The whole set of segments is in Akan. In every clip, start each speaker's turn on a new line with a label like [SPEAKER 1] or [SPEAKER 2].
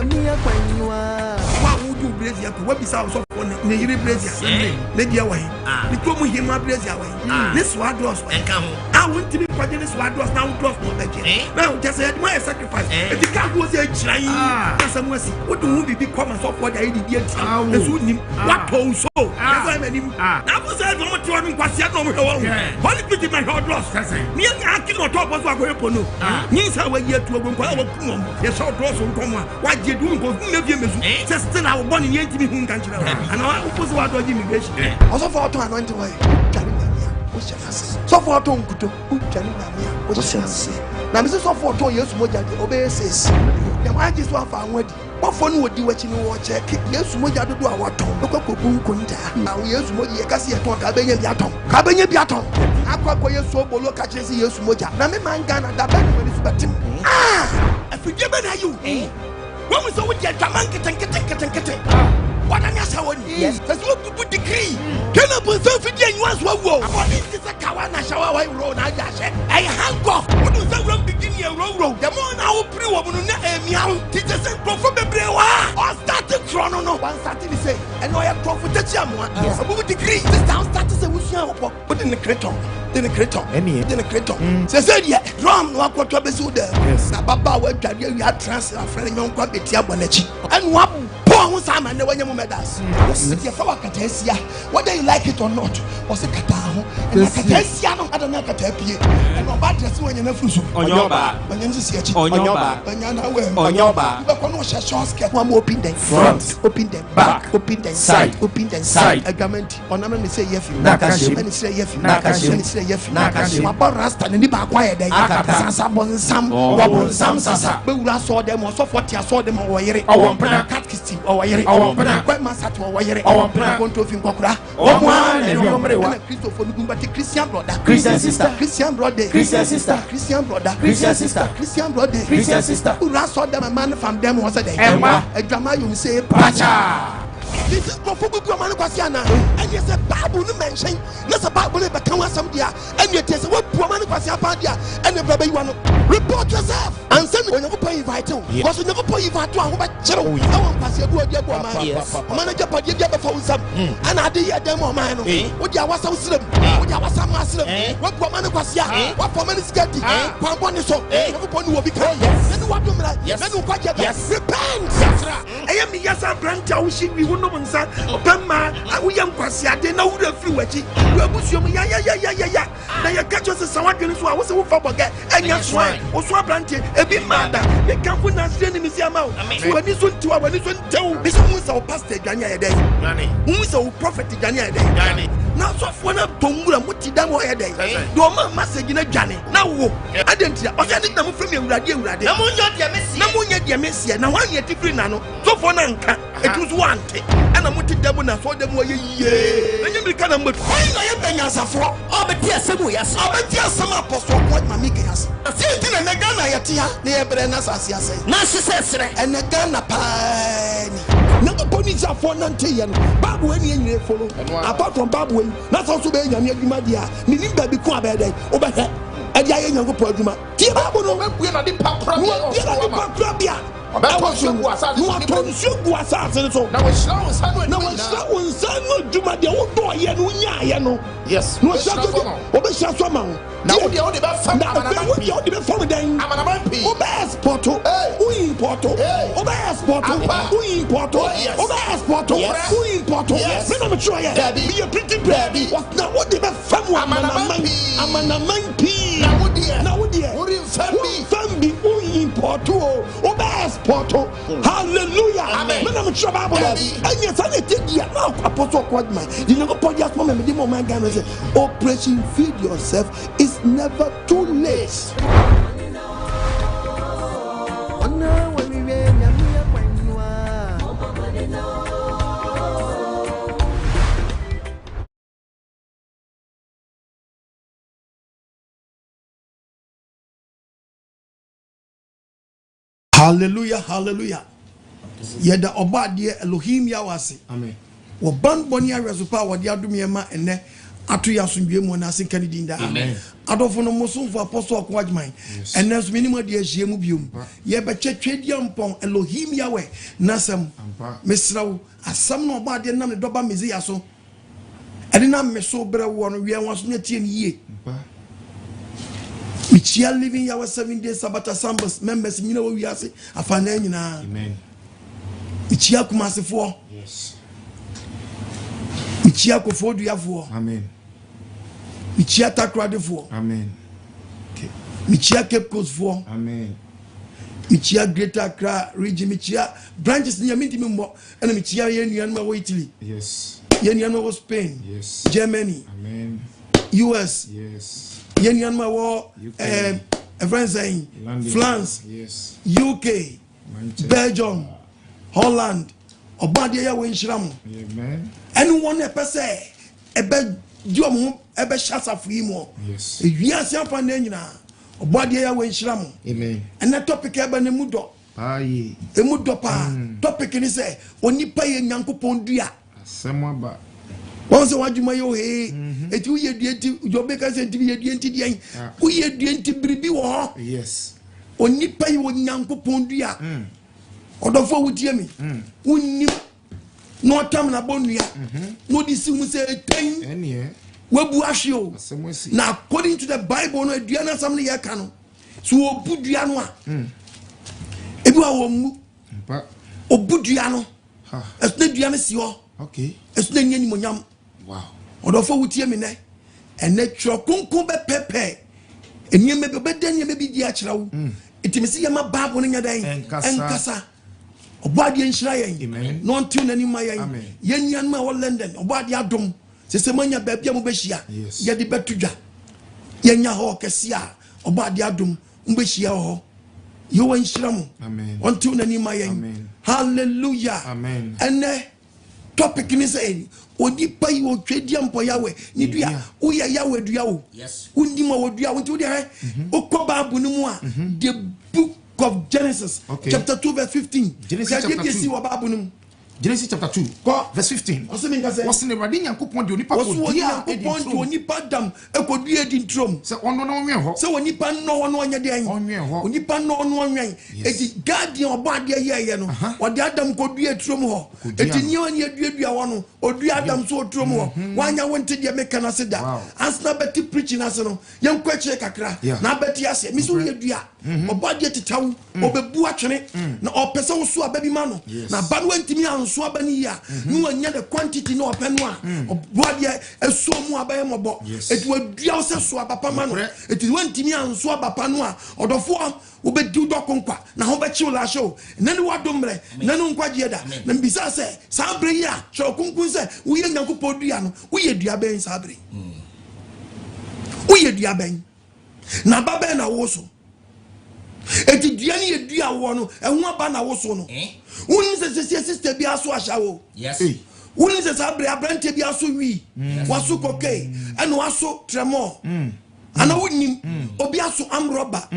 [SPEAKER 1] would you blaze your what is our so on the Yuri Blaze? Lady away. The Tomu Hima Blaze away. This sword lost. I want to be putting this sword lost now, lost no budget. Now, just said my sacrifice. If the cat was a giant, as a mercy, what do we become as of what I did yet? What told so? I was a moment to run past your home. Holy pity my heart lost. Near I cannot talk about what we're going to do. Means I will get to a room. Yes, all draws on Congo. What you doing? Just still our money yet to be home country. And I was what I immigration. Also for to anoint away. So for Tom Kuto, what shall I say? Now, Mrs. So for 2 years, what obeys. The wife is one found. What fun would you watching watch? Yes, what you do our tongue. Look up Boom Kunta. Now, yes, what you can see a talk Cabanya Biaton. Cabanya Biaton. Aqua so below catches yes, Moja. Name man Ghana, that Ben is better. Ah, if we give it you, eh? When we saw with your Tamanka. What an answer, yes, that's what to put degree. Can I put self in once one wall? What is this a Kawana shower road? I hang off. What does that run begin your road? The more now, pre woman, meow, teachers and prophet Brewa. Or started Trono, no one started to say, and I have prophet the Jamwa. Yes, about degree. This town started to wish you put in the creton. Then a creton, then a creton. Said, yeah, drum, no aqua troubles. Yes, Baba went to you had transfer, friend, young Quabitia Bonechi. And what? Simon, the one you met us. Whether you like it or not, was a Catao, and a Catesiano, I don't know Catapi, and no bad dress when you're not on your bar, when you see it on your bar, when you're not on your bar, but no shall get one open the front, open the back, open the side, open the side, a garment, or not say yes, Nakashi, and say yes, Nakashi, and say yes, Nakashi, my barrasta, and the back quiet, they are some Sasa, but we saw them or so what you saw them over here, or one catchisty. Our quite master our wire, our plan to think Kokra, and Christopher Lugumbati Christian brother, Christian sister, Christian brother, Christian sister, Christian brother, Christian sister, Christian brother, Christian sister, who saw them a man from them was a day, a drama you say, Pacha. This is Kofuku Kwasiana, and yes, a Babu mention, that's a Babu, but come on some dear, and yet there's what Puamana Kwasiapadia, and the baby one. Report yourself and send me when you pay vital. Because you never pay vital. I won't pass your word. Manager, but you get before some. And I did a demo man. What you was so slim, what you was some muscle, what Puamana Kwasia, what Puamana is getting, Pamponi so, everyone will become. Then what you like? Yes, repent. I am the Yasa branch. I wish we would know one son. Obama, we am Kwasia, they know the few. You are Bushum, ya. Now you catch us as someone who was a forget, and yes, why? Or swap planted a bit mad. They can't put us in the amount. When this one to our listen to this one was our pastor Ganya day. Who is our prophet Ganya day? Now, so for a Tonga, what you done a day. No man message in a Johnny. Now, I didn't know from you, Radio. No one yet, Messia. Now, 1 year different nano. So for Nanka, it was one thing. And I'm putting them when I saw them. Then you become a I am for all the tears. I bet you some apostle what my Mikas. I see it in a Ghana yatia near Brenas as you say. Nassi and a Ghana pine. Never ponies are for Nantian. Babu any follow. Apart from Babu, not also being a Madia, meaning baby Quabede, over and Yayan Produma. Tiabu, we are the Papa. I was you was assassin. Now it's slow and son do my old boy. Yes, no, now the only best from them. I'm an MP. Obas Porto, we Porto, Obas Porto, we Porto, Obas Porto, we Porto. I'm not sure yet. Be a pretty baby. What now? What the best from one? I'm an MP. Now, dear, what is family? We Porto, Obas Porto. Hallelujah. Amen. I'm sure about that. And yes, I did you now. Apostle Quadman. You know, put your mom and the moment Operation Feed Yourself is never too late. Hallelujah, hallelujah. Yeda obadie Elohim Yawasi. Amen. Waban bonia resupa wadia dumiema ene atu ya sunbie mu na sin kanidinda. Amen. adofo no moso for apostle kwajman enes minimum de ahiemu biom ye be twetwedia mpon Elohim Yahweh nasam mesrawo asam no oba de nam ne doba meziya so ade na meso bre wo no wie wanso ne tie ne yie michia living Yahweh 7 days Sabbath assemblies members nyina wo wiase afana nyina amen michia kumasefo yes michia kofo duafo amen michia takradefo amen okay michia Cape Coast for amen michia Greater Accra region michia branches ni amiti mmo ena michia ye nuan ma wo Italy yes ye nuan ma wo Spain yes Germany amen US yes ye nuan ma wo France France yes UK Belgium Holland obade ya we nhyiram amen anyone e pese ebe diom ebe shasafu imo yes ewiase afa na nyina obade ya we nhyiram amen and topic ebe ne mudo aye emudo pa topic ni se onipa ye nyankopon dua asemo ba wonse wadwuma yo he eti uye duenti jobeka se enti ye duenti dian uye duenti biribi wo yes onipa ye nyankopon dua odofo wutie mi unnim no tam na bonua no disi mu se ten ene webu ahwe na according to the Bible no adua na sam ne ye ka no so obudua no a ebi wa wo mu mpa obudua no ha esne dua ne si ho okay esne nyani monyam wow odofo wutie mi ne ene tro konkon be pepe enye me be dan ye me bi di a kirawo itimisi ye ma Bible ne nyadan enkasa obade enhira yen no until nani mayen yen yan ma wo London obade adom sese manya ba bia mo be hia ye de betudwa yenya ho kese a obade adom mbe hia ho ye wo enhira mo until nani mayen hallelujah amen ene topic ni say odi pai wo twedia mpo Yahweh ni dua wo ya Yahweh dua wo yes undi ma wo dua wo nti wo de okoba abu ni mu a the book of Genesis chapter 2 verse 15 Genesis chapter 2 verse 15 what's in the radin yankopon de onipa ko dia onipa dam ekodua di ntrom se ono no nwe ho se onipa no ono anya de an onipa no ono anwen eti guardian obo ade ye no ode adam kodua trom ho eti nyewa ne aduadua wo no odua adam so trom ho wanya wonte de meka na seda ansna beti preaching ase no yankwa kire kakra na beti ase mi so ye dua obo ade tetaw obebu atwene na opese wo so ababi ma no na ba no antimi so abani ya no anya the quantity no openu a obode eso mu abaye mobo eti wadua wo se so abapa ma no eti wantimi anso abapa no a odofo obedi dokonkwa na ho be chiw la show nani wadomre nani nkwaje da na mbisa se sabre ya chokunkun se uye nyankopon dua no uye dua ben sabre uye dua ben na baba na wo so eti dua ni edua wo no ehun aba na wo so no woni se sister bi aso ahyawo yes woni se sabre abrante bi aso wi waso koke eno waso tremor ana wonim obi aso amroba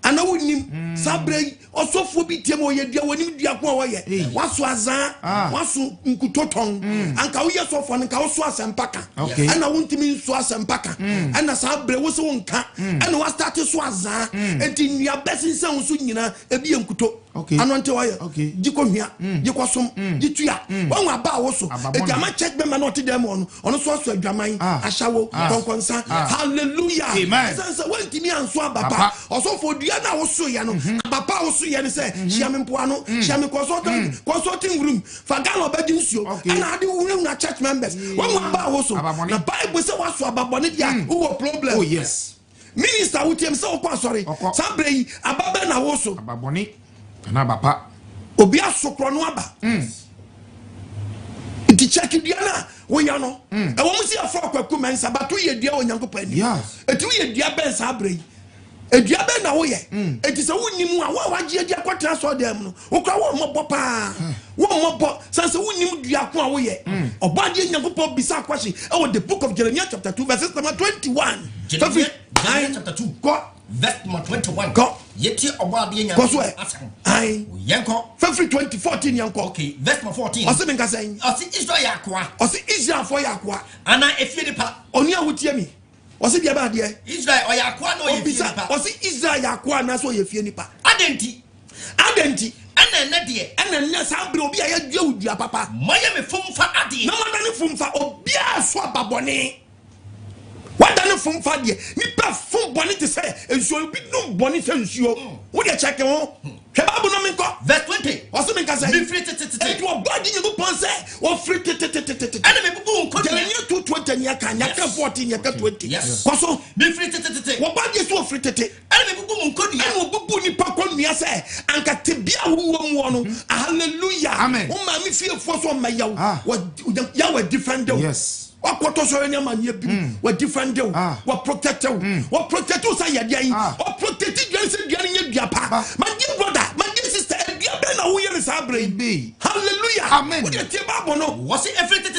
[SPEAKER 1] ana wonim sabre osofo bi temo ye dua wonim dua ko wo ye waso azan waso nkutoton anka wo ye sofo nka wo so asempaka ana wontimi nso asempaka ana sabre wo so nka ana wa start so azan enti nua besinse wo so nyina ebi enkuto anonte wo ye diko hia diko som ditua won aba wo so eti ama check be ma no te dem ono so so adwaman ahyawo konkonsa hallelujah sense wontimi anso ababa osofo dua na wo so ye no ababa wo so ye ne se hia me mpo ano hia me consulting room fagalo bedi nsuo ana ade wo na church members won aba wo so na Bible say waso ababo ne dia wo problem oh yes minister wutiem se wo kwa sorry sabre yi ababa na wo so ababo ne na baba obi asokro no aba nti check dua na wo ya no e wo musi afọ kwaku mensa bato ye dua onyankopon ni eti wo ye dua ben sabre yi edua ben na wo ye eti se wonnim a wo waje dua kwatra so dem no wo kwa wo mobo pa wo mobo sanse wonnim dua ko a wo ye obade nyankopon bisa kwashi e wo the book of Jeremiah chapter 2 verse 21 Jeremiah chapter 2 verse 21 yeti obade nyankopon asam ai yanko February 2014 yanko okay verse 14 ose menka sen ose Israel yakwa ose Israel for yakwa ana efie de pa oni ahutie mi Ɔsi deɛ ba deɛ.
[SPEAKER 2] Israel ɔyakwa no ye fie nipa.
[SPEAKER 1] Ɔsi Israel yakwa na so ye fie nipa.
[SPEAKER 2] Adenti. Ene deɛ.
[SPEAKER 1] Ene saa bere obi a yɛ dua udua papa.
[SPEAKER 2] Moye me fomfa ade.
[SPEAKER 1] Na wada ne fomfa obi a so ababɔne. Wada ne fomfa deɛ nipa fom bɔne te sɛ nsuo bi no bɔne sɛ nsuo. Wo de check ho. Bible no minko.
[SPEAKER 2] Verse 20.
[SPEAKER 1] Ɔso minka sɛ.
[SPEAKER 2] Be free tete.
[SPEAKER 1] Etu ɔbɔdi nyɛ kupɔn sɛ ɔfiri tete.
[SPEAKER 2] Ɛna me bubu nko.
[SPEAKER 1] Jɛnyɛ 220 nyaka 40 nyaka 20.
[SPEAKER 2] Yes.
[SPEAKER 1] Kɔso.
[SPEAKER 2] Be free tete.
[SPEAKER 1] Wɔbɔdi so ɔfiri tete.
[SPEAKER 2] Ɛna me bubu nko dia.
[SPEAKER 1] Ɛna ɔbubu nipa kɔnua sɛ anka tebia wo mu no. Hallelujah.
[SPEAKER 3] Amen.
[SPEAKER 1] Wo ma mi fie fo so ma yaw. Yaw different day.
[SPEAKER 3] Yes.
[SPEAKER 1] What so any man ye be what different day what protect you say ya dey or protect you say dey nye duapa my dear brother my dear sister e bia be na wo ye sabre
[SPEAKER 3] be
[SPEAKER 1] hallelujah
[SPEAKER 3] amen
[SPEAKER 1] wo dey tie Bible no
[SPEAKER 2] was it every tete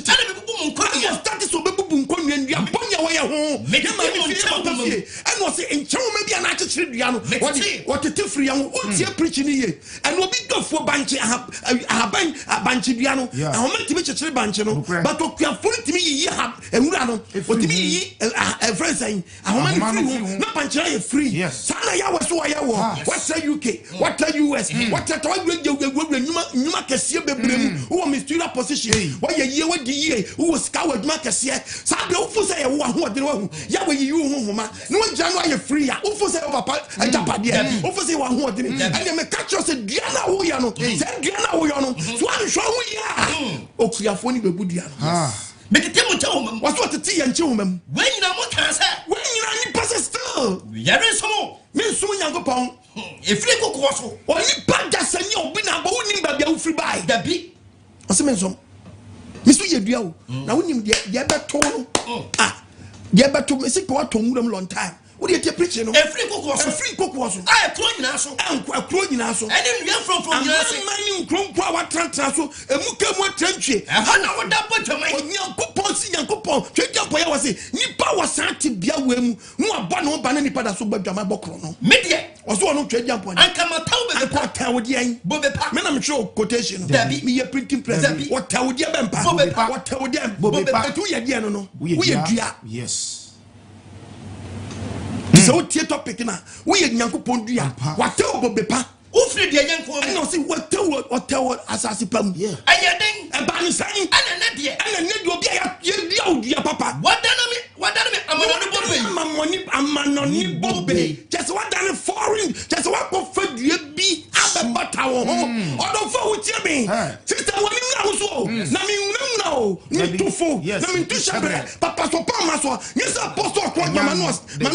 [SPEAKER 1] and me bubu nkonia start so be bubu nkonia ndua bonya wo ye ho me ma me fie papa fie and was in nchewo ma bia na akekere dua no what tete free ya wo tie preach ni ye and obi dofo banche ahaban banche dua no ahoma timi kekere banche no but okuafo timi yi ha ewura no otimi yi friends ayin ahoma ni free ho na panchira ye free sana ya wo so wa ya wo what say UK what tell US what tell nyuma kese bebrem wo mistura position wo ye ye wadi ye wo sika wo nyuma kese sabe wo fo say ye wo ahoden wo ya wo yi wo homa no gya no aye free ya wo fo say wo papa ajapade wo fo say wo ahoden and me catch us dua na wo ya no say dua na wo ya no so an hwo wo ya okuafo ni bebu dua no
[SPEAKER 2] Mekete mo tawo mam.
[SPEAKER 1] Waso tete ye nche wo mam.
[SPEAKER 2] We nyina mo kan se.
[SPEAKER 1] We nyina ni pass still.
[SPEAKER 2] Yare somo.
[SPEAKER 1] Me so Nyankopon.
[SPEAKER 2] Efiri kokko so.
[SPEAKER 1] Oni pa dasani obi na ba woni ba bia wo free buy.
[SPEAKER 2] Dabi.
[SPEAKER 1] Ose me nsom. Me so ye dua wo. Na wonim de beto no. De beto me se ko atonwuram long time. What do you preaching?
[SPEAKER 2] Every cook was
[SPEAKER 1] a free cook was
[SPEAKER 2] a clone naso.
[SPEAKER 1] And a clone naso.
[SPEAKER 2] I didn't get from
[SPEAKER 1] mining chrome power transaso, a muka more trench. I know that put your mind. Coupon, check up where I was saying. Nipa was Santi Biawem, who are born on Banani Padaso Bajama Bocrono. Media was one of trade jump on. I come a town with the end. Bobby Park, I'm sure quotation. There be me a printing press. What tell you, Bempa? What tell them? Bobby Park, we are Diano. We are yes. So tie topic na wo ye Nyankopon dua watew bobepa
[SPEAKER 2] wo firi de yanko
[SPEAKER 1] am no say watew asase pam
[SPEAKER 2] ayeden
[SPEAKER 1] e ba ni san
[SPEAKER 2] ana na de
[SPEAKER 1] obi ya dua dua papa
[SPEAKER 2] wadana me
[SPEAKER 1] amanoni bobe just wadana foreign just what go fa dua bi abebata wo ho odo fa wo tie me sister woni na wo so na me nwuna o ni tufo na me tushabre papa so pa ma so yes apostle ko manos de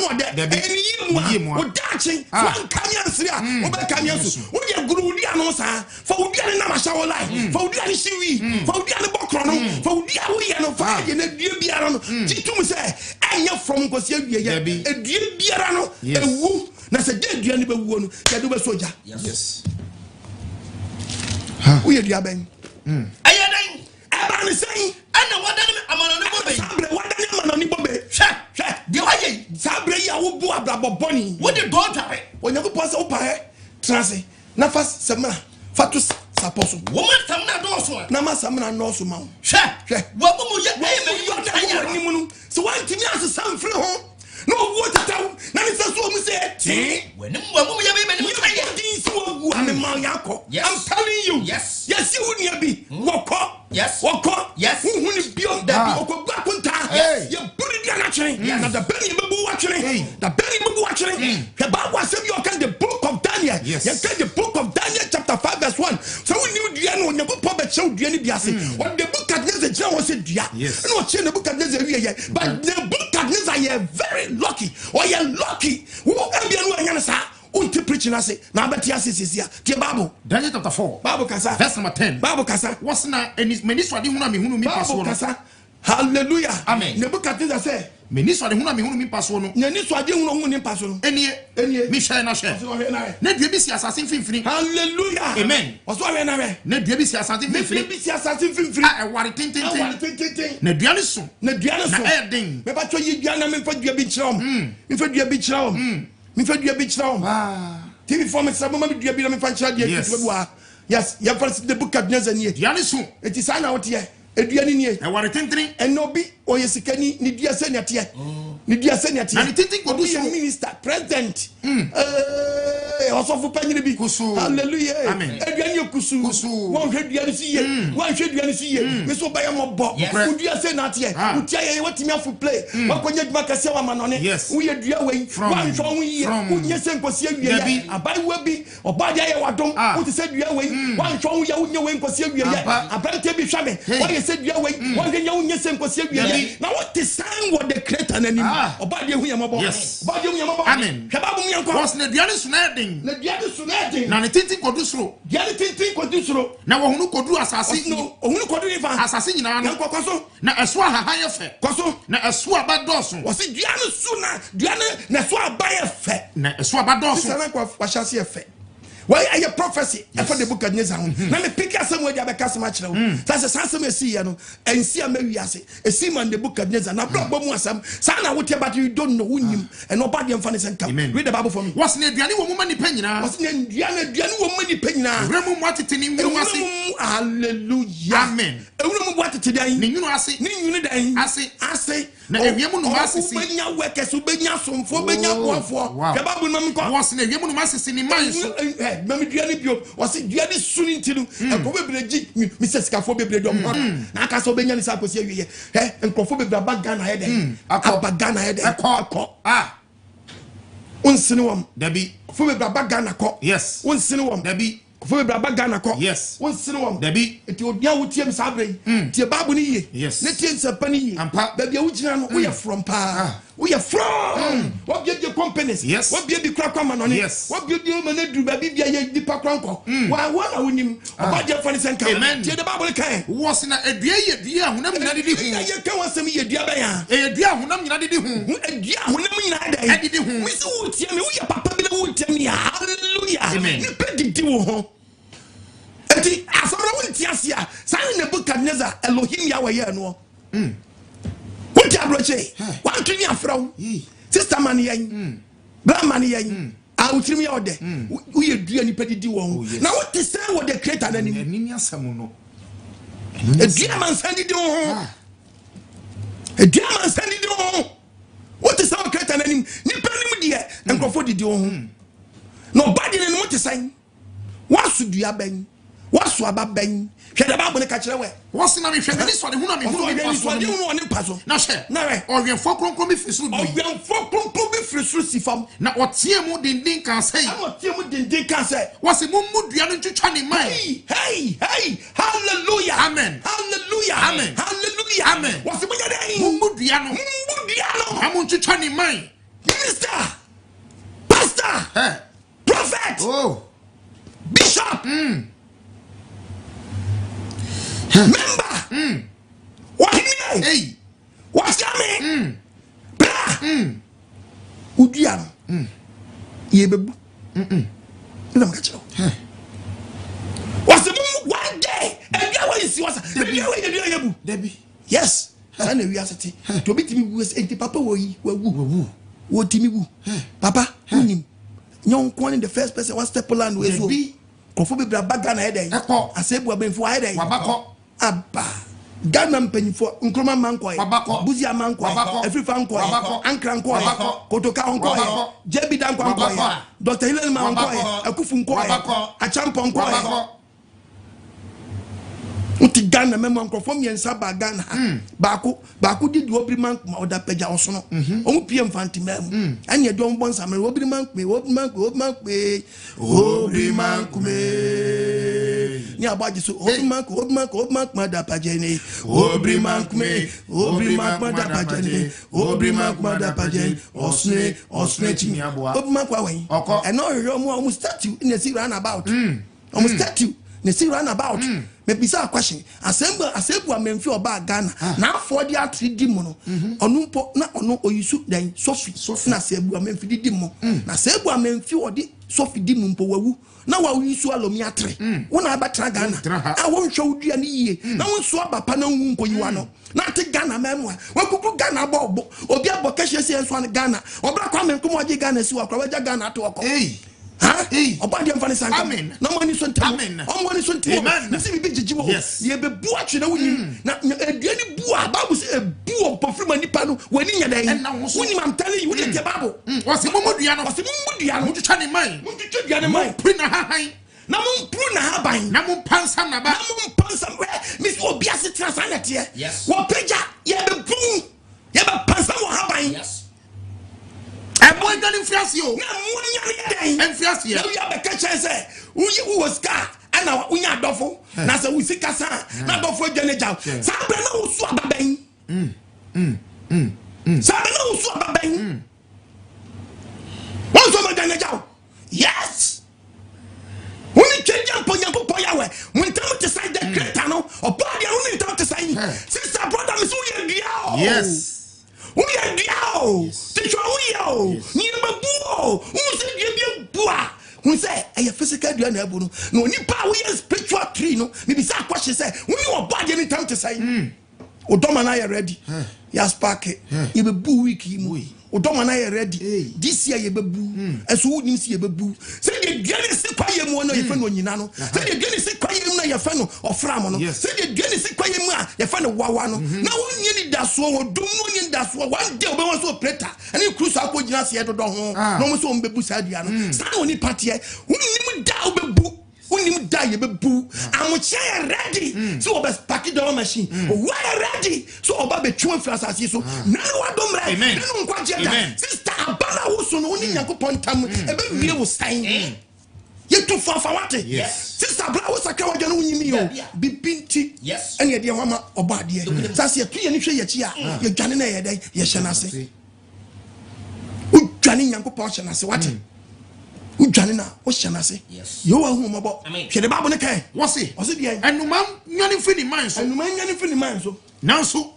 [SPEAKER 1] eni mu o dachi so kanya nsria o be kanya so wo ye guru udi ano sa fa udi ani na ma sha wo lai fa udi ani siwi fa udi ani bokro no fa udi awo ye no fa ye na dua biara no titum se anya from ko se dua ye dua biara no ewu na se dua ni be wu no ye do be soja
[SPEAKER 2] yes
[SPEAKER 1] wo ye dua ben
[SPEAKER 2] ayeden
[SPEAKER 1] aba ni sen
[SPEAKER 2] ana wadane me amanoni bobe
[SPEAKER 1] sabre wadane amanoni bobe
[SPEAKER 2] hwe de waye
[SPEAKER 1] sabre ya wo bu abrabo boni
[SPEAKER 2] wo de dotare
[SPEAKER 1] Onyankopon se wo pae transe na fa semna fatus saposo
[SPEAKER 2] woman samna doso
[SPEAKER 1] na ma samna no so ma
[SPEAKER 2] hwe wo mu ye
[SPEAKER 1] me ni mu so wanti mi asesam firi ho no wo tataw na ni se so mu se ti
[SPEAKER 2] wani mu ye me ni mu ye
[SPEAKER 1] din so wo ane ma yakọ I'm telling you
[SPEAKER 2] yes
[SPEAKER 1] you nia bi wokọ
[SPEAKER 2] yes
[SPEAKER 1] hu ni bio da bi okọ gba kunta ye buri dia na twene na da bani bebu wa twene da bani bebu wa twene ke ba wa se bi o kan the book of Daniel you can the book of Daniel chapter 5 verse 1 so we knew dia no Onyankopon be chew dia ni bi ase what the book of Daniel je was dia no che the book of Daniel wie ye but the book of Daniel you very lucky or you lucky wo ebia no anya na sa unti preaching ase na abeti ase sisia tie Bible
[SPEAKER 3] Daniel chapter 4
[SPEAKER 1] Bible kasa
[SPEAKER 3] verse number 10
[SPEAKER 1] Bible kasa
[SPEAKER 3] what's na meniswade hunu mi hunu mi paso no
[SPEAKER 1] hallelujah
[SPEAKER 3] amen
[SPEAKER 1] Nebukadnezar say
[SPEAKER 3] meniswade hunu mi hunu mi paso no
[SPEAKER 1] meniswade hunu mi paso no
[SPEAKER 3] enie mi hwe na hwe na dua bi si asase mfimfini
[SPEAKER 1] hallelujah
[SPEAKER 3] amen
[SPEAKER 1] oso we na we
[SPEAKER 3] na dua bi si asase mfimfini a ware tintin na dua ne so
[SPEAKER 1] na
[SPEAKER 3] edin
[SPEAKER 1] me ba to yi dua na me fa dua bi kirom me fa dua bi kirom me fa dua bi kirom TV form sabo ma dua bi na me fa kira dia kitu bua yes ya fa the book of Daniel nie
[SPEAKER 3] dua ne so
[SPEAKER 1] eti sa na wote Eduani nie.
[SPEAKER 3] E ware tentene.
[SPEAKER 1] Enobi oyesikani ni dia seniatie. Ni dia seniatie.
[SPEAKER 3] Na ni tenten ko do so
[SPEAKER 1] minister, president. Osofu panyire bi. Hallelujah.
[SPEAKER 3] Amen.
[SPEAKER 1] Eduani kusu. Won hwe duani siye. Won hwe duani siye. Me so baye mo bo. Udia seniatie. Utia ye watimi afu play. Wakonye duma kase wa manone. Uye dua we. Wan hwo hu ye. Unye senkosi awie. Abai wabi. Obade ye wadom. Uti se dua we. Wan hwo hu ye unye we nkosi awie. Abante bi hwame. Why said dua we. Wan hwe unye senkosi awie. Na what the sign what the creator nanim. Obade hu ye mabo. Obade hu ye mabo.
[SPEAKER 3] Amen.
[SPEAKER 1] Shababu mi anko.
[SPEAKER 3] Was na duane sunadin.
[SPEAKER 1] Na duane sunadin.
[SPEAKER 3] Na ne tenten ko do soro.
[SPEAKER 1] Duane tenten ko do soro.
[SPEAKER 3] Na wo hunu ko do asase.
[SPEAKER 1] No, ohunu ko do ni fa.
[SPEAKER 3] Asase nyina no.
[SPEAKER 1] Yanko kwaso.
[SPEAKER 3] Na eso ahahan ye fe.
[SPEAKER 1] Kwaso.
[SPEAKER 3] Na eso abadoso.
[SPEAKER 1] Wasi duane suna, duane na so abaye fe.
[SPEAKER 3] Na eso abadoso.
[SPEAKER 1] Sana kwa washase fe. Why are you prophecy? I found the book of Nezahun. Let me pick up somewhere that I can't match now. That's a Sansam see and see a Mary Yassi. A seaman the book of Nezahun. Now, block Bomusam. Sana, what about you don't know him and nobody and funny and come. Read the Bible for me.
[SPEAKER 3] What's near the animal woman depending on? What's near the animal woman depending on? Remember what it in hallelujah. Amen. A woman what today? You know, I say, I say, na ewiemu no masisi benya workers benya somfo benya boafo ke babu no mko wose na ewiemu no masisi ni manso mami duane bio wose duane suni ntinu e ko bebreji Mrs. Kafo bebre dom na aka so benya ni sa kosi awie nkofo bebre baga na heden abaga na heden akọ unsini wom dabi fo bebre baga na kọ yes unsini wom dabi fo bebre baga na kọ yes unsini wom dabi eti odia wutiem sabre tie babu ni ye ne tie nsapa ni ye baby awugina no we are from pa we are from what be the companies yes what be the krakwa manone yes what be the manadu baby bia ye dipa kranko wa na wonim obaje fani senka tie the babu kan was na edua ye dua honam nyina didi hu ye kan wasem ye dua ba ya e dua honam nyina didi hu edua honam nyina da didi hu we so wutie me we ye papa bi na wutie me hallelujah ni pedidi wo ho eti asoro wonti asia san Nebukadnezar Elohim Yahweh ye no wonti abroche wantuni afraw sister man yen bra man yen a wutirim ya ode we dua ni pedidi wo na wonti say wo the creator na ni asam no edua man sandi di wo edua man sandi di wo wonti say wo creator na ni penim die enkrofo didi wo no body na wonti say wasu dua ben wasu ababen hwede ba bone ka kire we wose na me hwede ni so de hu na me hu ni paso na hwe na we owenfo kronkron bi frisu bi owenfo kronkron bi frisu sifam na otie mu dindin kan sei otie mu dindin kan sei wose mu dua no twetwa ni man hey hallelujah amen hallelujah amen hallelujah amen wose mu yade mu dua no amu twetwa ni man minister pastor prophet bishop member wahine hey wasame bra udiam yebebu ina makacho wasemu one day edia we isi wasa edia we yebu debi yes sana wi asete to bitimi wu enti papa wo yi wawu wo timi wu papa unim nyon kon the first person one step land we so kofo be bra baga na heden asebu abenfo heden wabako Abba Ghana mpenyifo nkroma mankoy buzi amankoy afrifa nkoy ankra nkoy kotoka nkoy jebi dan nkoy Dr. Hilal mankoy akufu nkoy achampo nkoy uti Ghana memo nkrofo miensa ba Ghana baako didi obiri man oda peja osono omu pm fantimam anye do mbon samere obiri man ni abaji so obman da pajene obri man da pajene obri man da pajene osne chini obman kwa wen e no yo mo statue in the run about statue ne see run about me bisa a question asembu amemfi oba Ghana na afodi atridi mu no onu mpo na onu oyisu den sofi na asembu amemfi didi mu na asembu amemfi odi sofi di mu mpo wawu na wa oyisu alomi atre wona abatra Ghana a won hwe odua ne yie na won so abapa na wu mpo yiwa no na te Ghana memwa wakuku Ghana bobo obi abokahye se enso an Ghana obra kwa menkomo oje Ghana si wakwa waja Ghana to okọ Obadi amfani sanka.
[SPEAKER 2] Amen.
[SPEAKER 3] Na mo ani so ntem.
[SPEAKER 2] Amen.
[SPEAKER 3] Omo ani so ntem.
[SPEAKER 2] Amen.
[SPEAKER 3] Nsi bibi jijiwo.
[SPEAKER 2] Yes.
[SPEAKER 3] Ye be bu atwe na woni. Na eduani bu a Bible say ebu o pofrima nipa no wani nya dan. Woni I'm telling you, woni the Bible.
[SPEAKER 2] Wasi momodua no.
[SPEAKER 3] Wasi momodua no.
[SPEAKER 2] Mutwa ne man.
[SPEAKER 3] Mutwa dua ne man.
[SPEAKER 2] Pri na hahan.
[SPEAKER 3] Na mo mpru na haban.
[SPEAKER 2] Na mo pansam na ba.
[SPEAKER 3] Na mo pansam we. Miss obi ase transanete.
[SPEAKER 2] Yes.
[SPEAKER 3] Wo peja ye be bu. Ye be pansam wo haban.
[SPEAKER 2] Yes. Ebo ndani mfiasi yo.
[SPEAKER 3] Na mo nya ne dan.
[SPEAKER 2] Mfiasi ya.
[SPEAKER 3] Na we abeka chense. Uyi wo ska. Ana unya adofo. Na se usika sa. Na adofo dwane jaw. Sa bre na wo so ababan. Sa bre na wo so ababan. Wo so ma dwane jaw. Yes. When you change up on your power, when time to say the creator, no, or body only time to say, sister, brother, Miss William,
[SPEAKER 2] yes,
[SPEAKER 3] we are Dio, teacher, we are near Babu, who said you be a who say a physical dianabuno, no, ni power, we are spiritual tree, no, maybe some question say, when you are body any time to say, Odom and I are ready, yes, pack it, you be boo wiki. Odom and I are ready. This year you be boo, and so wouldn't see a boo. Say the Guinness quiet one of your friend on Yinano. Say the Guinness quiet one your friend or Framono. Say the Guinness quiet one your friend of Wawano. Now one year that's so, don't that's one day was so preta, and you cruise up with Yassi at the home. No more so on Bebu Sadiano. Stand on the party, who never doubt boo. When you die, you be boo. I'm ready. So about pack it down machine. Why ready? So about the chewing flash as you so. Now what don't right?
[SPEAKER 2] Amen.
[SPEAKER 3] Amen. Sister Abana was so only Yakupon Tam. A baby was saying. You too far for what?
[SPEAKER 2] Yes.
[SPEAKER 3] Sister Abana was a coward. You know, be binty.
[SPEAKER 2] Yes.
[SPEAKER 3] And yet, your mama or body. That's your 3 and you you're Johnny day. Yes, shall I say? Johnny Yakupon, I say what? Ujanina, what shall I say?
[SPEAKER 2] Yes.
[SPEAKER 3] You are whom about. She the Bible,
[SPEAKER 2] what's it?
[SPEAKER 3] Was it the
[SPEAKER 2] and no man, yanni fini minds,
[SPEAKER 3] and no man, yanni fini minds.
[SPEAKER 2] Now so,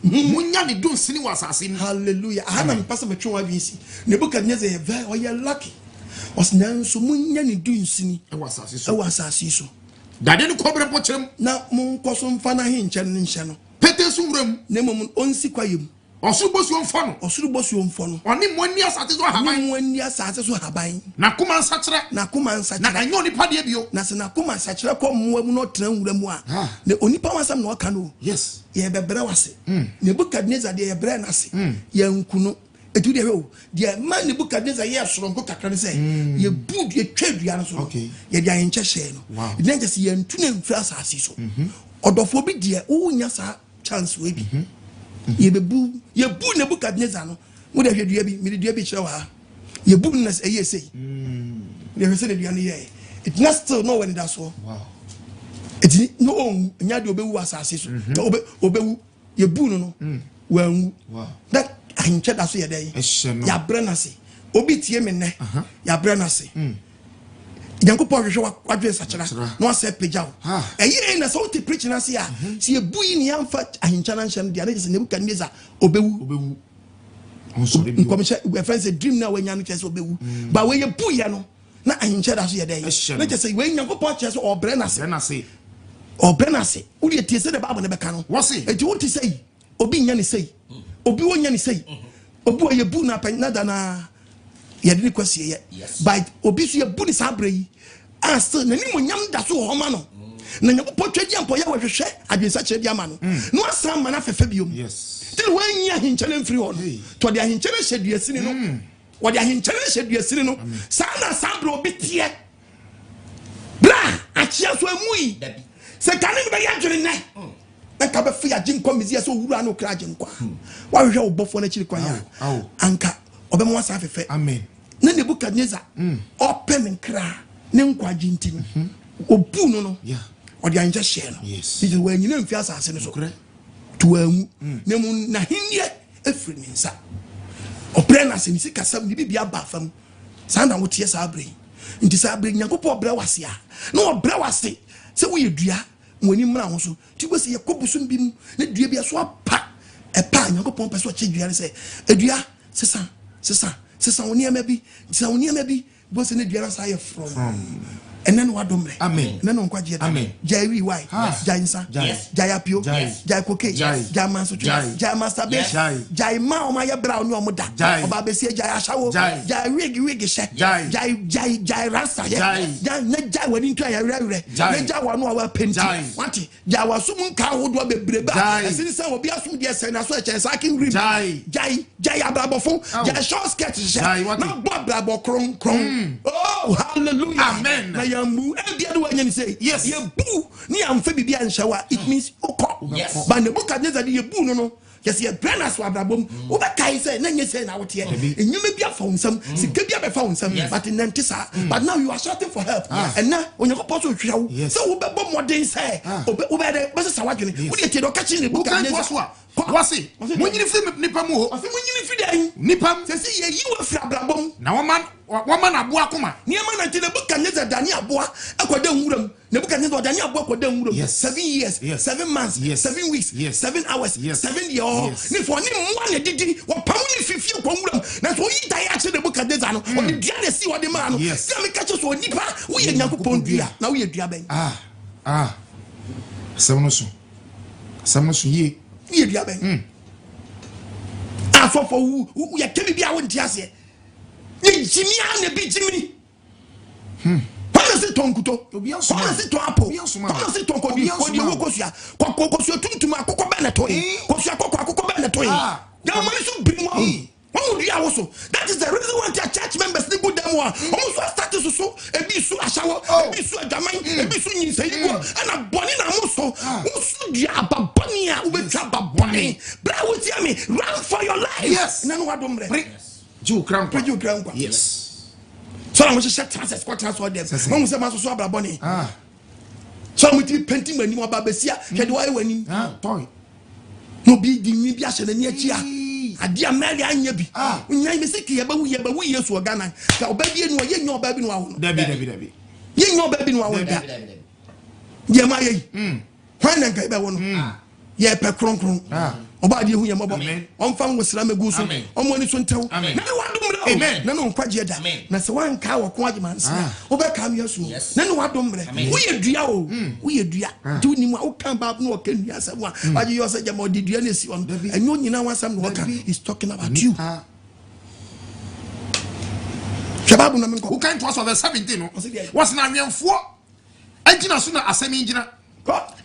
[SPEAKER 2] Munyani don't see was assassin.
[SPEAKER 3] Hallelujah. I have a person of true IVC. Nebuchadnezzar, very you're lucky. Was now so Munyani doing sini. I was assassin.
[SPEAKER 2] That didn't cover a potcham.
[SPEAKER 3] Now, Mon Cosum Fana Hinch and Channel.
[SPEAKER 2] Peterson room,
[SPEAKER 3] Nemon on Siquayum.
[SPEAKER 2] Or Subos on phone,
[SPEAKER 3] or Subos on phone.
[SPEAKER 2] Only 1 year satisfied.
[SPEAKER 3] 1 year satisfied her buying.
[SPEAKER 2] Nakuman Satra,
[SPEAKER 3] Nakuman Satra,
[SPEAKER 2] and only Padio.
[SPEAKER 3] Nasanakuma Satra come not turn with them. The only power some no canoe.
[SPEAKER 2] Yes,
[SPEAKER 3] ye be brewase. Nebuchadnezzar de ye bre nase. Ye nkuno. Etu de ho. De man Nebuchadnezzar ye soronko kakra ne say. Ye bud ye twadua no so. Okay. Ye de ayenche hye no. Wow. Then just ye ntu na mfra asase so. Odofo bi de wo nya sa chance we bi. Ye be bu Nebuchadnezzar no. Wo de hwedua bi, me de dua bi kire wa. Ye bu na say ye say. They say the dua ne ye. It not still no when that's all. Wow. It no nya de obewu asase so. Obewu ye bu no no. Wow. That I check that so ye dey. Ya brenase. Obi tie me ne. Ya brenase. Yankopon hwehwe wadwe sachara. No ase pejaw. Eye na so te preach na se a. Se ye bu yi ne amfa ahincha na nhyem de na se Nebuchadnezzar obewu. Nkomeche we friends a dream na wanya no chese obewu. Ba we ye bu ye no na ahincha da so ye dey. Na chese we Yankopon chese obrenase. Obrenase. Uri tie se de Bible ne beka no. Wose. Enti wo ti sei. Obi nya ne sei. Obi wo nya ne sei. Obi ye bu na pen na da na ye de kwasi ye. But obi so ye bu ni sabre yi. Still na ni mo nyam da so ho ma no. Na Yankopon twagi ampo ye wo hwehwe adwensa kire dia ma no. No asam ma na fefe biom. Yes. Till when ye ahincha na mfiri ho no. To de ahincha na hwedua sini no. Wo de ahincha na hwedua sini no. Sa na sabre obi tie. Bra, achia so amui. Se kanin be ya dwene ne. Anka be fi agin komizia so wura no kra agin kwa wa hwehwe obofo na chiri kwa ya anka obem wasa afefe amen na Nebuchadnezzar open nkra ne nkwa agin obu no no odi anja hye no it we nyina mfi asase no so to amu ne mu na hinye efiri minsa opre na se misi kasam ni bibia ba fam sanda wotie sa abre nti sa abre Nyankopon obra wase a na obra wase se wo yedua woni mra ho so ti go se yakobusum bi mu na dua bi so apa epa Nyankopon pese o che dua se edua sesa woni ama bi bo se ne dua na sa ye from and then what do
[SPEAKER 2] amen
[SPEAKER 3] and then on kwaje
[SPEAKER 2] amen
[SPEAKER 3] jai why jai nsa jai apio jai koke jai manso jai master be jai ma o ma ye bra oni o da oba be se jai ashawo jai wig she jai rasta jai na jai wani ntu ya were na jai wa no wa penti wati jai wa sum nka hodo bebreba esin se obi asum de se na so eche sakin rim jai abrabofo jai short skirt jai na bob brabo kron oh hallelujah
[SPEAKER 2] amen
[SPEAKER 3] na yamu e bia do wanya ni say yes ye bu ni amfa bibia nshawa it means okọ but Nebukadnezar ye bu no yes ye branas wa brabom wo be kai say na nye say na wote enyuma bia fa unsam sika bia be fa unsam but nantisa but now you are shouting for help and now onyakopo so hwia wo so wo be bom modern say wo be de be sa wadwene wo de tie do ka chi Nebukadnezar
[SPEAKER 2] wasi munyini fi nipa mu ho
[SPEAKER 3] wasi munyini fi dan
[SPEAKER 2] nipa
[SPEAKER 3] sesi ye yi wa fra brabom
[SPEAKER 2] na woman aboa koma
[SPEAKER 3] niema na tie Nebukadnezar dani aboa akoda nwuram Nebukadnezar dani aboa akoda nwuram 7 years 7 months 7 weeks 7 hours 7 years ni for ni mwa ne didi wo pam ni fifi ko nwuram na so yi dai ache Nebukadnezar no o di dia si wo de ma no se me kache so nipa wo ye Nyankopon dua na wo ye dua ben
[SPEAKER 2] samunusu ye
[SPEAKER 3] dua ben afofo wu ye kemi bia wo ntiase ye jimia na bi jimini Pala se ton kuto pala se ton apo pala se ton kodi wo kosua kokosua tuntum akoko ba na toyi kosua akoko ba na toyi ya mani so birimu who do you also? That is the reason why their church members need good them one. Almost status so ebi su ashawo ebi su adamai ebi su nyinsa yigo and a boni na muso usu dia ababania ubetwa baboni bra with me run for your life.
[SPEAKER 2] Yes.
[SPEAKER 3] Nanu wadomre.
[SPEAKER 2] Ju kran
[SPEAKER 3] kwa.
[SPEAKER 2] Yes.
[SPEAKER 3] So I'm just shut transfer squat transfer them. Mom say maso so ababoni. So I'm with painting mani mo babesia hwede wa ewani.
[SPEAKER 2] Toy.
[SPEAKER 3] No bi di nwi bi ahye na ni achi a ade amali anya bi nyan me siki ye ba wu Yesu ogana ka oba bi enu ye nya oba bi no awo
[SPEAKER 2] dabi
[SPEAKER 3] ye nya oba bi no awo da ye ma ye hwan na nkai ba wo no ye pe kronkron oba de hu ye mobo on fam wosra magu so on moni so ntew na ne wadom re amen na no nkwaje da na se wan ka wo ko agimansa oba ka me Yesu na ne wadom re wo ye dua o wo ye dua tu ni mu o kan ba no o kan dua asem a waje yo se jama odi dua na si on enyo nyina wasam no ka is talking about you shababu na menko
[SPEAKER 2] who can to us of 17 no was na nwenfo agina so na asem ngina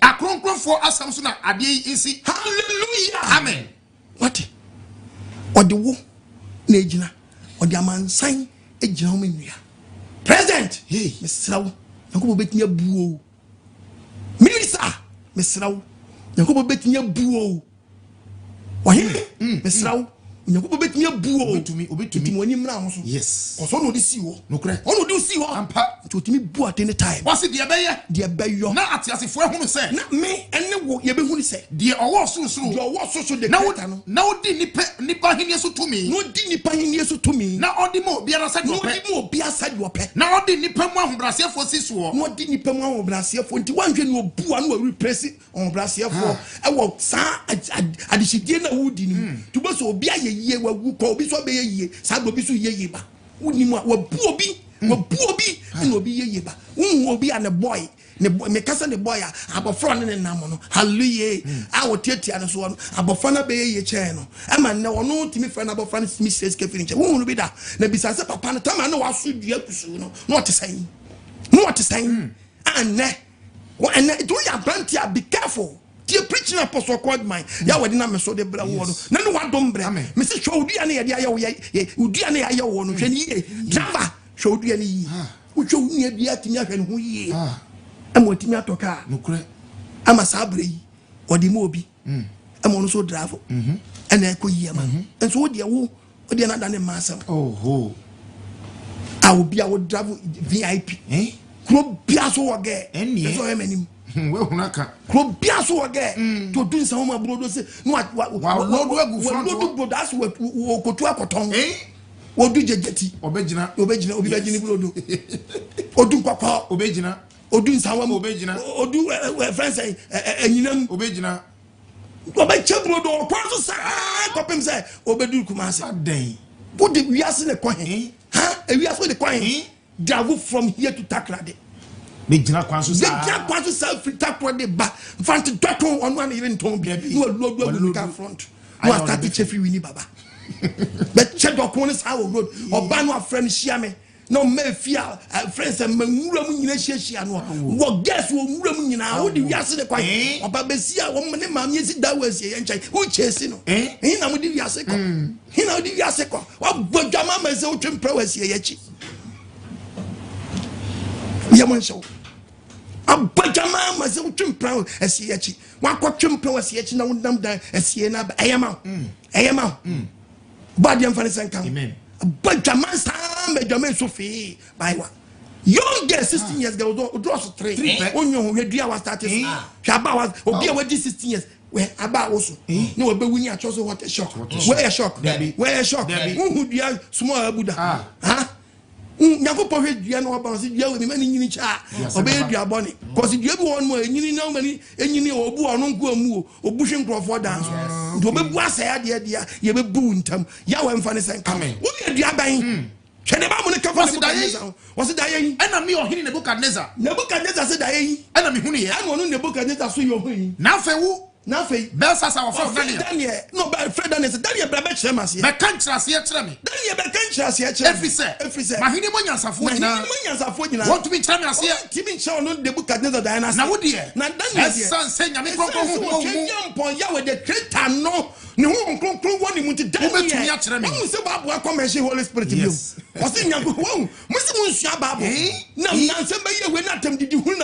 [SPEAKER 2] akronkronfo asam so na ade insi hallelujah amen
[SPEAKER 3] what odi wo na egina odi amansan egina ho menua president hey mesrawo nkobo betinya buo minister mesrawo nkobo betinya buo wahe mesrawo nkobo betinya buo obetumi woni mra ho so
[SPEAKER 2] yes
[SPEAKER 3] oso no di si wo
[SPEAKER 2] nokre
[SPEAKER 3] ono di si wo
[SPEAKER 2] ampa
[SPEAKER 3] otimi bu at any time
[SPEAKER 2] wase de beyo
[SPEAKER 3] na
[SPEAKER 2] atiasefo ehunu se
[SPEAKER 3] na me ene wo ye behunu se
[SPEAKER 2] de owo susuru
[SPEAKER 3] de owo susu de
[SPEAKER 2] kreta no na odi nipa hini so tumi
[SPEAKER 3] no di nipa hini so tumi
[SPEAKER 2] na odi mo bia na sa de ope
[SPEAKER 3] no di mo bia sa de ope
[SPEAKER 2] na odi nipa mu ahobrasefo sisuo
[SPEAKER 3] no di nipa mu ahobrasefo nti wanhwe no obu anu wa repress ahobrasefo e wo sa adishidie na wudi ni tubo so obi ayeye wa wu ko obi so be yeye sa obi so yeye ba wuni mu wa bu obi na obi yeye ba wu obi an boy me kasa ne boy abofra ne nam no hallelujah a wotiatia ne so no abofra na be yeye che no ama ne wono timi fra na abofra ne mi says ke finish wu no bi da na bisa se papa ne tama na waso dua kusu no what saying and do ya brantia be careful. You preaching apostle called mine. Ya wedi na me so de bra wo no. Na no wadom bra. Me se hwe odua na ye de aye wo ye. Odua na ye aye wo no hwe ni ye. Drama hwe odua na yi. Wo hwe unu bia timi ahwe ne ho yi. Ama timi atoka.
[SPEAKER 2] Nokure.
[SPEAKER 3] Ama sabre yi. Odi mo obi. Ama no so dravo. Ana ko yi ama. Enso wo de wo odi na da ne masam.
[SPEAKER 2] Oho.
[SPEAKER 3] A obi a wo dravo VIP. Kro bia so wo ge. Enso he manim.
[SPEAKER 2] We hunaka
[SPEAKER 3] kro bia so wage to dun san ma brodo se no
[SPEAKER 2] lodo agu front
[SPEAKER 3] lodo brodo as wo kotu akoton wo du jejeti
[SPEAKER 2] obegina
[SPEAKER 3] obi begini brodo odu kwakwa
[SPEAKER 2] obegina
[SPEAKER 3] odu san wa
[SPEAKER 2] obegina
[SPEAKER 3] odu friends anyinam
[SPEAKER 2] obegina
[SPEAKER 3] obeche brodo kwa so sa kopem se obedu kumase
[SPEAKER 2] aden
[SPEAKER 3] wo de wiase ne kwa he ha wiase de kwa he travel from here to Takrade
[SPEAKER 2] Bejina kwanso sa.
[SPEAKER 3] Bejina kwanso sa frita kwa de ba. Fanti dwato onu an even ton bi. You load ka front. You are starting chefi wini baba. But check your corners our road. Oba no friend share me. No me fear friends and nwura mu nyina hia no. Wo guess wo nwura mu nyina wo de wiase de kwan. Oba besia wo me ma me si da wasi ye nchai. Wo chesi no. Hin na mo de wiase ko. Hin na de wiase ko. Wo bodwama ma se wo twempra wasi ye chi. Yaman show. Abajama ma se wo twempra wasi ye chi. Wa ko twempra wasi ye chi na wo nam da asie na ba eyama. Eyama. Bad yam fani senkan.
[SPEAKER 2] Amen.
[SPEAKER 3] But Jaman Sam, Jaman Sophie, by one. Young girl, 16 years ago, draw 3. Onyo, we do our status. Shaba was, or be away 16 years. Where about also. No, but we are chosen what a shock. Where a shock, where a shock. Who do you small Buddha? Huh? Never pocket, you know about it. You have many in each obey your bonnet. Because if you ever want more, you know many, and you know, or no or bushing Crawford dance. Do be was a dear, you be boon tam. Yawam Fanny San coming. What are you buying? Cheneba capacity. Was it dying? Enemy or hitting the book at Neza. Nebuchadnezzar said, enemy, I want in the book at Neza, so you're now for who? Nothing. Belsas our friend Daniel. No, but Fred Daniel Brabet Shemas. The country as yet, Daniel Becanchas yet. Every say. Mahini Monias of Wina. Want to be Chamas here? Timmy Chow, the book at Nether Diana. Now, would dear? Now, Daniel's son saying, I'm going to with the Cretan. No one conclude one to Daniel. Mr. Babu, commercial Holy Spirit. Yes. What's in your home? Mr. Shababu. No, somebody will not tempted you. Who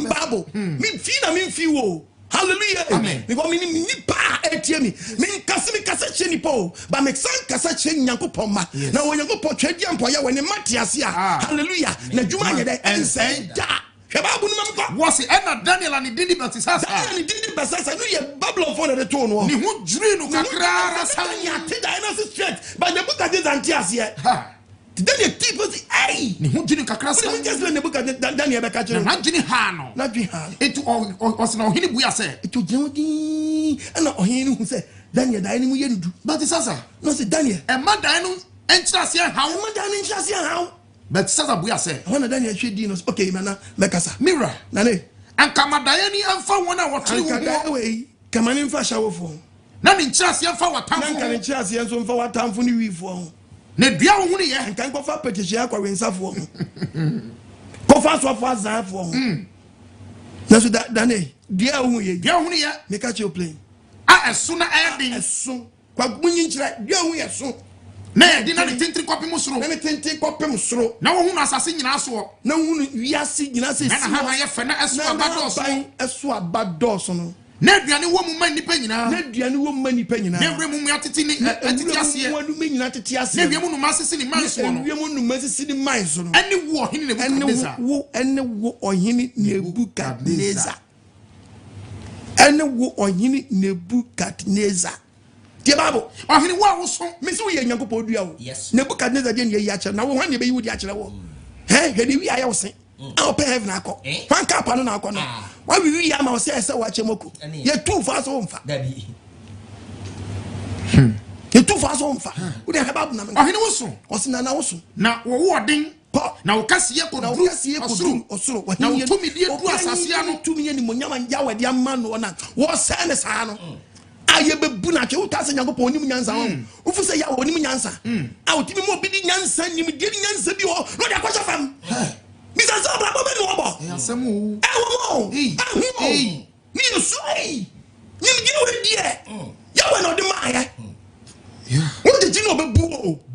[SPEAKER 3] Babu? Me feel I'm in fuel. Hallelujah. Amen. Because me pa etiemi. Me kasa cheni po. Ba me san kasa cheni Nyankopon ma. Na wo Nyankopon twedi ampo ya woni matiase a. Hallelujah. Na dwuma ye de ense da. Shebabu no mamko. Was it na Daniel and Didi Basasa. Daniel and Didi Basasa no ye Babylon for the tone no. Ni hu dwiri no kakra ra san ya te dynasty straight. But the book of this antiase. Ha. Then you keep us, hey, Nihunjini Kakras, just when the book of Daniel Beccacho, Najini Hano, Najini Han, it was no Hini Buya, it to Jody, and not him who said, Daniel dining you do. But it's Sasa, no, said Daniel, and Madame and Chasia, how Madame and Chasia, how? But Sasa Buya said, one of Daniel Shedinos, okay, Mana, Becassa, Mirror, Nane, and Kamadayani and for 1 hour 2 away, come on in for shower phone. None in Chasia for what time can Chasia for what time for you for. Ne bia wo hunu ye kan ko fa petition akwa wensafo ko fa so fa zanfo na so dane bia wo hunu ye me ka che plane a eso na ending eso kwa munyi nchira bia wo ye so na di na ne tentri kopem soro na ne tentri kopem soro na wo hunu asase nyina so na hunu wiase nyina se na ha ye fe na eso abado so no na aduane wo mu ma nipa nyina na aduane wo mu ma nipa nyina na wre mu atete ni atete ase wo mu nyina atete ase na wiemu no masese ni manso no wiemu no masese ni manso no ene wo ohini Nebukadnezar ene wo ohini Nebukadnezar ene wo ohini Nebukadnezar tie babo ohini wo awoso mesi wo ye Nyankopon dua wo Nebukadnezar je ne ye ache na wo hwan ne be yi wo di ache wo hwede wi aye wo se a open heaven akọ fan ka pa no na akọ no wa wi ya ma o se wa chemoko ye tu fa so mfa ye tu fa so mfa wo de haba bu na me ohene wo so o se na wo so na wo wo den na wo kase ye ko dru osoro na wo tumi die du asase ano tumi ye ni monyama ya wade amma no na wo se ne sa no aye bebu na che wo ta se Nyankopon ni munyansa wo wo fu se ya wo ni munyansa a wo timi mo bi di nyansa ni mi di nyansa bi ho no de akwacha fam Mr. Zabra Bobby Nobo. Samu. Ewo. Ahu. Ni sui. Ni mgiwe die. Ya we no de ma yeah. What did you know about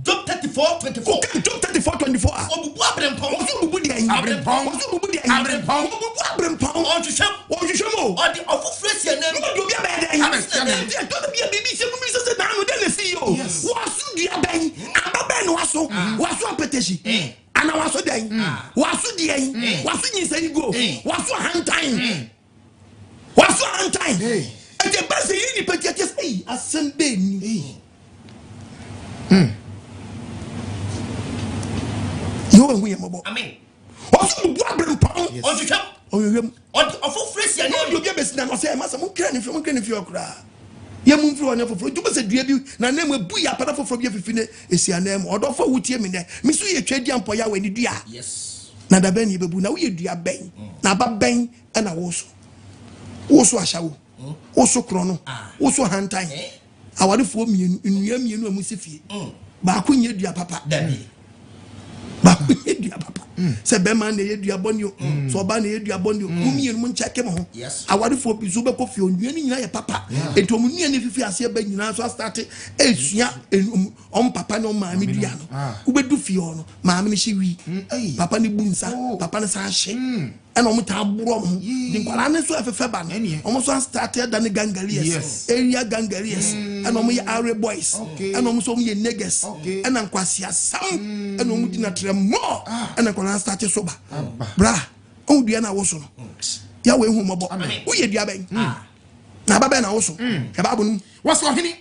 [SPEAKER 3] Job 34:24? Okay, Job 34:24. Obubu abrempon. Obubu di ayin. Abrempon. Obubu di ayin. Abrempon. Obubu abrempon. Ojusham. Ojusham. Odi ofufresi na. Odu bia be dey. Amen. Don't be a BBC se na no dey see yo. Wasu di aban. Ababen waso. Waso apeteshi. Ana waso den waso den waso nyisa go waso hantan waso hantan e de base yi ni petiates asembe ni yo hu ye mobo amen waso bu abrempon ojuhwam oyem ofofresi ani do bia besi na no say masa mun kra ni fi okra ye mun fi wona foforo tu bese dua bi na na bu ya pada foforo bi afifi ne esi anam odofo wutie me ne mi so ye twadi ampo ya wani dua
[SPEAKER 1] na da ben yebebu na wo yedua ben na ba ben na wo so ahyawo wo so krono wo so hantan awarefo mienu amusifie ba ko nyedua papa ba ko nyedua papa se be man na yedua boni o so ba na yedua boni o mienu mun cheke mo ho awarefo bi so be ko fie onua ni nyina ye papa ento mu nua ne fifi ase ba nyina so start esua papa no maami dua no wo bedu fie ho no maami ne hyewi papa ne bunsa papa ne sa hye and omo ta buro mo din kwala ne so afefe ba no omo so started dan gangalies area gangalies and omo ye are boys and omo so ye niggas and ankwasi asam and omo dina tremo and kwala start so ba bra o dua na wo so no ya we hu mobo wo ye dua ben na baba na wo so e ba bonu
[SPEAKER 2] wo so hini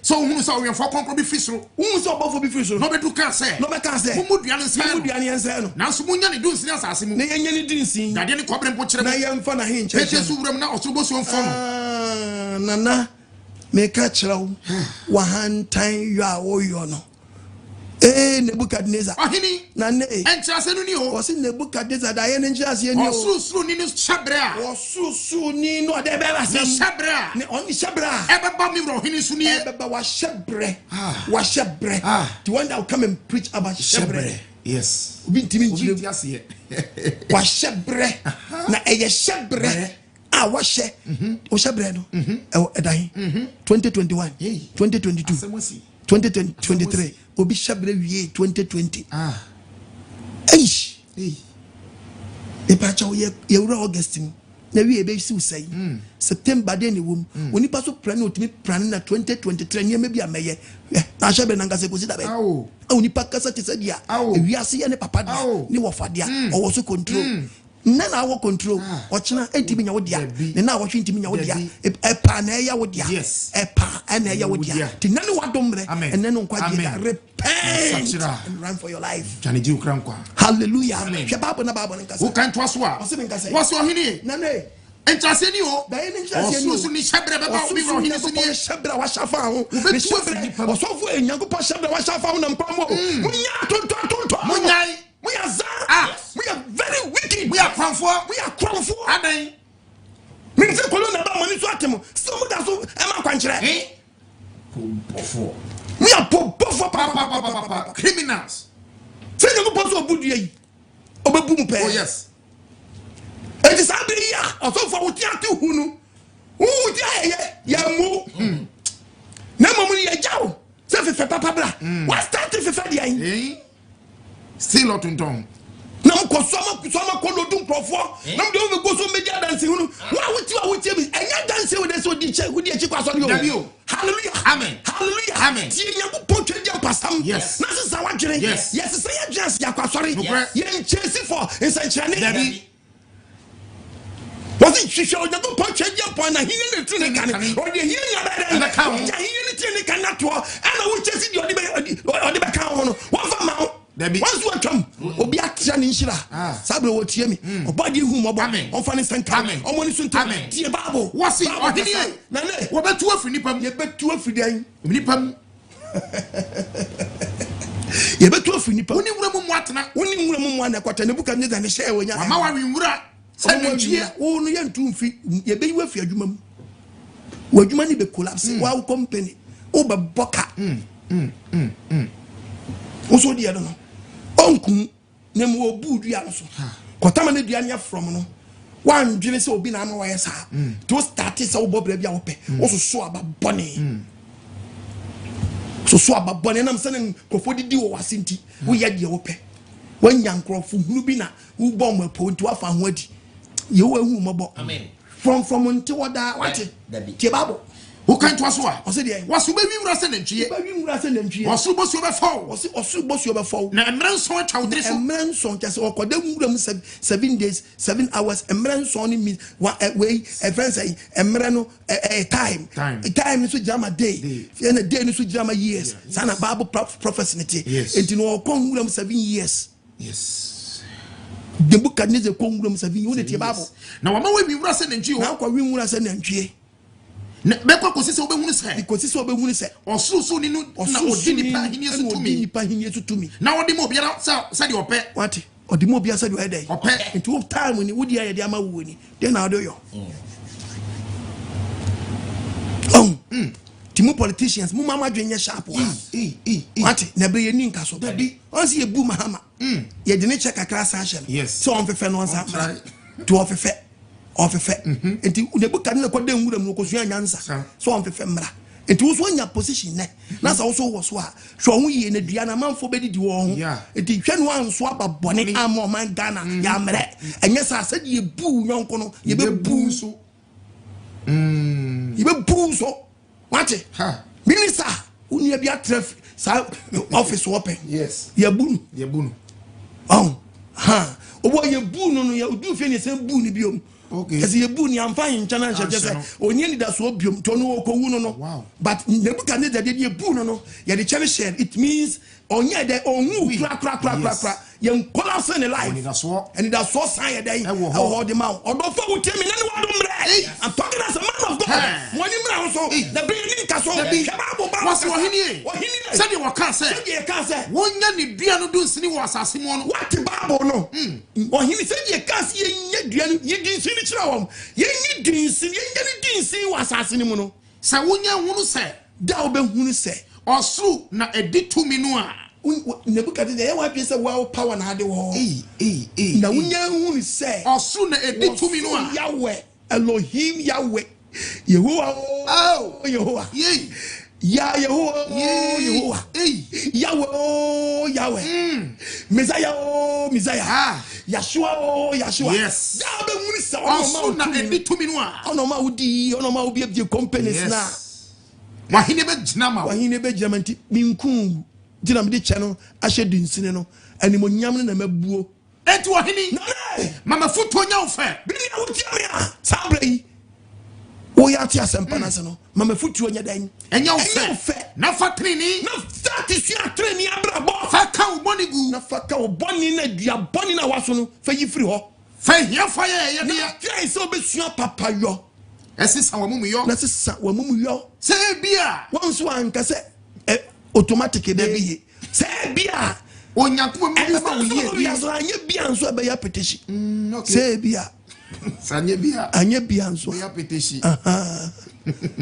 [SPEAKER 2] so hunu sa we for konkro bi fisro
[SPEAKER 1] hunu so bofo bi fisro
[SPEAKER 2] no be du kan se mu dua ne nse no na so munya ne dunsin asase mu
[SPEAKER 1] ne yenye ne dinsin
[SPEAKER 2] dade ne kobre mpo kire
[SPEAKER 1] na yemfa na hin cheche
[SPEAKER 2] so wuram na osorbo so mfo no
[SPEAKER 1] nana me ka kirawo wa hantan yo a wo yo no Nebukadnezar
[SPEAKER 2] ohini
[SPEAKER 1] na ne
[SPEAKER 2] enchase no ni o
[SPEAKER 1] si Nebukadnezar da ye ne nchase ni o
[SPEAKER 2] osusuru ni shabra
[SPEAKER 1] osusu ni no de be ba se
[SPEAKER 2] shabra
[SPEAKER 1] ne oni shabra
[SPEAKER 2] e be ba mi ro ohini su ni
[SPEAKER 1] e be ba wa shabre the one that will come and preach about shabre
[SPEAKER 2] yes
[SPEAKER 1] obi ntimi njire wa shabre na e ye shabre wa she o shabre no e dan 2021 2022 2023 obi shabre wie 2020 eish e pa cha ye wura August na wie be si usai September de ne wom oni pa so plan otimi plan na 2023 ne me bia meye na shabre na ngase ko si da be oni pa kasa ti se dia wi ase ye ne papa dia ni wo fa dia o wo so control na na wo control o china entimi nya wo dia ne na wo twintimi nya wo dia e pa na ya wo dia e pa na ya wo dia ti na ne wa domre and then on kwaje da repent and run for your life
[SPEAKER 2] jani ji ukran kwa
[SPEAKER 1] hallelujah hwe babo na babo nkasa
[SPEAKER 2] wo kan to aso a wo so hini
[SPEAKER 1] na ne
[SPEAKER 2] entrase ni o
[SPEAKER 1] da ye entrase ni
[SPEAKER 2] o so ni shabre be ba obi ro hini so ni
[SPEAKER 1] shabre wa shafa ho ni shabre o so fu enyango pa shabre wa shafa ho na mpamo munya tonto
[SPEAKER 2] munyai
[SPEAKER 1] we are very wicked.
[SPEAKER 2] We are cramful.
[SPEAKER 1] Amen. Me say kolo na ba money so atemo. So mu da so e ma kwankyere. We are papa
[SPEAKER 2] criminals.
[SPEAKER 1] Say you go so obudu yi. Obebu mu pe.
[SPEAKER 2] Oh yes.
[SPEAKER 1] E ti sabe ya, o so for wuti ati hunu. Wuti aye ya mu. Na mamu ye jawo. Say fe papa bra. What start fe dia yi?
[SPEAKER 2] Still not in tongue.
[SPEAKER 1] Now, Kosoma Kolodum Profo, now the go so media dancing. Why would you be? And you dancing with us, who did you pass on you? Hallelujah.
[SPEAKER 2] Amen.
[SPEAKER 1] Hallelujah.
[SPEAKER 2] Amen.
[SPEAKER 1] Yes. This is our journey. Yes. Yes, say just Yakasori. Yen chasing for is a channel. Was it she showed the punch upon a healing clinic or the healing account? Healing cannot work. And I will chase it or the back on one for mount. Once you come, Obi Action in Shira, Sabre will tear me, or body whom on funny Saint Carmen, or money soon time, dear Bible. What's it? Nane, what about 12 Nipam? You bet 12 Nipam. You bet 12 Nipam. Only woman, one quarter, and book and then share when you are Mawari. Oh, no, young 2 feet, you be with your human. Would you money be collapse? Wow, company, over Boca. Also, the other. Uncle, name will boot the answer. Quatamane Diana from no one Genesis will be an hour. Those status of Bob Rebiape also saw about Bonnie. So about Bonnie, and I'm sending Cofodi Dio was Sinti. We had the open. When young crop from Rubina, who bomb a point to a fan word. You were whom about. Amen. From until what that Tibabo.
[SPEAKER 2] Who can't was what?
[SPEAKER 1] I said,
[SPEAKER 2] what's the baby Russell and G? Was supposed to fall? Was supposed to fall? Now, a man saw a child, a man saw just or them 7 days, 7 hours, a man saw me what way, a friend say, a merano, a time is with Jama day, and a day is with Jama years, son of Bible prophecy, yes, and you know, Congram 7 years. Yes.
[SPEAKER 1] The book can need a Congram 7 unity Bible. Now, I'm away with Russell and G. Now, we will send them G.
[SPEAKER 2] Beko kosisi obe hunu se.
[SPEAKER 1] Kosisi obe hunu se.
[SPEAKER 2] Osusu ni nu na odi ni pa hini yesu tumi.
[SPEAKER 1] Ni pa hini yesu tumi.
[SPEAKER 2] Na odi mo biara sa de ope.
[SPEAKER 1] What?
[SPEAKER 2] or the mobile said where they into time when you would hear the Amawuni, then I'll do you. Oh, Timu politicians, Mumma Junior Sharp. What? Never a Ninkaso, baby. Once you boom hammer. You didn't check a class action. Yes, so on the fan once to offer fair. Of effect, and the book can look at them with a answer. So on the femra. It was one your position. That's also was what. So we in a Diana man forbade you all. Yeah, it is one swap a bonnet arm or man Ghana, Yamre. And yes, I said you boo, young Cono, you be boo so. You be boo so. What it? Minister, who near be at office open. Yes, Yabun. Oh, ha. Oh, boy, you boo no, you do finish and boo biom. Okay. As you buni, I'm fine. Challenge just or nearly that's what you don't know. Wow. But Nebuchadnezzar did you no. Yeah, the challenge said it means on yeah, they all move crack. Young collapse in the life. And that's so side day. I will hold him out. Or don't tell me anyone. I'm talking as a man of God. When you know so the beginning castle, what's what he said you were can't say. One yanny Diano do see was a Simon. What the Bible no? Or he said you can't see you didn't see the trouble. You didn't see was a Simon. Sawunya who say, Dalbe who say, or so na a did to me no. Nebuchadnezzar, why say well power and had the wall. Now who say, or soon a did to me no Yahweh, Elohim Yahweh, Yehovah, oh Yehovah, Yahweh, Messiah, Yeshua, yes. Also, not a bit to me. Oh no, my would be of your companies now. Why he never jammed Minkum, Dinamidi channel, I should do Sineno, and Monyam and Mebuo. And to a henny, Mamma foot on your fair. Bring out Sabre. Oyatia Sampanasano, Mamma foot on your day, and your fair. Not for training, not that is your training. Fakao Bonigu, not Fakao Bonin, dear Bonina Wason, for you free. Fire, fire, so be your papa yo. This is our mummy yo. This is our mummy yo. Say beer. Once one can say automatically. Say beer. On your so be a petition. Say beer. Sanye beer. Anye beer so be a petition.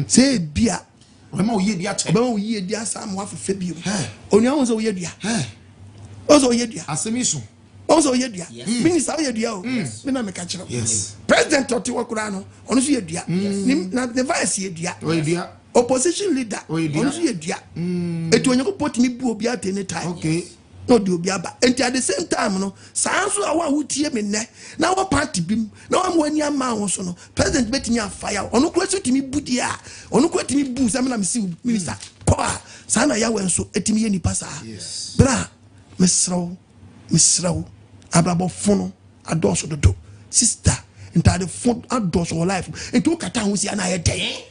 [SPEAKER 2] Say beer. Omo ye dia che. Omo ye dia sam wa fefe bi. Oni awon so ye dia. Ozo ye dia. Asemiso. Also, yeah, Minister, yeah, me na me catch up. Yes. President Totiwa Kurano, on you dear. The vice yeah, opposition leader, on you dear. It when you put me bobiat any time. Okay. No do biaba. And at the same time, no, sounds our who tear me ne. Now a party beam. Now I'm one year man also no. President betting your fire. On no question to me budia. On no question me booze. I'm missing Minister. Power. Sana ya wenso etimi ni pasa. Yes. Bra, Misrao. Abrabo fono adoso dodo sister into the phone adoso life into kata husi ana ye dey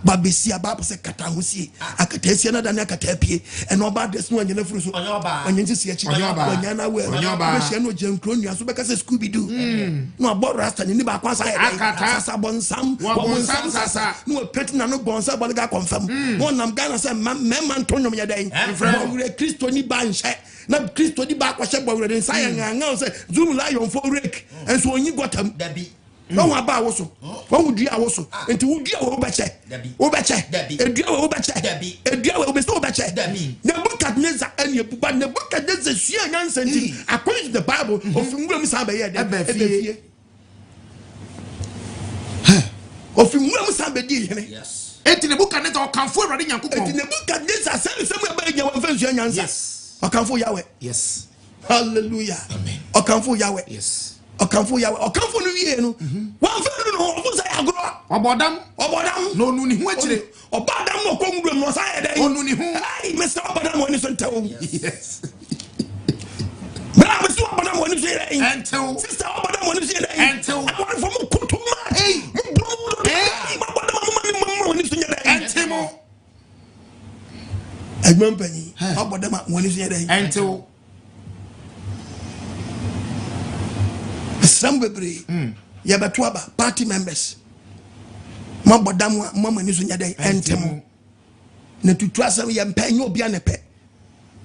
[SPEAKER 2] babesi ababo se kata husi akatesi na dana katapie eno ba des no anyana furu so onyenzi si echi onyana we be she no jenkro nua so be ka se scooby doo no aboro rasta ni ba kwasa ye sasa bonsam sasa no petina no bonsa bo ga confirm no nam Ghana se memman tonyo me dey we Kristo ni ba nche na Kristo di ba kwahye bo we nsa ya nga se zoom lion for rake and so onyi gotam dabi no wa ba wo so wo dua wo so enti wo dua wo beche edua wo beche edua wo beche wo beche Nebuchadnezzar and Nebuchadnezzar sua nyansa nti according to the Bible of nwuram sa ba ye de ebefie of nwuram sa ba di yene yes enti Nebuchadnezzar kanfo awade nyankopon enti Nebuchadnezzar say we ba gya wo fa sua nyansa yes okanfo Yahweh yes hallelujah amen okanfo Yahweh yes okanfo Yahweh okanfo no wie no wan fa no ofo say agro obodam no nu ni hu akire obadam no konguram no say dey onu ni hu ai mr obadam woni so ntawo yes bra mr obadam woni so dey entel sister obadam woni so dey entel wan fa mo kutuma hey obadam woni so dey entemo agbon pani obadam woni so dey entel some bebre yabatuaba party members mabodam mama ni so nyade entemo na tutuasa ya mpanyo obi anepe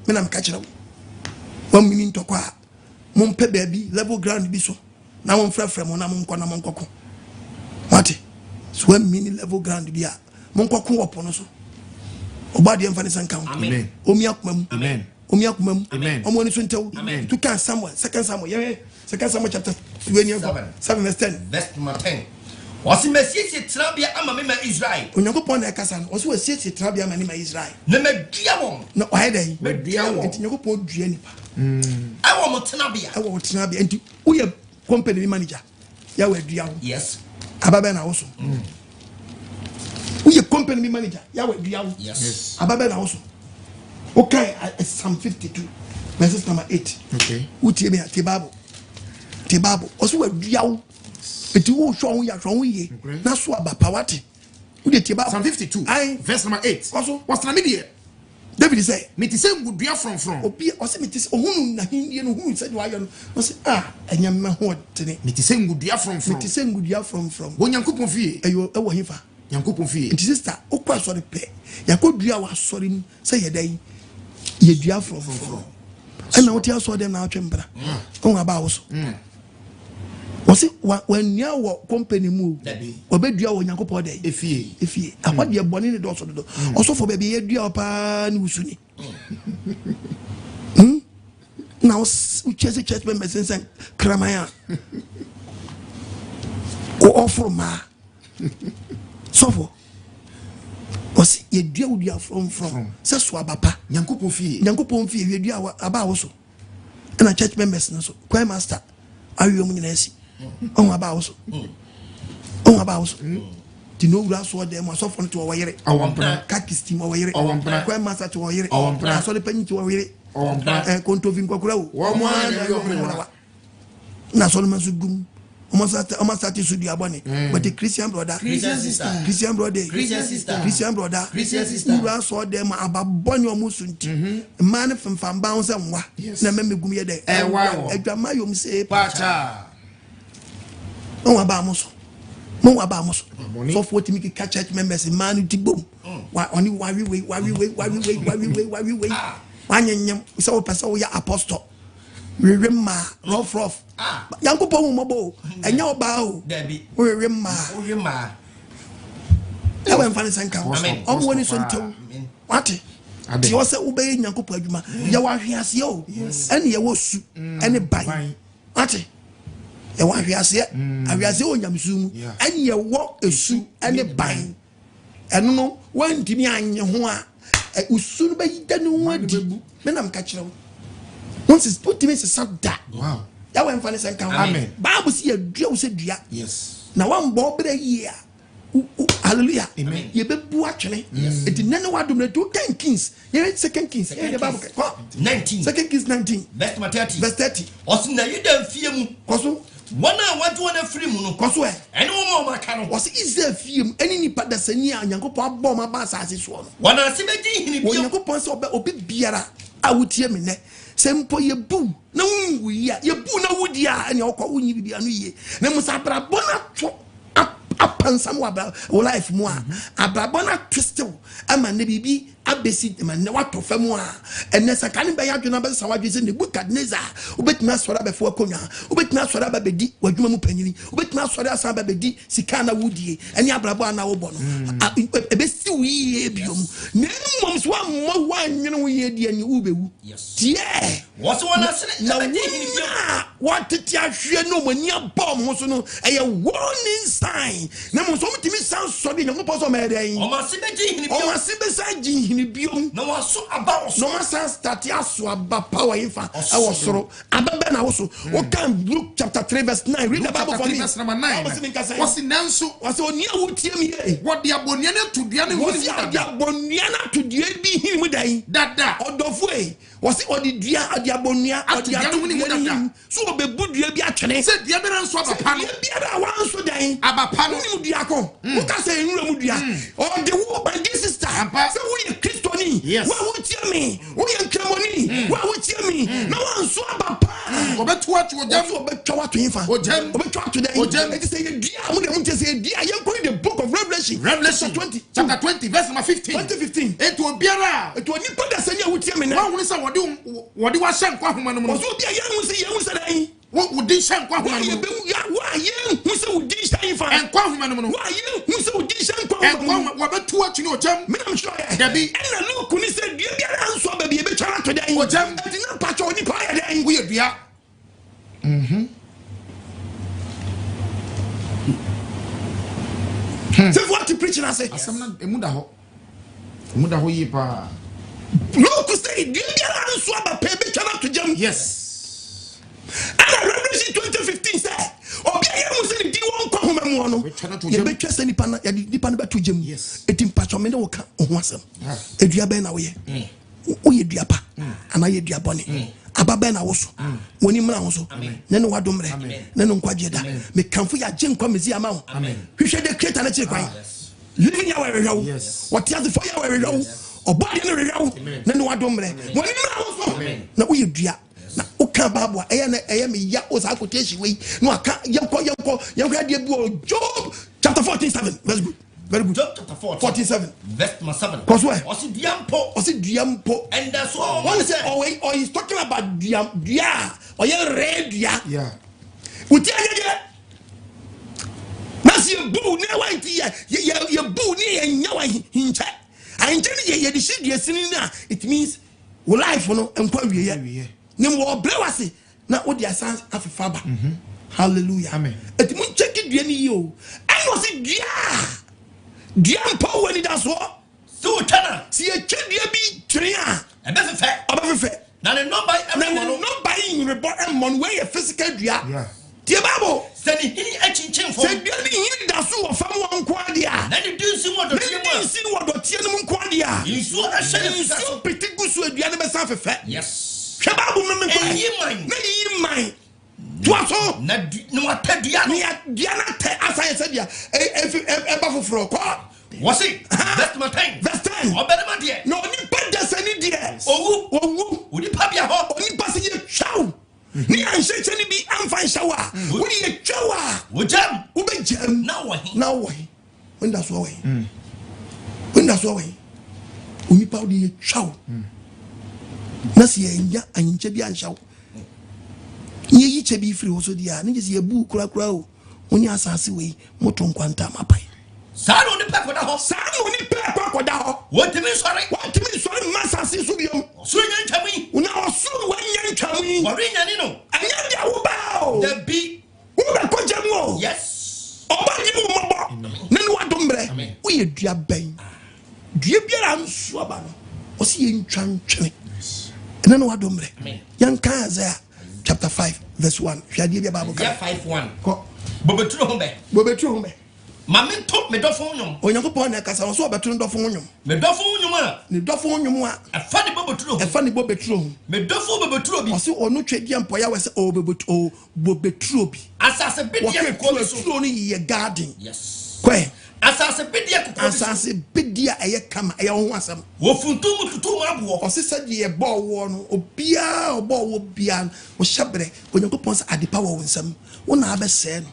[SPEAKER 2] me na mka kire wo mini ntokwa mon pe baby level ground bi so na mon frɛ mo na mon kɔ na mon kɔkɔ mate so mini level ground bi a mon kɔkɔ wɔ pono so obadi emfani sanka amen omi akomam amen omi akomam amen omo ni so ntew to kan Samuel second Samuel chapter 7 verse 10
[SPEAKER 1] verse 10 wasi mesiesie trabia ama me ma Israel
[SPEAKER 2] onyankopɔn na ekasa no wasi wasiesie trabia ama ni ma Israel
[SPEAKER 1] na medua won
[SPEAKER 2] na ɔyɛ dai
[SPEAKER 1] medua won
[SPEAKER 2] enti nyankopɔn dua nipa
[SPEAKER 1] awo mo trabia
[SPEAKER 2] enti woyɛ company manager ya wa dua wo
[SPEAKER 1] yes
[SPEAKER 2] ababe na wo so woyɛ company manager ya wa dua wo
[SPEAKER 1] yes
[SPEAKER 2] ababe na wo so okay Psalm 52 verse number 8
[SPEAKER 3] okay
[SPEAKER 2] utie me te Bible oso wa dua wo eti wo hwo ho ya hwo ho ye na so aba pawate wo de tie Bible
[SPEAKER 3] Psalm 52 verse number 8
[SPEAKER 2] also
[SPEAKER 3] what's na media
[SPEAKER 2] David say
[SPEAKER 3] me ti say ngudua from
[SPEAKER 2] obi o say me ti say ohunu na hindie no hunu say wa yo no o say enya me ho tene
[SPEAKER 3] me ti say ngudua from
[SPEAKER 2] me ti say ngudua from
[SPEAKER 3] wo nyankopon fie
[SPEAKER 2] eyo e wo hifa
[SPEAKER 3] nyankopon fie
[SPEAKER 2] nti sister okwa so de pe yakodua wa sori mu say ye dai ye dua from and what you saw them now chembra on about so was it when you were company move obedua wo nyankopɔ dey efie akwa de boni ne do so do also for baby ye dua pa ni usuni now church members say kramaya o offer ma so for was ye dua from say so abapa
[SPEAKER 3] nyankopon fie
[SPEAKER 2] ye dua aba wo so na church members na so choir master ayo mu nyina asi on aba wo so ti no wura so dem so for to wo yere
[SPEAKER 3] awompra
[SPEAKER 2] kakistim wo yere choir master to wo yere so le panyi to wo yere kontovin kokura wo
[SPEAKER 3] mo an
[SPEAKER 2] na so le masu gum o must su dia bone but the Christian brother Christian sister wura so dem ababonye o musunti man femfam ba won nwa na memegum ye dey adwama yom se
[SPEAKER 3] pacha
[SPEAKER 2] mo wa ba mo so so for to make church members man digbo wa oni wari we wanyanyam so person we apostle we ma rough yankopon mo bo enya oba o we ma e wen fan sanka o mo ni so ntew wate ti o se ube yankopon adwuma ya wa hwease o ene ye wo su ene ban wate ya wa hwease ahwease o nyamsu mu ene ye wo esu ene ban eno no wantimi anye ho a usu no bayi danu ho adi me nam ka kire wo once is put me sada
[SPEAKER 3] wow
[SPEAKER 2] ya wen fa ne sen kan
[SPEAKER 3] amen
[SPEAKER 2] bible see dua wo se dua
[SPEAKER 3] yes
[SPEAKER 2] na wan bo bra yi a hallelujah
[SPEAKER 3] amen
[SPEAKER 2] ye bebu atwene it nene wadom na 2 Kings ye 2 Kings ye bible
[SPEAKER 1] 19
[SPEAKER 2] 2 Kings 19
[SPEAKER 1] verse 30 osina yuda fie mu
[SPEAKER 2] koso
[SPEAKER 1] wana watu wana free mu no
[SPEAKER 2] koso
[SPEAKER 1] ene wo ma ka no
[SPEAKER 2] wasi Israel fie mu eni nipa da sani a nyankopon abɔ ma ba asase so no
[SPEAKER 1] wana se beji hini bi
[SPEAKER 2] nyankopon se obi biara a wotie me ne sempo ye bu na wu ya ye bu na wudi a ene okɔ wunyi bibia no ye na musabra bona to apansam wa life mu a abrabona twisted ama ne bibi abesi man ne wato famu a ene sakane be yadwena be sawadwe se Nebukadnezar obetima asora be fo akonya obetima asora ba bedi wadwuma mu panyini obetima asora asa ba bedi sika na wudie ene abrabo ana wo bo no ebesi wi e biom ne mom so ammo wanwene wo ye die ne ubewu tie
[SPEAKER 1] wo so wana sene
[SPEAKER 2] na what tia hwe no mani abom ho so no eye warning sign na mo so mtimi san so de nyompo so meden
[SPEAKER 1] o ma se beji hini bi
[SPEAKER 2] o ma se be san ji hini biom
[SPEAKER 1] na waso aba wo so
[SPEAKER 2] no ma san start aso aba power infa e wo soro ababe na wo so o kan Luke chapter 3 verse 9 read the Bible for me
[SPEAKER 3] verse number 9 what's nanso
[SPEAKER 2] what's oni a wotie me e
[SPEAKER 3] what the abonia na to dua ne
[SPEAKER 2] wo si abonia na to dua bi hini mu dan
[SPEAKER 3] dada
[SPEAKER 2] odofo e wo si odi dua odi abonia odi dua so obebu dua bi atwene
[SPEAKER 3] se dua bi nso abapa no
[SPEAKER 2] biara wanso dan
[SPEAKER 3] abapa no
[SPEAKER 2] ni dua ko wo ka se enura mu dua o de wo by this sister se wo ye Kristoni wa wo tie me wo ye nkramoni wa wo tie me na wanso abapa
[SPEAKER 3] obetu atu ojam
[SPEAKER 2] obetwa atu infa obetwa atu dan it say dua mu de mu say dua ye ko the book of Revelation chapter 20
[SPEAKER 3] verse number 15
[SPEAKER 2] 2015
[SPEAKER 3] eto obiara
[SPEAKER 2] eto onipa da sanya wo tie me na
[SPEAKER 3] wa wo se What do I say? Quahumano was what the young say. What would this say? Why you who so this time for and Quahumano? Why you who so this and what to watch your jam? I'm sure there be and look when he said, "Dear, I'm so baby, a child today." What jam? I did not patch on the pie and weird. Yeah. So what to preach and I say, I'm not a mudaho. Mudaho yipa. Look, say, dear, I'm so about baby child to jam. Yes. And Revelation 2015 said, okay, I was in the D1 Kohumano. You bet just any pan, the pan back to Jim. Yes. It in Patchomino on Wassam. A diabena way. We diapa, and I diaboni. Ababena also. When you also. Then what do me? Then on Quajeda. Make come for your gym come as amount. You should create an achieve. Living our row. Yes. What the other fire row? Or body in a row. Then what do me? When you also. Now we do. Na oka babwa am ya osa quotation we no aka yanko Job chapter 14:7. That's good. Very good. Job chapter 14:7 verse 7. Cause why? Osi and that's all. One say or he's talking about dia or you red dia. Yeah. Utia Nasi bu ne wa ntia ya bu ne nya wa hincha. Anche ne ye de shi dia sinina it means life no enkwa wiye. Nim wo blewase na wo dia sans afefaba. Hallelujah. Amen. Et mun check dua ni yo. An wo se dua mpa wani da so. So tana. Si e twedua bi twere a. Obefefe. Na ne no buy in report and mon way a physical dua. Yeah. Tie Bible. Se ni hini achinchin fo. Se dua ni hini da so wo fam wo nkwa dia. Na ni dinsi wo do tie mo. Dinsi wo do tie no nkwa dia. Insu a hye so petigusu adua ne be san fefe. Yes. Shababu me mine. Tuaso na watadua no ya na te asaya sadia eba foforo ko was it best my time obedema de no ni padasa ni de owu onipa bia ho onipa se ye twaw ni anhyeche ni bi amfa shawa woni ye twawa wo jam na wo wenda so we onipa de ye twaw na si enya anche bi anshaw ye yi che bi free so dia na je ye bu kura o oni asase we moto nkwanta mapai sa no ni pepo da ho what me sorry masase so biom so nya ntwami una osu wanya ntwami wori nya ni no anya dia wo ba o da bi wo ba ko jamo yes oba di mu mobo na ni wadombre wo ye dua ben dua biara nso aba no o si ye ntwantwe and then what dombre yanka Isaiah chapter 5 verse 1 hwade bia Bible ka 5:1 ko bobeturo humbe mame top me dofo nyom onyankopon na kasa so obeturo dofo nyom me dofo nyom a ne dofo nyom a afa ne bobeturo me dofo bobeturo bi ose onu twedia mpoya we se bobeturo bi asase bedia ko so no ye garden yes kwe asase bedia eye kama eye ho asam wo funtum tutum abo o se sade ye bo wo no obia obo wo bia wo hyebre onyankopon sa adepa wo nsam wo na abese no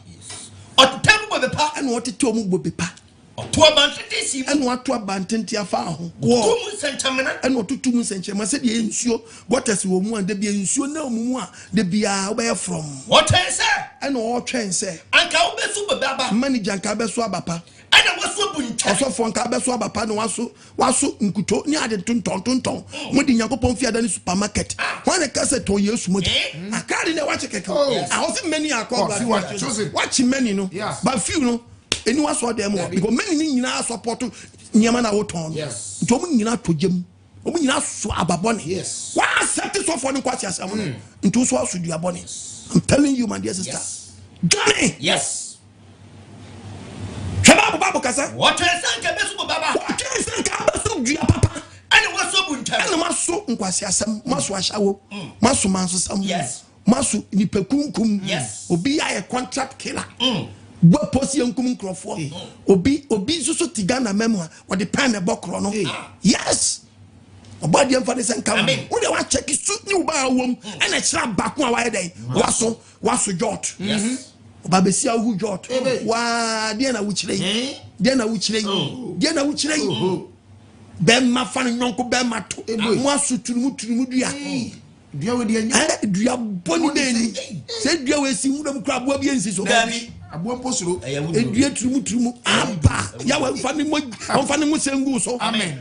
[SPEAKER 3] otem bo bepa ene oteto mu bo bepa oto abantente si ene oto abantente afa ho wo tutum senchemena ene otutum senchemena se de nsuo waters wo mu ande bia nsuo na mu a de bia wo be from what say ene o twen say anka wo besu baba manager anka besu abapa ana waso buncha osofo nka beso abapa no waso nkuto ni ade tonton mudi nyankopon fiada ni supermarket wan ka se to yesu moja akari na wache keke I was many akobra watch many no but few no eni waso dem because many ni nyina support nyama na woton nto mu nyina tojam omu nyina so ababone wa accept so for ni kwati asem no nto so aso duabone I'm telling you my dear sister Johnny yes Bible kasa what is sanka besu baba what is sanka besu dua papa ene waso bunta ene maso nkwasi asem maso ahyawo maso manso sam yes maso nipakunkum yes obi ya contract killer bo posi yankum nkrofo obi so tigana memo o de pen e bokro no yes obadi emfa sanka wo de wa check su ni wo ba wom ene kira bako a wa dey waso jot yes Babesia who jot wa dia na wuchire ben ma fan nyonko ben ma to mo asuturu dua dua we de anya
[SPEAKER 2] dua boni de ni se dua we si wudam kra abo bi ensi so
[SPEAKER 3] abo mposuro
[SPEAKER 2] dua turumu amba ya we mfa ni mo sengu so
[SPEAKER 3] amen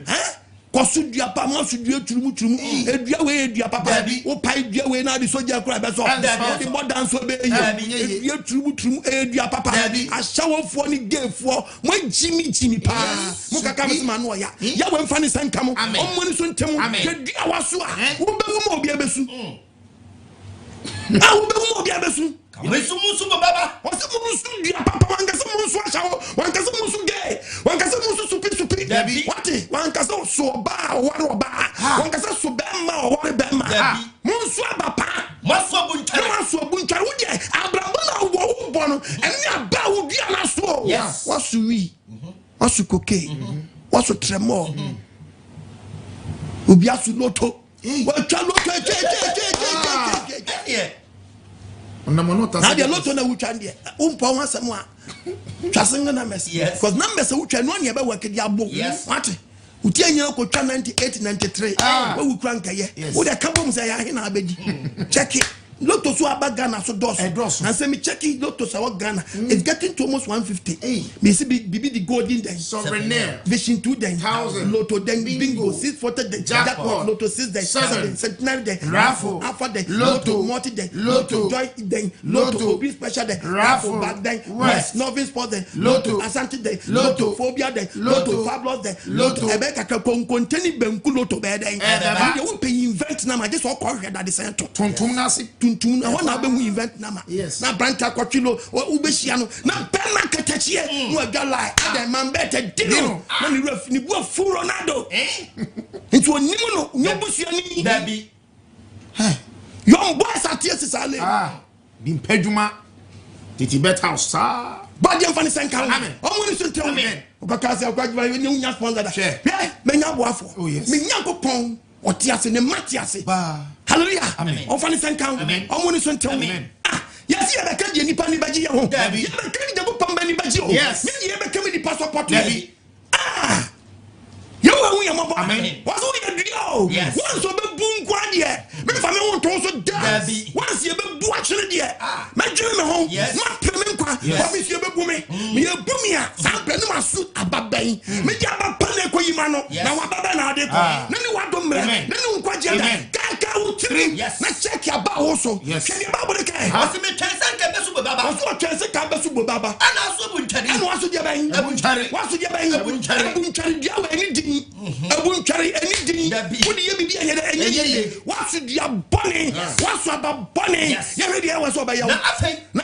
[SPEAKER 2] kosu dua pa mo su dua turumu dua we dua papa wo pai dua we na de soja kra be so the modern so be ye dua turumu dua papa ashawofo ni gefo mo jimi pa mo kaka me ma no ya we mfa ni sanka mo o mo ni so ntem dua waso a wo be mo obi abesu wo be mo obi abesu
[SPEAKER 1] Musu baba.
[SPEAKER 2] What's the musu dia papa wanga se musu ashawo wanga se musu gay wanga se musu supi wati wanga se so ba waro ba wanga se so bema waro bema musu abapa maso bunchare wo dia abrabo na wo bo no eni aba wo dia na so wasu wi wasu koke wasu tremor obi asu loto wa twa loto
[SPEAKER 3] na
[SPEAKER 2] dia loto na wuchande umpa wansam a twasenga na mess because numbers wutwa no ne be work dia abo what utia nya ko twa 98 93 we wukura nkaye wo de kabom say ya hina abedi check it Lotto so abaga na so dos. And say me checking Lotto so Ghana. It's getting to almost 150. Me see bibi the golden then.
[SPEAKER 3] Sovereign.
[SPEAKER 2] Vision 2 then.
[SPEAKER 3] 1000.
[SPEAKER 2] Lotto then bingo 640 then. Jackpot. Lotto 6 then. 7 centenary then.
[SPEAKER 3] Raffle.
[SPEAKER 2] Alpha then.
[SPEAKER 3] Lotto
[SPEAKER 2] multi then.
[SPEAKER 3] Lotto
[SPEAKER 2] joy then. Lotto big special then.
[SPEAKER 3] Raffle
[SPEAKER 2] back then.
[SPEAKER 3] West.
[SPEAKER 2] Novice sport then.
[SPEAKER 3] Lotto
[SPEAKER 2] Asante then.
[SPEAKER 3] Lotto
[SPEAKER 2] phobia then.
[SPEAKER 3] Lotto
[SPEAKER 2] fabulous then.
[SPEAKER 3] Lotto
[SPEAKER 2] Ebeka containing benku Lotto bed then. You won't pay invent na ma just all call that the center.
[SPEAKER 3] Tuntum nasi.
[SPEAKER 2] Tuntum na wana we invent nama na brancha kwachilo ubeshia no na bema ketachie no agala ada man better dino na ni ref ni bua fu Ronaldo nti onimu no nyobusua ni
[SPEAKER 1] dabi
[SPEAKER 2] young boys aties sale
[SPEAKER 3] bim peduma titi bet house sa
[SPEAKER 2] body amfani senka omo ni so tell me okaka se okwa ni unya sponsor da menya boafo menya kopon otiase ne matiase hallelujah ofani senkan omuni so ntem yes ye be kan je nipa ni baji ye ho ye be kan je bo pamba ni baji o ye be kan ni passport ye wa hu ye mo bo waso ye dio once obe bu nkwa de me fa me won to so da once ye be bu a chere de me dwere me ho ma pre me nkwa wa me ye be bu me ye bu me a sa pre ne masu ababan me di abapa na ko yima no na wa baba na ade ko na ni wa do mre na ni nkwa je da ka utiri na check ya ba ho so hwe ni ba bo de kai
[SPEAKER 1] asi me twense ka besu bo baba
[SPEAKER 2] waso twense ka besu bo baba
[SPEAKER 1] ana so bu ntari
[SPEAKER 2] ana waso de ban waso de ban abu ntari dia wa ni din abu ntari ani din wodi ye bibi anya da enye waso dia bone waso aba bone ye ready e waso ba ya na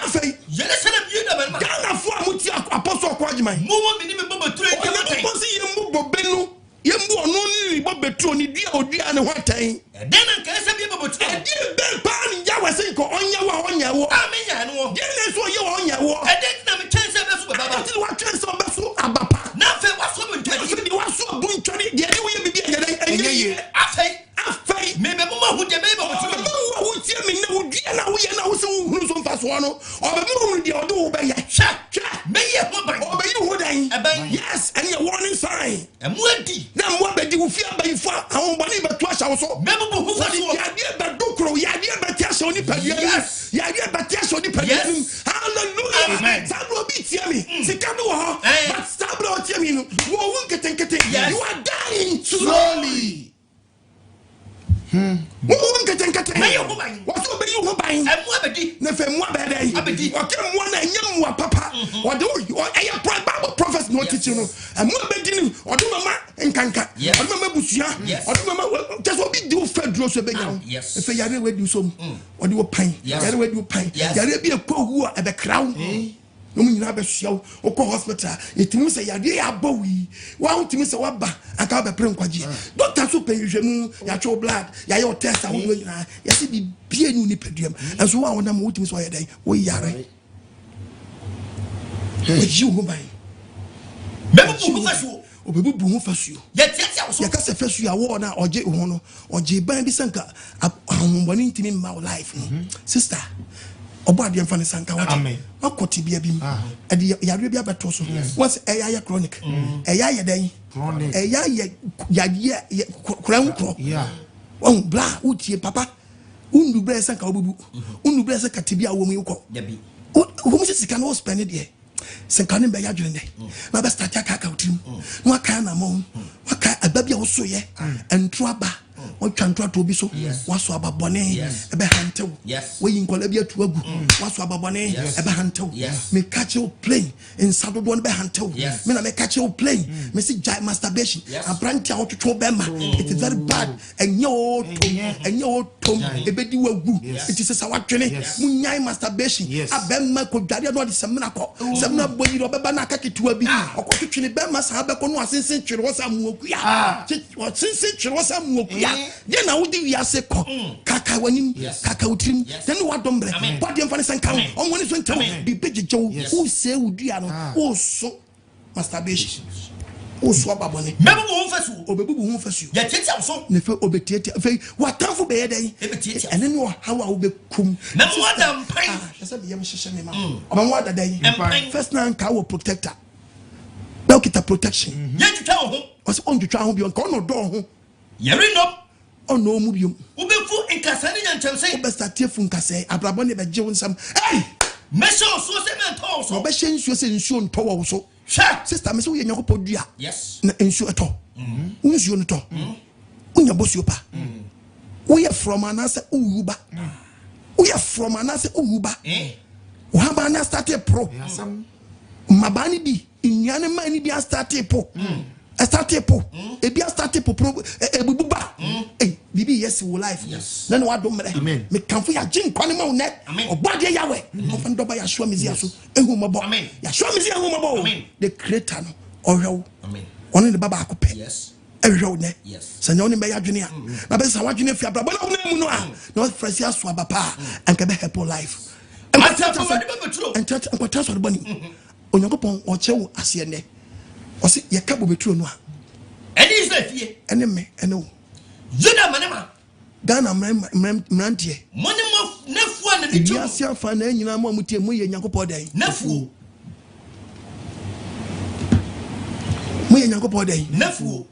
[SPEAKER 2] afei
[SPEAKER 1] ye le sele bi da ba
[SPEAKER 2] Ghana fo amuti apostle kwajiman
[SPEAKER 1] mo mi ni me bo betre
[SPEAKER 2] ke ma ko si ye mu bobenu ye mu onu ni bo betro ni dia odua ne hotan
[SPEAKER 1] den nka se bi bo betre
[SPEAKER 2] di be pa ni ya wase ko onya wo
[SPEAKER 1] amenya no
[SPEAKER 2] ye ne so ye onya wo
[SPEAKER 1] den na me twense besu bo baba
[SPEAKER 2] ti wa twense besu abapa
[SPEAKER 1] na fe waso bu ntari
[SPEAKER 2] so di waso bu ntari de ni wo ye bibi anya da enye afei
[SPEAKER 1] me be mo hu de me bo betre
[SPEAKER 2] wo tie me na wo dua na wo ye na wo se wo hunu so mfa so no obe mu de odo wo be ye
[SPEAKER 1] sha me ye ho ban
[SPEAKER 2] obe yi ho dan yes and your warning sign
[SPEAKER 1] emu adi
[SPEAKER 2] na mo be di wo fi abayifa awon boni be to asha wo so
[SPEAKER 1] me bo hu fa so
[SPEAKER 2] ya de be dokro ya de be ti asha oni padua ya de be ti asha oni padua hallelujah amen sabro bi tie me sika no ho but sabro tie me no wo won ketenkete you are dying slowly won ketenkete
[SPEAKER 1] me yo ho ban
[SPEAKER 2] waso be yo ho ban
[SPEAKER 1] emu abedi
[SPEAKER 2] na fe mu abedi oke mu na nyam wa papa odo eya prophet no teaching no emu abedi ni odo mama nkanka odo mama busua odo mama just obi di o fedro so be nyawo efe yare we di so odo wo pan yare we di pan yare bi ekwahu a ebe krawo no nyina be suawo okọ hospital etimi se yare ya bawi wa utimi se waba aka be pre nkwaji doctor so pe hwehwemu ya cho blood ya yo test awu nyina ya se bi bie ni ni peduam enso wa wona mo utimi so ya dan wo yare oji wo ban
[SPEAKER 1] me bu fa so
[SPEAKER 2] obebu bu ho fasuo
[SPEAKER 1] ye tiatia wo so
[SPEAKER 2] ya ka se fasuo ya wo na oje ho no oje ban bi sanka ahomboni ntimi ma life sister obo ade mfa ne sanka wo akoti bia bi ade yare bia beto so once eya chronic eya ye dan eya ye kran kro bla utie papa undu bresa ka obubu undu bresa ka tibia wo mu yoko
[SPEAKER 4] dabi
[SPEAKER 2] wo mu sika no spend it senka ne be ya dwene na be start aka utrim no aka na mo aka ababia wo so ye entro aba wo twantro to bi so waso ababone ebe hantew wo yin kola bi atu agu waso ababone ebe hantew me catch you plane in sadodo ne be hantew me na me catch you plane me see masturbation abrantia wo twotwo be ma it is very bad enye o tom ebe di wagu it is sa watwene munyai masturbation abemma ko dware no de semna ko semna boyi ro beba na akaketua bi okotwetwene be ma sa be ko no asensen twere wo sa muokua sensen twere wo sa muokua ye na wodi wiase ko kaka wanim kaka utrim then what dombre body mfa ne sanka on woni so ntam bi bejejew wo se wudua no wo so masturbation wo so ababone
[SPEAKER 4] mebo wo fasu
[SPEAKER 2] obebubu wo fasu
[SPEAKER 4] ya tiatia so
[SPEAKER 2] ne fe obetiatia fe watanfo be yedai ene no hawa wo bekum
[SPEAKER 4] na mo adam pan
[SPEAKER 2] ese be yem hyehye me ma oba mo adadai first na nka wo protector na okita protection
[SPEAKER 4] ye twitwa ho
[SPEAKER 2] o se on twitwa ho bi on ko no do ho
[SPEAKER 4] yeri no
[SPEAKER 2] ono mu biom
[SPEAKER 4] ubefu nkasa ne nyantamse
[SPEAKER 2] obestate fu nkasa abrabo ne beje wonsam
[SPEAKER 4] mesho so se mento so
[SPEAKER 2] obehye nsuo se nsuo nto wo so sister me so ye nyako podua
[SPEAKER 4] yes
[SPEAKER 2] na nsuo eto nsuo nto unya bosio pa we are from anasa uwuba we are from anasa uwuba wo haba na start pro mabani di inyane mani bi start pro po ebi start po ebububa bibi yes wo life na no ado mre me kanfo ya gin kwane ma ne obade yawe ofan doba ya show mezi aso ehu mabo ya show mezi ehu mabo the creator no ohwew one the baba akopɛ ehwew ne sanya one be ya dwene a na be sa wadwene fi abrabo na mu no a na fresi aso abapa anka be help life and what so the bani onyankopɔn ɔkyɛw ase ne osi yakabo beturo no a
[SPEAKER 4] eni is na fie
[SPEAKER 2] ene me ene wo
[SPEAKER 4] Juda manema
[SPEAKER 2] Ghana mrantie
[SPEAKER 4] monimo nefu na nitu
[SPEAKER 2] ya sia fa na nyina mo amutie mo ye nyankopɔ dai
[SPEAKER 4] nefu
[SPEAKER 2] mo ye nyankopɔ dai
[SPEAKER 4] nefu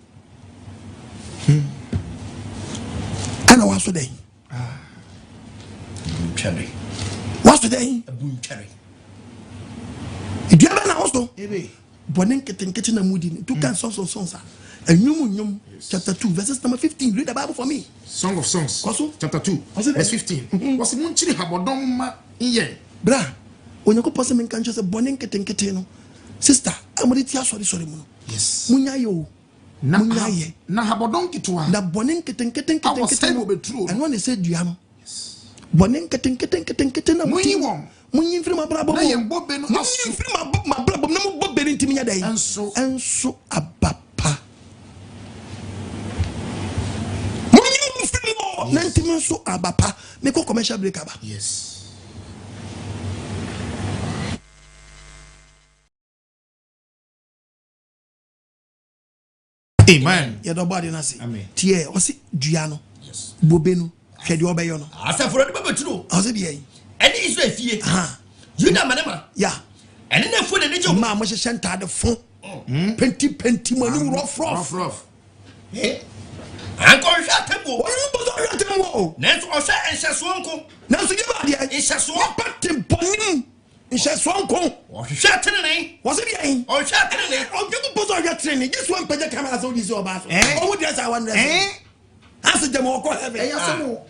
[SPEAKER 2] ana waso dai
[SPEAKER 4] chari
[SPEAKER 2] waso dai
[SPEAKER 4] abun chari
[SPEAKER 2] idiaba na waso bonen ketenkete na mudi to kan sonsa Enyum chapter 2 verses number 15. Read the Bible for me.
[SPEAKER 3] Song of Songs chapter 2 verse 15. Was munchiri habodon ma iye.
[SPEAKER 2] Bra, onyako pose men kan chose bonen ketenkete no. Sister, amodi ti asori mu no.
[SPEAKER 3] Yes.
[SPEAKER 2] Munya yo. Munya ye.
[SPEAKER 3] Na habodon kitwa.
[SPEAKER 2] Na bonen ketenkete no. And when they say dua no. Yes. Bonen ketenkete na muti won. Munyi mfiri mabrabo.
[SPEAKER 3] Na ye bobe no
[SPEAKER 2] asu. Munyi mfiri mabrabo na mo bobe ni ntimi nya dai. Enso abapa. Nantimen so abapa me ko commercial break aba.
[SPEAKER 3] Yes. Amen.
[SPEAKER 2] Ya do body na say.
[SPEAKER 3] Amen.
[SPEAKER 2] Tie o si dua no.
[SPEAKER 4] Yes.
[SPEAKER 2] Bobe no hwede obeyo no.
[SPEAKER 4] Asafuro de babeturo.
[SPEAKER 2] O se biye.
[SPEAKER 4] Eni Israel fie. Juda manema.
[SPEAKER 2] Ya.
[SPEAKER 4] Eni na fu de ne jo.
[SPEAKER 2] Ma mo hye ntade fon. Penti manu rough.
[SPEAKER 4] Anko hwa tebo.
[SPEAKER 2] Onu bozo hwa tebo.
[SPEAKER 4] Nenso o hwa enhyeso nko.
[SPEAKER 2] Nanso ge ba de
[SPEAKER 4] enhyeso
[SPEAKER 2] pati bonim. Enhyeso nko.
[SPEAKER 4] O hwa tenene.
[SPEAKER 2] Wo se biye.
[SPEAKER 4] O hwa tenene.
[SPEAKER 2] O ge bozo hwa tenene. Yesu an page camera so di so ba so. O wo dress I wan dress. As dem o ko heaven. Yasemo.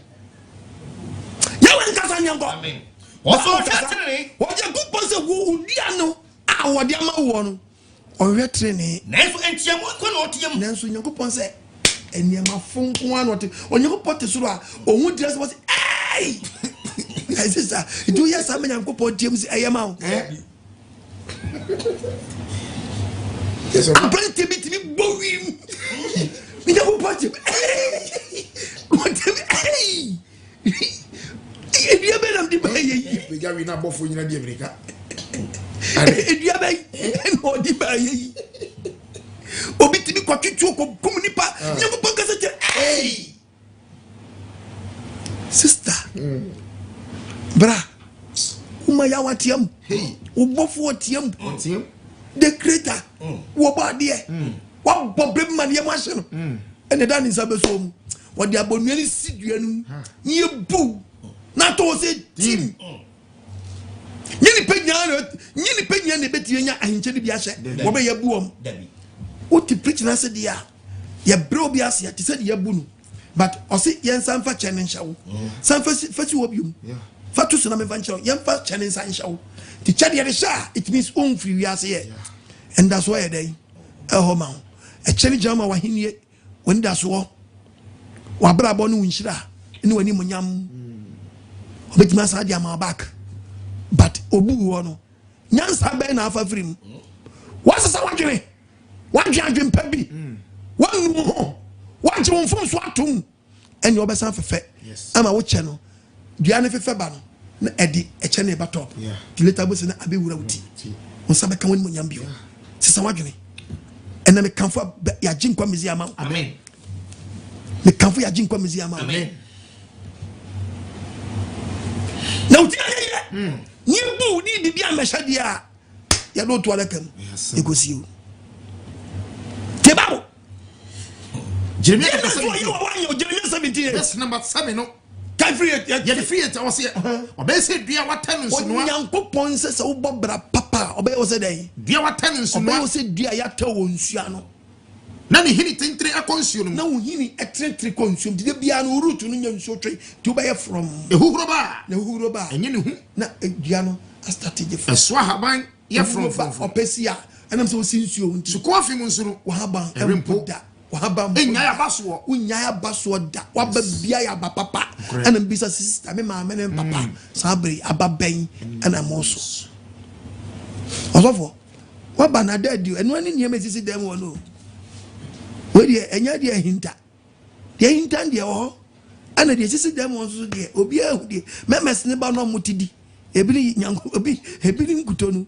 [SPEAKER 2] Yawe nkasa nyanko.
[SPEAKER 4] Amen. O so hwa tenene.
[SPEAKER 2] Wo je go pose wo udia no. A wo de ama wo no. O hwa tenene.
[SPEAKER 4] Nenso entiam ko na otiem.
[SPEAKER 2] Nenso nyankopon se eniema fonko anote onyekopon te soro a ohun dress was hey sister do you say nyankopon tiem si ayema o yes o plenty bit bowim mi nyankopon tiem hey edua be nam di ba ye
[SPEAKER 3] we ga we na bofo nyina di America
[SPEAKER 2] edua be no di ba ye obi timi kwatwetwo ko kum nipa nyankopon kasa je hey sister bra uma ya watiam hey ubofo watiam the creator wo ba de wo problem man ye ma hye no ene da ni sabe so mu what the abonnian sit you near boo. Not to say team. Yeni penya ne betinya ahinche bi ahye wo be yabuom what the preach na said dia ya bro bi ase ya said yabunu but o se yen sanfa chene nshawo sanfa fati wo bium fatu so na me vancha yen fa chene nsa nshawo ti chade ya sha it means on free we ase here and that's why dey homa e chene jama wa hinie when that's wo wa brabo no nhira ni wani munyam obetima sa dia ma back but obu wono nyansa be na afa firim wasasa wadwene wadwan pabi wanu ho wadje won fom so atom ene obesan fefe ama wo che no dua ne fefe ba no na edi eche ne ba top ti later bo se na abewura wuti won sabe kan woni monyam bio sesa wadwene ene me kanfo ya jinkwa mezi ama
[SPEAKER 4] amen
[SPEAKER 2] me kanfo ya jinkwa mezi ama amen na uti aye Nibu ni bibi ameshadia ya do to alakam ekosiu Tebabo Jeremiah 17
[SPEAKER 3] that's number 7 no
[SPEAKER 2] can free it
[SPEAKER 3] ya free it was here obey say dua watan nsu no
[SPEAKER 2] Onyankopon se wo bobra papa obey wo se dey
[SPEAKER 3] dua watan nsu no
[SPEAKER 2] obey wo se dua ya ta wo nsua no
[SPEAKER 3] na ni hini tentre akonsuo no
[SPEAKER 2] na wo hini etre konsuo de bia no root no nya nsuo twe to be from ehuhuroba
[SPEAKER 3] enye ne hu
[SPEAKER 2] na dua no a strategy for
[SPEAKER 3] eswa haban ye from
[SPEAKER 2] opesia enam se wo sinsuo nti
[SPEAKER 3] so ko afim nsu no
[SPEAKER 2] wo haban empoda wo haban
[SPEAKER 3] enya ya baso
[SPEAKER 2] unya ya baso da wa ba bia ya ba papa enam bisa sister me ma me papa sabri ababen enam oso osofo wa ba na dadi enu ani niam sisi dem wo no we enya dia hinta dia ho ana dia sisi dem won so dia obi ahu dia memes ne ba no mutidi ebini nyanko ebini nkutonu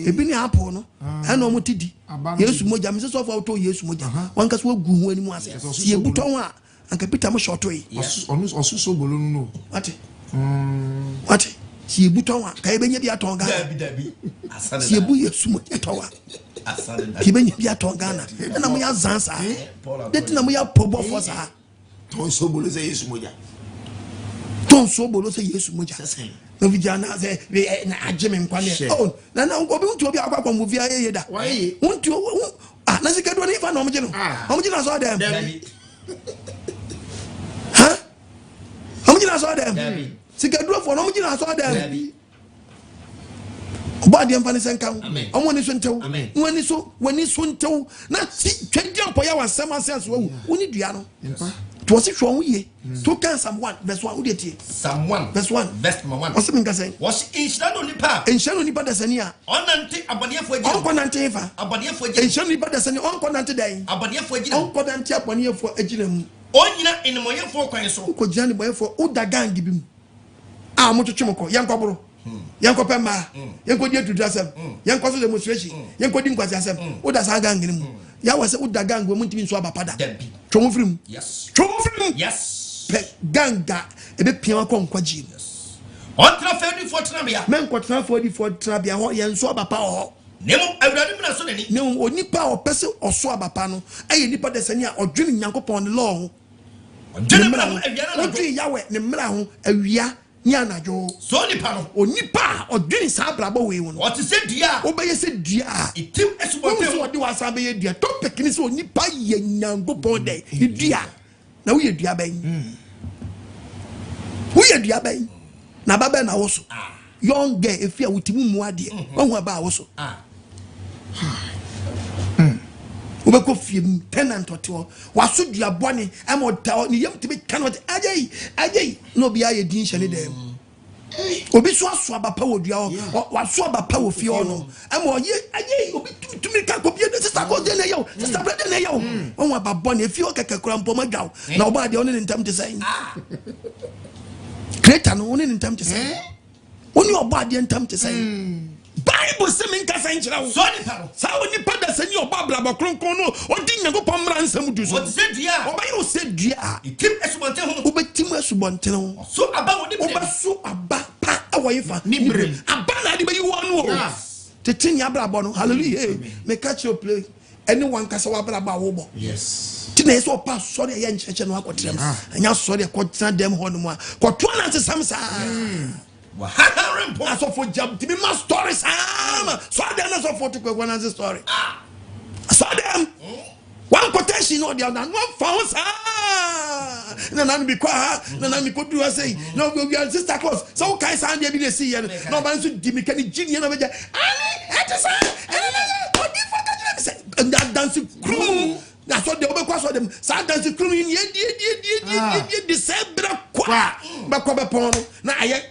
[SPEAKER 2] ebini apo no ana mutidi yesu moja me so fa to yesu moja wanka so gu hu ani mu ase si ebuton a anka Peter mo shoto yi
[SPEAKER 3] osuso bolo no
[SPEAKER 2] ate si ebuton a ka ebenya bi aton ga
[SPEAKER 4] dabi
[SPEAKER 2] si ebu yesu moja towa kibenya bi aton Ghana na mo ya zansa deti na mo ya pobo fosa
[SPEAKER 3] ton so bolo se yesu moja
[SPEAKER 2] no vijana se na ajeme nkwane oh na ngobi untu obi akwa mu via ye da untu na se kedo ni fa na omje no omje na so dem ha omje na so dem se kedo fo na omje na so dem oba dem fa ne senkan omo ni so ntew wani so ntew na twedi ampo ya wasem asense wo uni dua no to was it wrong ye to can Psalm 1 verse 1 udeti
[SPEAKER 4] Psalm 1
[SPEAKER 2] verse 1 what's mean say
[SPEAKER 4] was inshano nipa
[SPEAKER 2] dasania
[SPEAKER 4] onante abonefo agina
[SPEAKER 2] onkonante fa
[SPEAKER 4] abonefo agina
[SPEAKER 2] inshano nipa dasania onkonante dai
[SPEAKER 4] abonefo agina
[SPEAKER 2] onkonante abonefo agina mu
[SPEAKER 4] onyina enmoyefo kwan so
[SPEAKER 2] ko jani boyefo udagang bi mu a mo twetwemko yankobro yankopɛ ma yanko die tutu asem yanko so demonstration yanko di nkwasi asem uda sa gang ni mu ya wase uda gang mu ntimi nso abapada twom firim
[SPEAKER 4] yes
[SPEAKER 2] pe ganga ebe pia ko nkwaji
[SPEAKER 4] on trafedi for trabia
[SPEAKER 2] men ko trafedi for trabia ho ye nso abapa ho
[SPEAKER 4] nemu awurade mu na so nani
[SPEAKER 2] nemu onipa opese oso abapa no aye nipa desani a odwene nyankopɔn ne law ho
[SPEAKER 4] odwene mra ho awia na
[SPEAKER 2] odwene yawe ne mra ho awia nyanajo
[SPEAKER 4] so nipa no
[SPEAKER 2] onipa odwene sa brabo we no
[SPEAKER 4] o te se dua
[SPEAKER 2] obeye se dua
[SPEAKER 4] itim esubote
[SPEAKER 2] so odi wasa be dua topic ni se onipa ye nyankopɔn de dua na wo ye dua ben na baba na wo so young girl efia wutimu mu ade wo ba wo so obeko fiem tenant oto waso dua bone am ota ni yam tibi kanot ajei no bia ye din hye ne dem obi so aso abapa wo dua waso abapa wo fie no am oye ajei obi tumi ka ko bia sister ko de ne yo sister brother ne yo won aba bone fie o kekekura mpo madwaw na oba de on ne ntam te sai creator no on ne ntam te sai oni oba de ntam te sai Bible say me nka san kira wo
[SPEAKER 4] so nipa no
[SPEAKER 2] sa oni pada sani oba blabo kronkron no odi nyankopon mra nsam du so
[SPEAKER 4] o se dua
[SPEAKER 2] oba yo se dua
[SPEAKER 4] itim esubonte ho
[SPEAKER 2] obetim esubonte ho
[SPEAKER 4] so aba woni
[SPEAKER 2] oba so aba pa awoyifa nibrem aba na de bayi wo no tetin ya blabo no hallelujah me catch your play anyone can say about yes tina so pass sorry yen church no akotrem anya sorry akotra dem ho no mo kotwa na nsam sa wa ha so for jam to be my stories so dem na so for to go na story so dem one quotation or the other one found na be kwa na me kodu say no we are sister close so kai san dey be dey see no man so di me kan gini na be ja and that dance crew that's what they obekwa so them sa dance crew ni di December kwa ba kwa be pon na aye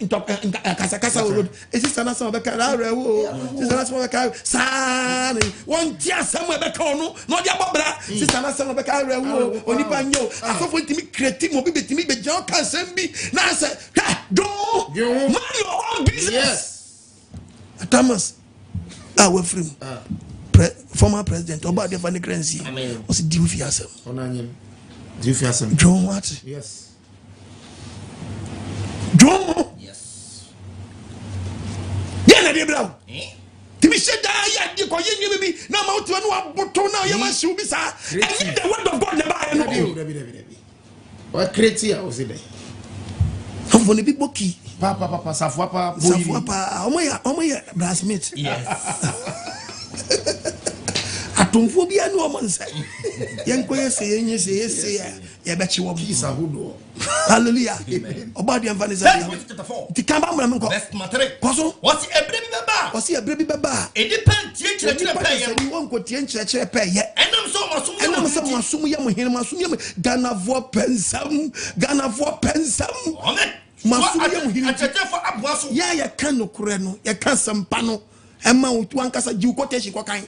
[SPEAKER 2] kasa road sister na so be ka rewo sister na so be ka sa won dia sam be ka no no dia bobra sister na so be ka rewo onipa nyo asofo ntimi create mo be timi be jan kan sam bi na say do man your own business yes Thomas we free former president Oba de Fani Crency was deal with yourself. John what? Yes. John? Yes. Yeah, na bro. Timi sheda ya di ko yin mi na ma otu anu aboto na ya ma shi ubi sa. And the word of God never no. What create here was it there? I'm going to be boki. Papa safwa pa. Omo ya brassmate. Yes. Atonfo bia no man say yenko yese ye be chi wo peace ahodo hallelujah oba de vanessa ti kan ba mo nko verse 3 koso what's ebre bi baba e depend tie chire pe ye ni won ko tie chire pe ye enam so masum ye mo hin masum ye Ghana vo pensam masum ye mo hin atete fo aboaso ya kan no kure no ye kan sampa no Emma utu ankasa ji quotation kokan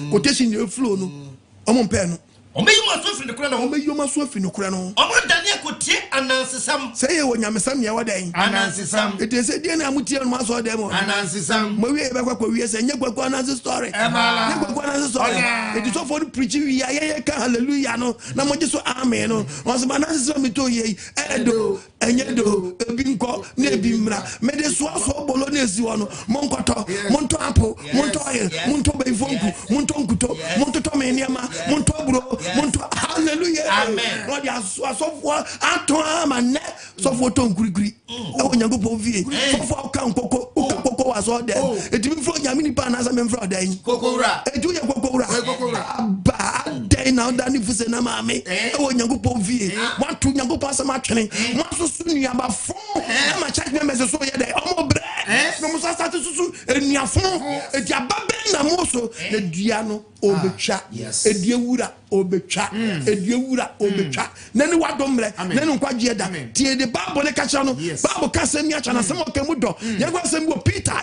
[SPEAKER 2] quotation e flow no omo mpe no omeyuma so fi no kura no omo dane kotie anansesam say wo nyamesam ye wadan anansesam ete se die na amutie no maso dem anansesam mo wie be kwakwa wie se nyegwakwa ananse story ete so for preach wi ye ka hallelujah no na mo so amen no once anansesam to ye edo enyedo ebinko na ebimra me de so bolo na esi wono monkoto monto apo monto oil monto beivonku monto nkuto monto to meniama monto bro monto hallelujah amen God ya so for aton amane so for to nkuriguri e onyankopon vie so for kan kokoko was all there etimi fro nyamini pa na me fro dan kokora etu ye kokora ba dey now dan ifuse na maame e onyankopon vie watu onyankopon asama twene waso sunu aba fo e ma check members so ye dey omo bre no musa start susu eniafo eti ababe na moso na dua no obetwa ediewura obetwa nani wadomre nani nkwaje da tie de Bible ne kacha no Bible kasa mi acha na sem okemu do yego sem bo Peter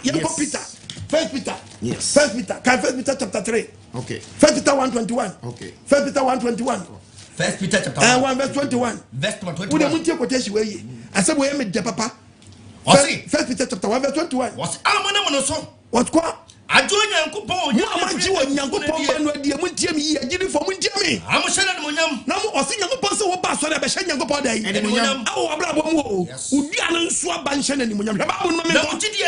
[SPEAKER 2] First Peter chapter 3 okay First Peter 1:21 okay First Peter 1:21 First Peter chapter 1 verse 21 verse 21 we muntie quotation we asem we me de papa First Peter chapter 1 verse 21 was amana mono so what kwa ajonya nkopon nyankopon ba no adie muntie mi agiri fo muntie mi amoshana no nyam na mo osi nyankopon se wo ba so na be hye nyankopon dai nyam awo abrabo mu udua no nso aba nhye na nyam ba no me na uchidi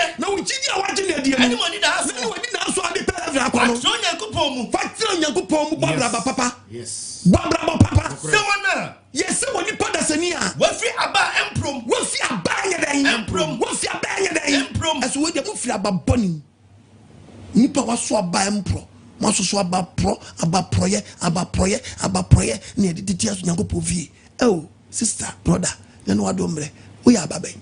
[SPEAKER 2] a waje na adie mu na wadi na so ade pe akwa no so nyankopon mu fatira nyankopon mu babraba papa yes babraba papa se wana yes woni podasani a wafi aba emprom wafi aba nyeden emprom aso we de mu fi aba boni nipa waso aba empro maso so aba proye na editi aso nyankopon vie oh sister brother na no adomre we aba ben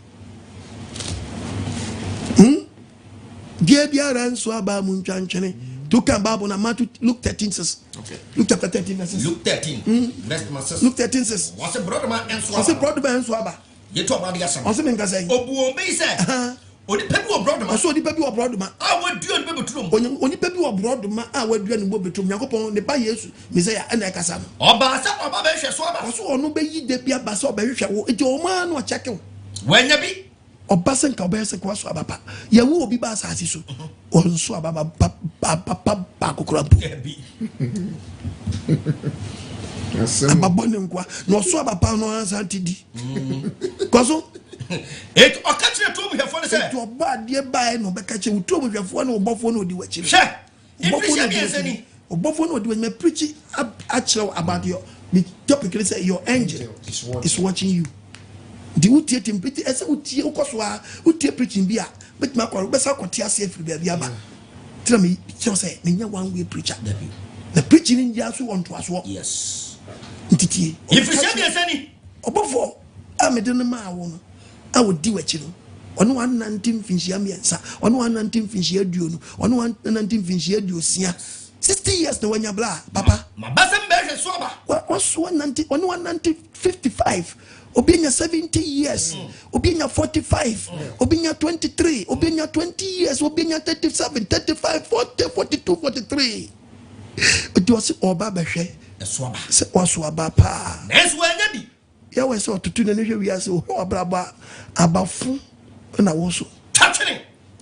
[SPEAKER 2] die biara nso aba mu ntwanchene to kan Bible na Matthew Luke 13:6 okay Luke chapter 13 verses Luke 13 verse 6 Luke 13:6 what's a brother man enso aba ye to aba dia sam what's me ngasa obuo be say oni pebi wo brother ma so oni pebi wo brother ma a wadua ni bebetrum oni pebi wo brother ma a wadua ni bebetrum yakopon ne ba Yesu Messiah na ekasa no oba sa oba be hwe so aba so ono be yi de bia ba so oba hwe wo enti o ma no check wo wanya bi oba se nka oba se kwa so aba pa ya wo obi ba asase so onso aba ba kokora bu ababone nkwa no so aba pa no ansa tidi kwaso et okachire to mu hwefo ne se to oba de bae no be kache uto mu hwefo ne obofo ne odi wachire she ifisha bi ensani Obofo no do me preach actually about your the topic say your angel is watching you. The utie temperature ese utie ukosoa utie preaching bia bet ma kwa besa kwoti ase afiri bia bia ba. Tell me say na one way preacher. The preaching in Yasu on to us.
[SPEAKER 4] Yes.
[SPEAKER 2] Ntiti.
[SPEAKER 4] If you say yes any
[SPEAKER 2] obofo amedene ma wo I would do it, you know. On 119 finchia miensa, on 119 finchia duno, on 119 finchia duosia. 60 years no when you blah, Papa.
[SPEAKER 4] My bassam bear swabber.
[SPEAKER 2] What was 155? Obinya 70 years, Obinya 45, Obinya 23, Obinya 20 years, Obinya 37, 35, 40, 42, 43. It was Obaba she,
[SPEAKER 4] a swabber.
[SPEAKER 2] Was Wabapa.
[SPEAKER 4] That's where Nabi.
[SPEAKER 2] Ya we saw to tune we are so abraba abafu na woso
[SPEAKER 4] touching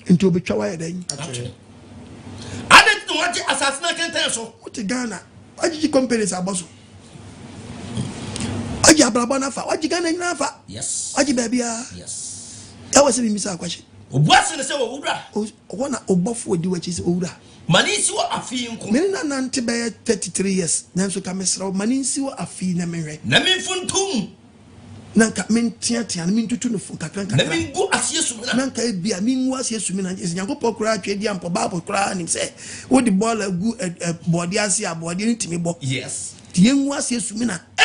[SPEAKER 2] into be twa den
[SPEAKER 4] touching I didn't know what assassinate can tell so
[SPEAKER 2] what Ghana aji companies aboso aji abraba na fa aji Ghana na fa
[SPEAKER 4] yes
[SPEAKER 2] aji babia
[SPEAKER 4] yes
[SPEAKER 2] ya we say mi sa kwashi
[SPEAKER 4] obuase ne say owura
[SPEAKER 2] wona obofo di wachi say owura
[SPEAKER 4] mani si wo afi nko
[SPEAKER 2] me na nante be 33 years nanso ka mesra mani si wo afi na menwe
[SPEAKER 4] na menfuntum
[SPEAKER 2] nanka mentiatia na mintutu no fun kakran
[SPEAKER 4] na mingu asiye sumina
[SPEAKER 2] nanka e bia mingu asiye sumina nyankopɔ kura atwedi ampo baabo kura nim sɛ wo di ball agu body ase abode ntimi bɔ
[SPEAKER 4] yes
[SPEAKER 2] tie ngu asiye sumina
[SPEAKER 4] e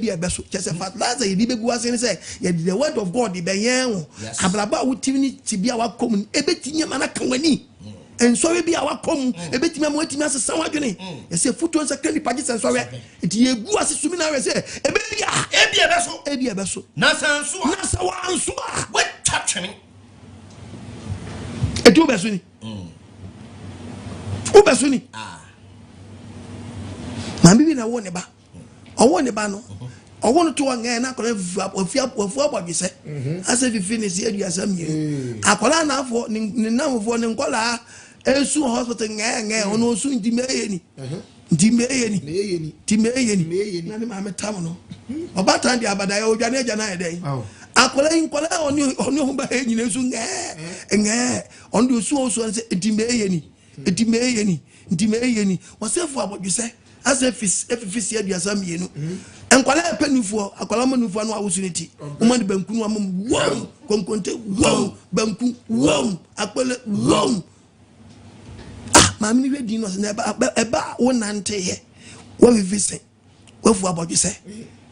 [SPEAKER 4] bia beso
[SPEAKER 2] kyese fertilizer ye di begu ase ne sɛ ye the word of God be yen wo abraba wo timi tibia wa kom e betinya mana kanwani ensɔre bi a wakom ebetimi amwatimi asesa wadwene yɛsɛ futu nsa kandi pagye sɛ nsɔre enti yegu ase sumina we sɛ ebia beso
[SPEAKER 4] na sanso
[SPEAKER 2] a
[SPEAKER 4] what touching
[SPEAKER 2] etu beso ni beso ni ma bibi na wo ne ba ɔwɔ ne ba no ɔwɔ no to wange na akɔla wafu abɔdwesɛ asɛ fifi ne si aduasa mmienu akɔla na afɔ ne namfoɔ ne nkɔla esu hospital nge ono su ndimeyeni na ni ma metam no obatan di abada ya odwane agya na eden akola oni ho ba enyina su nge ondo su osu se ndimeyeni wasefu abodwese ase fisi aduasa mienu enkwala epanufuo akola manufuo no awusu neti umani banku no amam wow konkonte wow banku wow akpele wow Mammy ready no eba wonante ye wo vivise wo fu abodwese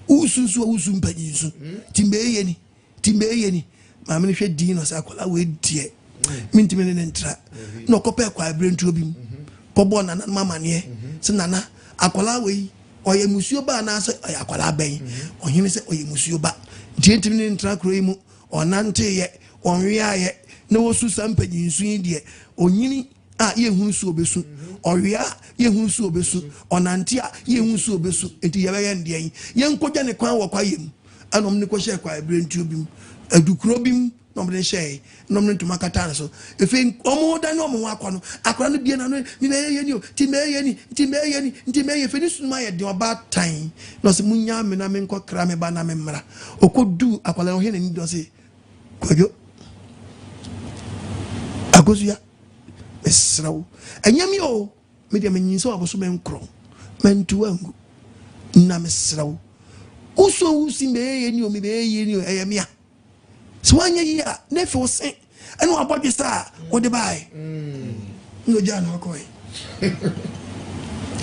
[SPEAKER 2] ususu mpanyinsu timeyeni mammy hwe di no sa akola we die mintimi ne ntra no kope kwa abrentu obi kobo na mama ne se nana akola we oye musuo ba na se akola ben ohine se oye musuo ba dientimi ne ntra kro mu onante ye onwe aye na wo su sampanyinsu die onyini ye hunsu obesu oria ye hunsu obesu onantia ye hunsu obesu enti ye beye ndie ye nkogya ne kwan wo kwayem anom ne ko hye kwa abrentu bim adukuro bim nom ne hye nom ne ntuma kata so efe omo da ne omo akọ no akora no bie na no mi meye ni o ti meye ni fe ni sunu aye de oba tan no se munya me na me nkọ kra me ba na me mra okodu akwala no he ne ni do se kojo agozuya esrawo enyami o media menyinso aboso menkro mentuangu na mesrawo uso usi meye ni o meye ni o eyamia so wanya yi a nefe o sen eno abodwe sa wo de bai ngo jana akoi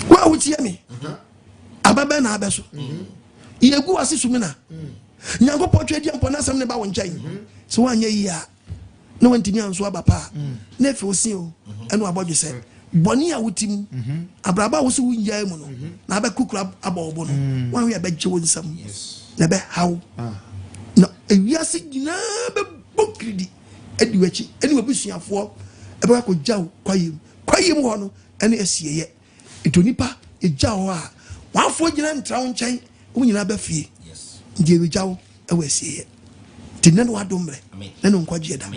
[SPEAKER 2] wa wuti mi ababa na abeso yegu asisumina nyango potwe ampo na asem ne ba wo nkyai so wanya yi a no wantimi anso abapa na efe osin o eno abodwe se boni a wutim abraba wo se wunjai mu no na abekukura abobo no wan we abegye wo nsam na be hawo na ewiase gina be bokridi edi wachi eni wabusuafo ebe ko jaw kwayem ho no ene asieye etonipa ejaw a wafo gina ntrawo nkyɛn wo nyina ba fie ndie bejaw ewe asieye tinene wadomre nene nkwaje da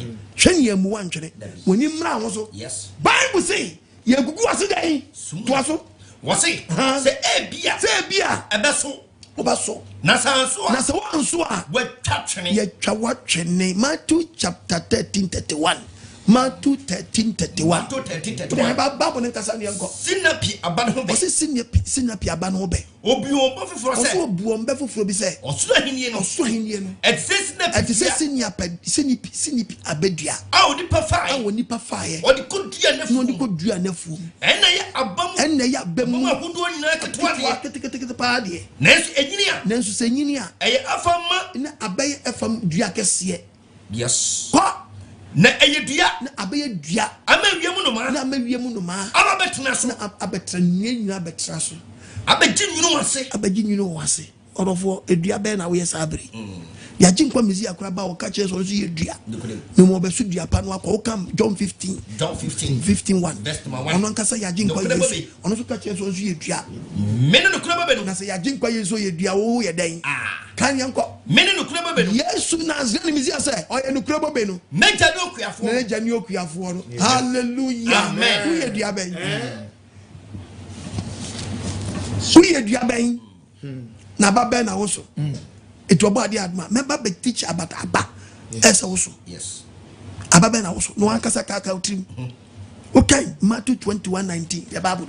[SPEAKER 2] hwene ya mu wantwene woni mra ho so bible say ya gugu ase dan to aso
[SPEAKER 4] wo say se ebia ebeso
[SPEAKER 2] obaso
[SPEAKER 4] na sanso
[SPEAKER 2] na se wanso a
[SPEAKER 4] we twatwene
[SPEAKER 2] ya twawatwene Matthew chapter 13:31 Matthew 13:31. Bible ne kasa ne enko.
[SPEAKER 4] Sinapi abano be.
[SPEAKER 2] Ose sinapi abano be.
[SPEAKER 4] Obi o bo foforo se.
[SPEAKER 2] Obu o mbe foforo bi se.
[SPEAKER 4] Oso ahenie no.
[SPEAKER 2] Et sinapi abedua.
[SPEAKER 4] Ah onipa faa.
[SPEAKER 2] Onipa faa.
[SPEAKER 4] Odi kodua na fu.
[SPEAKER 2] Odi kodua na fu.
[SPEAKER 4] Ena ya abamu.
[SPEAKER 2] Ma
[SPEAKER 4] hudo nyina ketwa
[SPEAKER 2] ketekete pa de.
[SPEAKER 4] Nenso enyinia.
[SPEAKER 2] Nenso senyinia.
[SPEAKER 4] Eye afama
[SPEAKER 2] na abaye afam dua kese.
[SPEAKER 4] Yes. Na eyedua
[SPEAKER 2] na abaye dua
[SPEAKER 4] amawiemu no ma
[SPEAKER 2] na amawiemu no ma
[SPEAKER 4] abetena so
[SPEAKER 2] na abetra nyina betra so
[SPEAKER 4] abeji nyino wase orofo edua be na we sabre ya jinkwa mizi akura ba o ka che so ye dua no mo be so dua pa no akọ kam John 15:1 ono nkasa ya jinkwa Yesu ono so ka che so ye dua mene no kura ba no
[SPEAKER 2] na se ya jinkwa Yesu ye dua wo ye den kan yanko
[SPEAKER 4] mene no kura ba no
[SPEAKER 2] Yesu Nazarene mizi ase o ye no kura ba no
[SPEAKER 4] meja no okuafo
[SPEAKER 2] no hallelujah
[SPEAKER 4] amen
[SPEAKER 2] wo ye dua ben so ye dua ben na ba ben na wo so it will body adma member be teach about aba esa wo so
[SPEAKER 4] yes
[SPEAKER 2] aba ben na wo so no ankasa kaka utrim okay Matthew 21:19 the Bible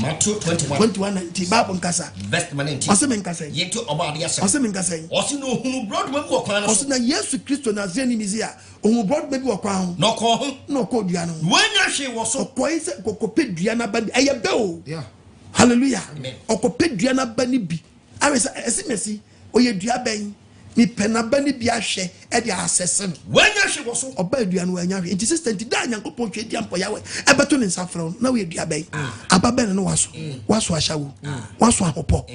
[SPEAKER 4] Matthew
[SPEAKER 2] 21:19 Bible nkasa
[SPEAKER 4] verse 19
[SPEAKER 2] ose men kasa
[SPEAKER 4] yeto obadi asa
[SPEAKER 2] ose men kasa
[SPEAKER 4] ose no hunu broad man wo kwan no
[SPEAKER 2] ose na Yesu Kristo na zeni mizia ohun broad baby wo kwan
[SPEAKER 4] no ko ho
[SPEAKER 2] no ko dua no
[SPEAKER 4] wanya hwe wo so
[SPEAKER 2] ko ise kokope dua na ba eye be o
[SPEAKER 3] yeah
[SPEAKER 2] hallelujah okope dua na ba ni bi awesa esimesi oye dua ben ni penaba ni bi ahwe e de asese
[SPEAKER 4] wanya hwe wo so
[SPEAKER 2] oba dua no wanya hwe insistent da nyankopon hwe dia mpo yawe e beto ne nsafro na we dua ben aba ben no waso ahyawo waso ahopo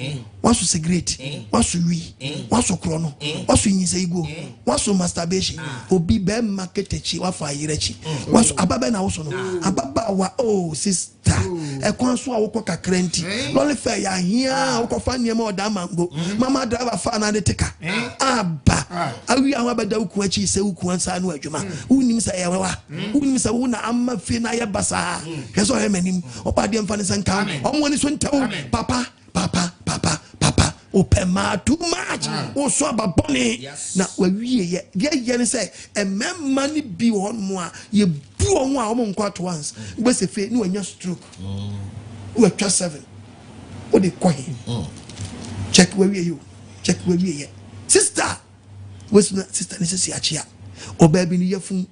[SPEAKER 2] waso cigarette waso wi waso krono waso nyinsa igo waso masturbation obi be marketechi wafa yirechi waso aba ben na waso no ababa wa oh sister e kon so awoko kakrenti lole fe ya hia okofa niam oda mango mama driver fa na de tika aba awi awa bada uku achi se uku ansa no adwuma unim sa ye wa unim sa wo na amma fe na ye basa yeso he manim opade mfa ne sanka omwo ni so ntawo papa open ma too much o so ababone na wawie ye ne say ememma ni bi won mo a ye bu won a o nko at once gbe se fe ni wanya stroke we twa 7 o de ko he check wawie you check wawie ye sister was na sister ne se achia o ba bi ni yefun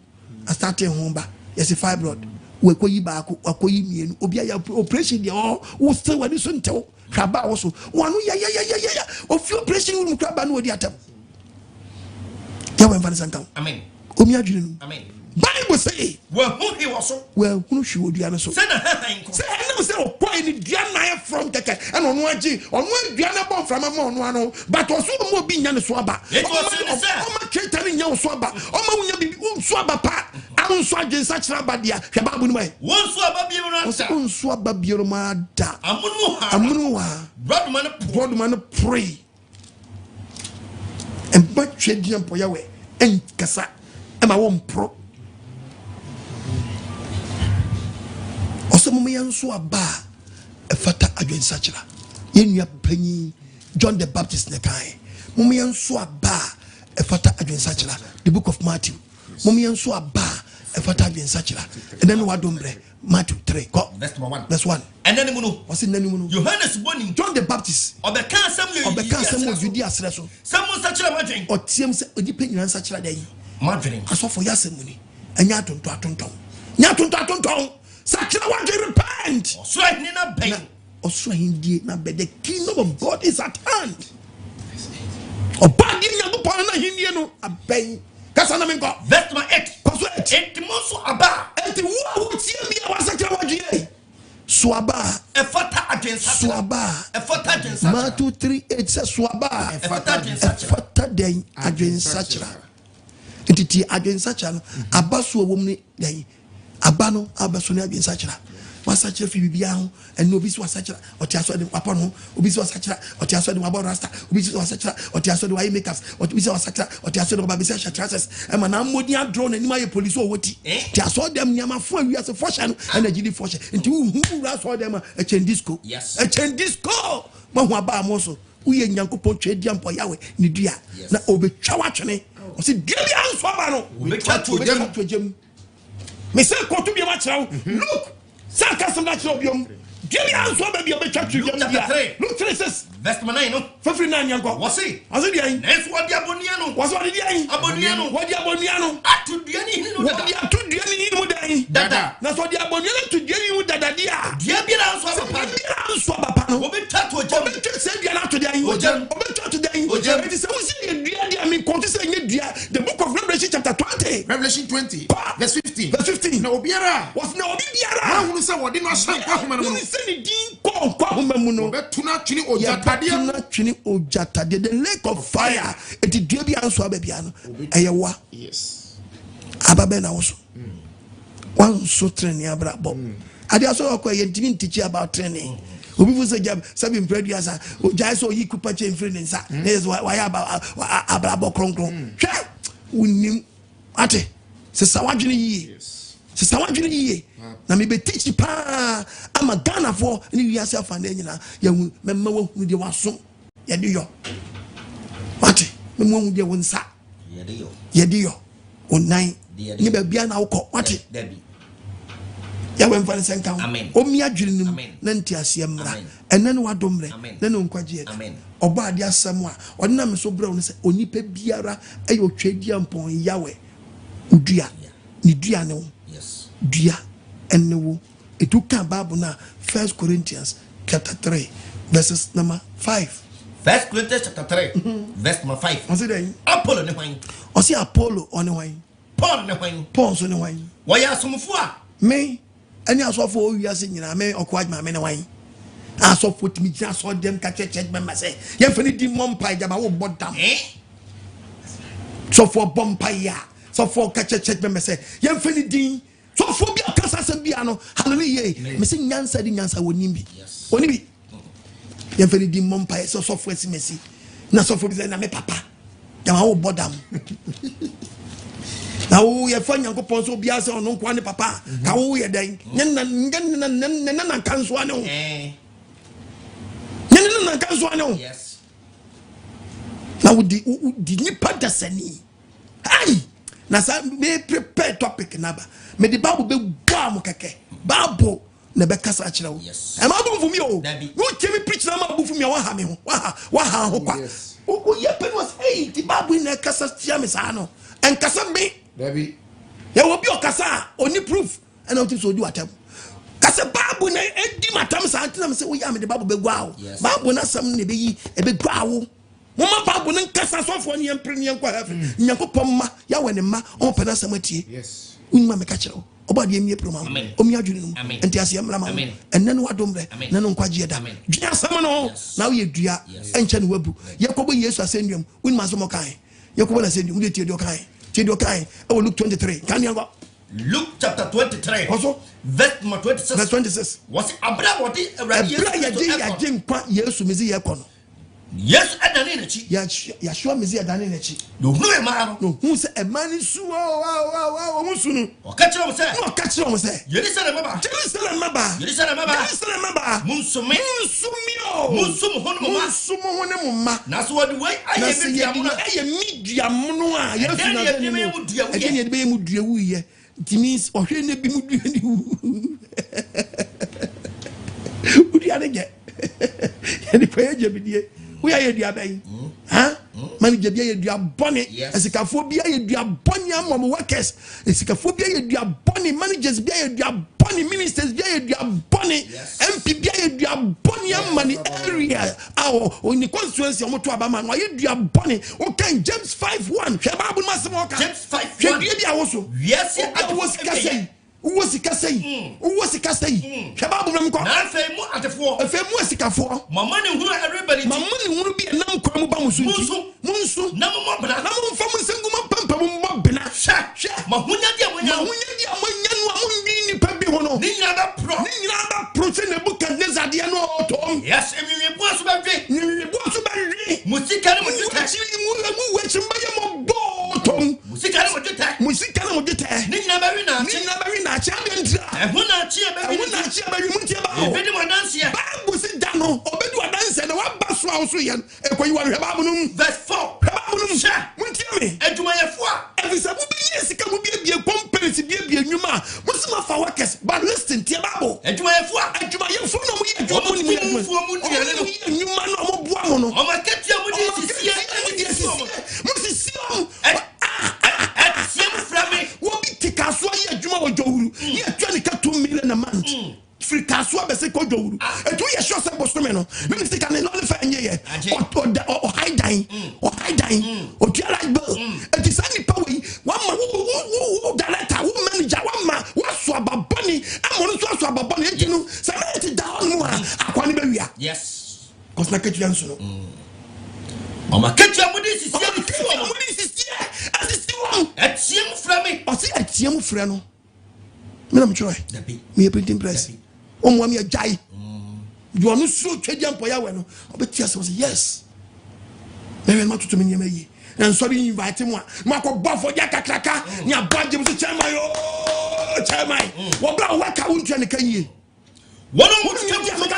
[SPEAKER 2] astarte ho ba yes fibroid we ko yi ba ko akoyi mienu obi ya operation de o wo still wani so ntew kraba wo so wanu ya o fi operation wo kraba no odi atam ya we mfana sanka
[SPEAKER 4] amen
[SPEAKER 2] omi adwene no
[SPEAKER 4] amen
[SPEAKER 2] Bible say
[SPEAKER 4] we hu hi wo so
[SPEAKER 2] we hunu hwi odua no so
[SPEAKER 4] se na han ko
[SPEAKER 2] se na se o kwa ni dua na from keke e no no agi onu dua na bon from ma onu ano but oso mo bi nya ne so aba o ma keta ni nya so aba o ma wunya bi so aba pa anso agin sachira badia hwe babu no mai
[SPEAKER 4] wonso aba bi no anta
[SPEAKER 2] wonso aba bi no ma da amunu ha broad man pray and but twedian po yawe en kasa e ma won pro osamu yanso aba efata adwen sachira yenua panyi John the Baptist ne kai mum yanso aba efata adwen sachira the book of Matthew mum yanso aba efata adwen sachira and then wadombre Matthew 3 verse 1
[SPEAKER 4] and then muno
[SPEAKER 2] wasi nanimu no
[SPEAKER 4] Johannes boni
[SPEAKER 2] John the Baptist
[SPEAKER 4] obeka
[SPEAKER 2] asem Judea sreso
[SPEAKER 4] samu sachira madwen
[SPEAKER 2] otiem se odipe nyina sachira dai
[SPEAKER 4] madwen
[SPEAKER 2] asofo yasemuni anya atonton nya atonton sachira wadwe repent
[SPEAKER 4] osra ni na ben
[SPEAKER 2] osra hindie na be the kingdom of God is at hand obadi nya go pon na hindie no aben kasa na menko
[SPEAKER 4] verse 8
[SPEAKER 2] koso
[SPEAKER 4] 8 monso aba
[SPEAKER 2] enti wo tie mi awasachira wadwe swaba
[SPEAKER 4] efata adwen sachira
[SPEAKER 2] swaba
[SPEAKER 4] efata adwen sachira
[SPEAKER 2] Matthew 3:8 says swaba
[SPEAKER 4] efata adwen sachira
[SPEAKER 2] efata den adwen sachira enti adwen sachira abaso wo mu ni den abano abaso ni adwen sachira wasachira fi bibia ho eno obi so wasachira otiaso de papa no obi so wasachira otiaso de wabo rasta obi so wasachira otiaso de why makers obi so wasachira otiaso de baby say traces e ma na modi adro na nima ye police o woti tiaso dem nyama fo awiase fosha no na gidi fosha nti hu raso dem e chen disco ma hu aba mo so uye nyankopon twedia mpo yawe ni dua na obetwa watwene o se dua bi anso aba no obetwa twojam Me say ko to be ma chira look say kasam na chira obiom dia bi anso ba bi obetwa twia Luke 3 says
[SPEAKER 3] verse 9 no
[SPEAKER 2] fafri na nyanko
[SPEAKER 3] wose
[SPEAKER 2] aso dia yin
[SPEAKER 3] na so odi abonia no
[SPEAKER 2] wose odi dia yin
[SPEAKER 3] abonia no
[SPEAKER 2] wodi abonia no
[SPEAKER 3] atu dia ni no
[SPEAKER 2] wodi atu dia ni mu dan
[SPEAKER 3] dada
[SPEAKER 2] na so odi abonia no tu dia ni mu dada dia
[SPEAKER 3] bi na anso
[SPEAKER 2] papa no
[SPEAKER 3] obetwa to ojam
[SPEAKER 2] obetwa se dia na to dia yin obetwa to dia yin it is we see dia dia me kon to say nye dia the book of Revelation chapter 20
[SPEAKER 3] Revelation 20 verse 15
[SPEAKER 2] na obiara was na obiara
[SPEAKER 3] na hunu se wodi no asan kwa homa no
[SPEAKER 2] se ni din kwa homa mu no
[SPEAKER 3] betuna twini ojatade
[SPEAKER 2] the lake of fire it dua bi anso ababia no eyewa
[SPEAKER 3] yes
[SPEAKER 2] ababe na woso wan so training abrabo ade aso okwa ye ntimi ntichi about training obi fu se jam sabi mpradu asa o jai so yi kupa che mfiri nsa is why abrabo kronkron hwe unim ate se sawadwene yi se sawadwene yi na me be teach pa ama Ghana for ni wiase afande nyina ya memma wa hu de waso ye de yo ate memma hu de wonsa ye de yo onan ni ba bia na wokọ ate ya we mfa nsenka o mi adwiri nim na nti ase mra enen wadomre na no nkwaje oba ade asem a odina me so bra won se onipa biara ayo twedi ampon yawe udua ni dua ne wo dua enewo etuka Bible na 1 Corinthians chapter 3 verses number 5
[SPEAKER 3] 1 Corinthians chapter 3 verse number 5
[SPEAKER 2] on say then
[SPEAKER 3] Apollo ne hwan
[SPEAKER 2] o say Apollo on hwan
[SPEAKER 3] Paul ne hwan
[SPEAKER 2] Paul so ne hwan
[SPEAKER 3] wo ya asomfo a
[SPEAKER 2] me ani asofo o wiase nyina me okwa adwuma me ne hwan asofo timi gina so dem ka church member say ye fani di mompai jama wo bodam so for bompai ya so for ka church member say ye fani di so for bia kasa se bia no hallelujah me say nyansa di nyansa woni bi ye fani di mompai so for esimesi na so for bi na me papa jama wo bodam na wo ye fa Nyankopon so bia se ono kwa ne papa ka wo ye dan na kanso ane wo na kanso ane wo
[SPEAKER 3] yes
[SPEAKER 2] na wo di nipa dasani ai na sa me prepare topic na ba me di Bible be gwa mo keke Bible na be kasa akira wo e ma bu fumi o wo chemi preach na ma bu fumi wa ha me ho wa ha ho kwa o ye pen was hey di Bible na kasa tia me sa no en kasa me
[SPEAKER 3] Baby.
[SPEAKER 2] Ya will be a kasa, only proof. And I so do atem. Kasa babu na edi matam sa antina me say we am the babu be gwa. Babu na sam ne be yi e be gwa wo. Mama babu na kasa so fo ne yempre ne yankwa heaven. Nyankopon ma ya wene ma on pena sam atie.
[SPEAKER 3] Yes.
[SPEAKER 2] Unma me ka kire. Oba de emie program. Omi adwene no. Enti ase yamra ma. Enne no wadomre. Na no nkwaje da. Dua sam no. Na we dua enche ne wabu. Yakobo Yesu asendum. Unma so mo kan. Yakobo na asendum. Udi tie do kan. Luke 23. Can you go?
[SPEAKER 3] Luke chapter 23.
[SPEAKER 2] Also,
[SPEAKER 3] verse 26.
[SPEAKER 2] Verse 26.
[SPEAKER 3] Was Abraham what
[SPEAKER 2] Yesu mizi yakono.
[SPEAKER 3] Yes, adane na chi.
[SPEAKER 2] Yashua mizi adane na chi.
[SPEAKER 3] No ma
[SPEAKER 2] no. Who say a man is so wow musunu.
[SPEAKER 3] O ka kire mo say.
[SPEAKER 2] No ka kire mo say.
[SPEAKER 3] Jerusalem maba. Munsumi o. Munsum hono ma. Na so wadi wai aye
[SPEAKER 2] media mono a Yesu na dane mu. Agene be mu dua wu ye. It means ohwe ne bi mu dua ni wu. Udi anege. Eni pa je bidie. We are dua ben. Ha? Man je bia ye dua bone. Esikafo bia ye dua bone amom workers. Esikafo bia ye dua bone, managers bia ye dua bone, ministers bia ye dua bone, MP bia ye dua bone amani area. Awo ni constituency omoto abama no ye dua bone. O kan James 5:1. Hwe Bible masem o kan.
[SPEAKER 3] James 5:1.
[SPEAKER 2] Hwe bia wo so.
[SPEAKER 3] Yes,
[SPEAKER 2] Uwo sika sei. Hwe Bible nam ko.
[SPEAKER 3] Na afei mu atefo.
[SPEAKER 2] Afei mu asikafo.
[SPEAKER 3] Mama ne hunu everybody.
[SPEAKER 2] Mama ne hunu bi nam kwa mu ba musu. Munsu.
[SPEAKER 3] Na mo bra.
[SPEAKER 2] Na mo fam nsenguma pampa mo bena. Hwe.
[SPEAKER 3] Mahunya dia monya no
[SPEAKER 2] amunni pa bi hono.
[SPEAKER 3] Ni nyina ba
[SPEAKER 2] pro se ne Nebukadnezar dia no otom.
[SPEAKER 3] Yes, emi bu aso ba dwe.
[SPEAKER 2] Ni bu aso ba dwe.
[SPEAKER 3] Musika ne mo dwe.
[SPEAKER 2] Mu wechimba ye mo botom.
[SPEAKER 3] Musika ne mo dwe. Ni nyina ba wi na
[SPEAKER 2] achi adentra.
[SPEAKER 3] Ehuna achi
[SPEAKER 2] ba wi mutie ba o.
[SPEAKER 3] Ebedi mo danse.
[SPEAKER 2] Bible se da no, obedu adanse na wa ba so a so ye. Ekoyi wa hwe Bible no.
[SPEAKER 3] Verse 4.
[SPEAKER 2] Bible no. Mutie me.
[SPEAKER 3] Eduma ye fo a.
[SPEAKER 2] Efisa bu bi yesika mu bie companies bie nwuma Muslim for workers, but listen, Tiababo.
[SPEAKER 3] And to my foot,
[SPEAKER 2] and to my young phone, we are doing you man, I'm a woman.
[SPEAKER 3] I kept your
[SPEAKER 2] $2 million a month. Free Kaswa Bese Kojo. And 2 years short of Bostomeno. Minister can only find ye or high dying or Tialai Bill. And it's only power. One man who director, who manager, one man, what's Swaba Bunny, I'm on Swaba Bunny, you know, Samantha down Aquaniberia.
[SPEAKER 3] Yes.
[SPEAKER 2] Because like a Janson.
[SPEAKER 3] Mama, catch your money is at Siam Flammy.
[SPEAKER 2] I see at Siam Freno. Madam Troy, me a printing press. On 1 year jai. You are not so changing for Yawano. But yes, was yes. Never not to me. And so you invite him. Marco Buffo Yakaka, your budget was a chairman. Oh, chairman. What about what I won't try to can you? What don't you Jamaica?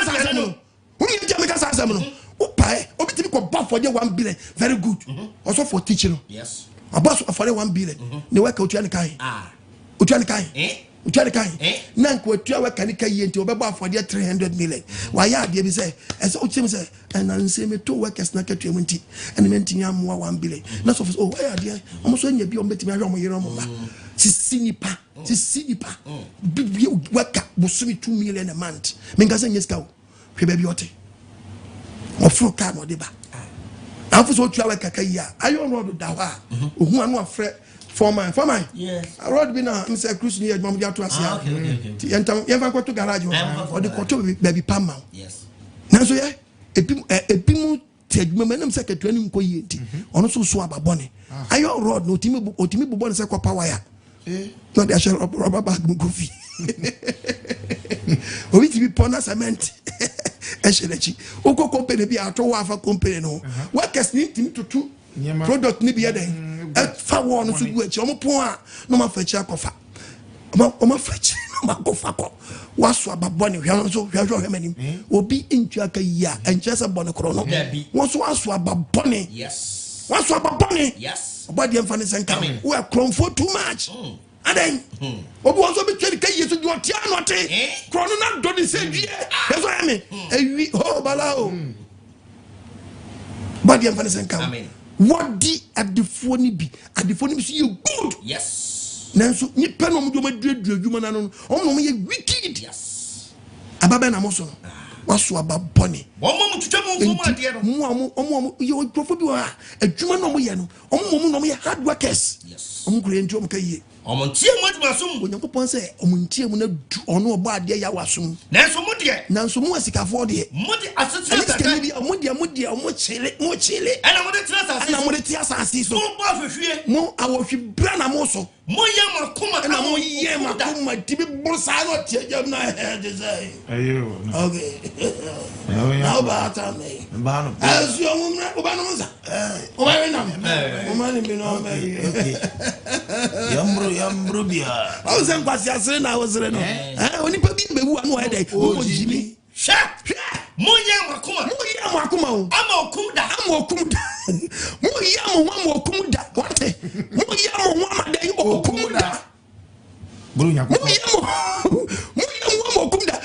[SPEAKER 2] Who you Jamaica Sassamon? Oh, pie, or typical Buffo, 1 billion. Very good. Also for teaching.
[SPEAKER 3] Yes.
[SPEAKER 2] A boss for 1 billion. The work of Janikai. Ah, Ujanikai. Eh? Ujanikai. Nanko, 2 hours can you into a for the 300 million. Why, yeah, dear, say, as Ochim say, and I'll say me 2 workers not at 20 and menting yam 1 billion. Not of us, oh, why, dear, almost when you be on betting my room, your own. Sinipa, Sinipa, worker will sue me 2 million a month. Mingasan yes go, Pebiote. Or flow card or deba. I was all travel Kakaya. I don't know the Dawa, who are not afraid. For mine. Yes. I wrote been Mr. Cruz near Mamma to us. Okay. And you ever go to garage or the quarter baby Pama.
[SPEAKER 3] Yes.
[SPEAKER 2] Now, so yeah, a pimu take momentum secretary to Koyeti, also swab bonnie. I all rod no Timmy or Timmy Bon Sako Pawaya. Not the actual rubber bag Mugofi. We to be pona cement. Eshelechi. Oko company be out of Wafa company no. Workers need to 2 product ni be there. Fa one so go echi omo pon a no ma fachi akofa omo fachi no ma kofa ko waso ababone hwa so hwa manim obi ntu aka yi a enche se bone kro no waso ababone
[SPEAKER 3] yes
[SPEAKER 2] waso ababone
[SPEAKER 3] yes
[SPEAKER 2] obadi emfa ne senka we kron for too much aden obi waso be tweli ka yesu do tia no te kro no na do ni se due yeso ame ewi ho bala o obadi emfa ne senka
[SPEAKER 3] amen.
[SPEAKER 2] What the at the phone be see you good.
[SPEAKER 3] Yes.
[SPEAKER 2] Nanso ni pen no do ma dredredwuma na no no ye wicked.
[SPEAKER 3] Yes.
[SPEAKER 2] Ababa na mo so waso ababone.
[SPEAKER 3] Omo mu twetwa mu ma de no.
[SPEAKER 2] Omo ye profo bi wa adwuma no mo ye no. Omo no mo ye hard workers.
[SPEAKER 3] Yes.
[SPEAKER 2] Omo kure nti omo kai
[SPEAKER 3] omo ntie mu adwuma so mu.
[SPEAKER 2] Onyankopon se omo ntie mu na du ono obo ade ya wasom. Nanso mu asikafo de.
[SPEAKER 3] Mu de asetse kaka.
[SPEAKER 2] Omo chile.
[SPEAKER 3] Ana mo de trasa.
[SPEAKER 2] Ana mo de tia asase so.
[SPEAKER 3] Mo ba fehwe.
[SPEAKER 2] Mo awohwe bra na mo so.
[SPEAKER 3] Mo ye makoma
[SPEAKER 2] na mo ye makoma tibi bursa no tie jam na design.
[SPEAKER 3] Ayo.
[SPEAKER 2] Okay. Now ba ta me. Ba no. As yo mo na oba no nza. Oba we na. O ma ni mi no me. Okay. Yambro bia. O se nkwasi asere na wosere no. Oni pa bi bewu anu e dey. O jimi.
[SPEAKER 3] Sha. Mo ye makoma
[SPEAKER 2] o.
[SPEAKER 3] Ama okumda.
[SPEAKER 2] Mo ye mo okumda. What? Mo ye mo amade okumda. Bro nya ko. Mo ye mo okumda.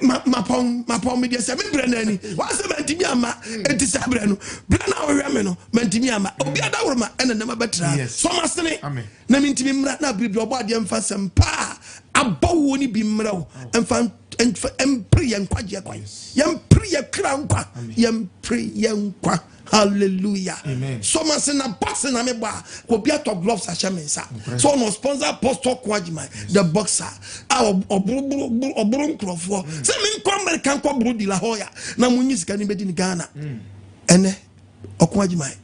[SPEAKER 2] Mapong me dey say me brenani. Wa se mantimi ama enti sa brenu. Brena wo hwe me no mantimi ama. Obi adawroma ena na mabetra. So masene. Na mintimi mra na bibi obo ade mfa sempa. Abawo ni bi mra wo. Emfa empre yankwaje kwa. Yempre yakra nkwa. Yempre yankwa. Hallelujah. Amen. So man say na boxer na me ba obi ato gloves a shemensa. So no sponsor Apostle Kwajima the boxer. Oburu nkrofo. Say me nko American ko buru di la hoya na munyi sika ni bedi ni Ghana. Ene Okwajima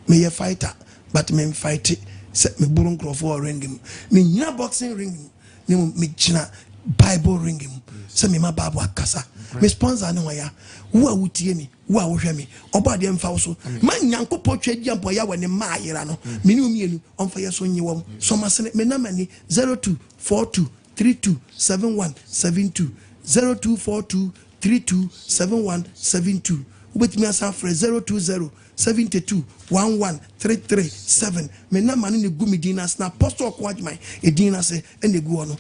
[SPEAKER 2] me ye fighter but me fight say me buru nkrofo ring him. Me nyina boxing ring him. Me china Bible ring him. Say me ma Bible akasa. Me sponsor no ya. Wo a wutie mi wo a wo hwe mi oba de mfa wo so man nyankopɔ twadi ampo ya wɔ ne ma ayera no me ne omienu ɔmfa yɛ so nyi wɔm so masene me na mani 0242327172 0242327172 with me as a friend 020 72 11 337 me na manu ne gu medinas na apostle kwajman edina se ene gu ono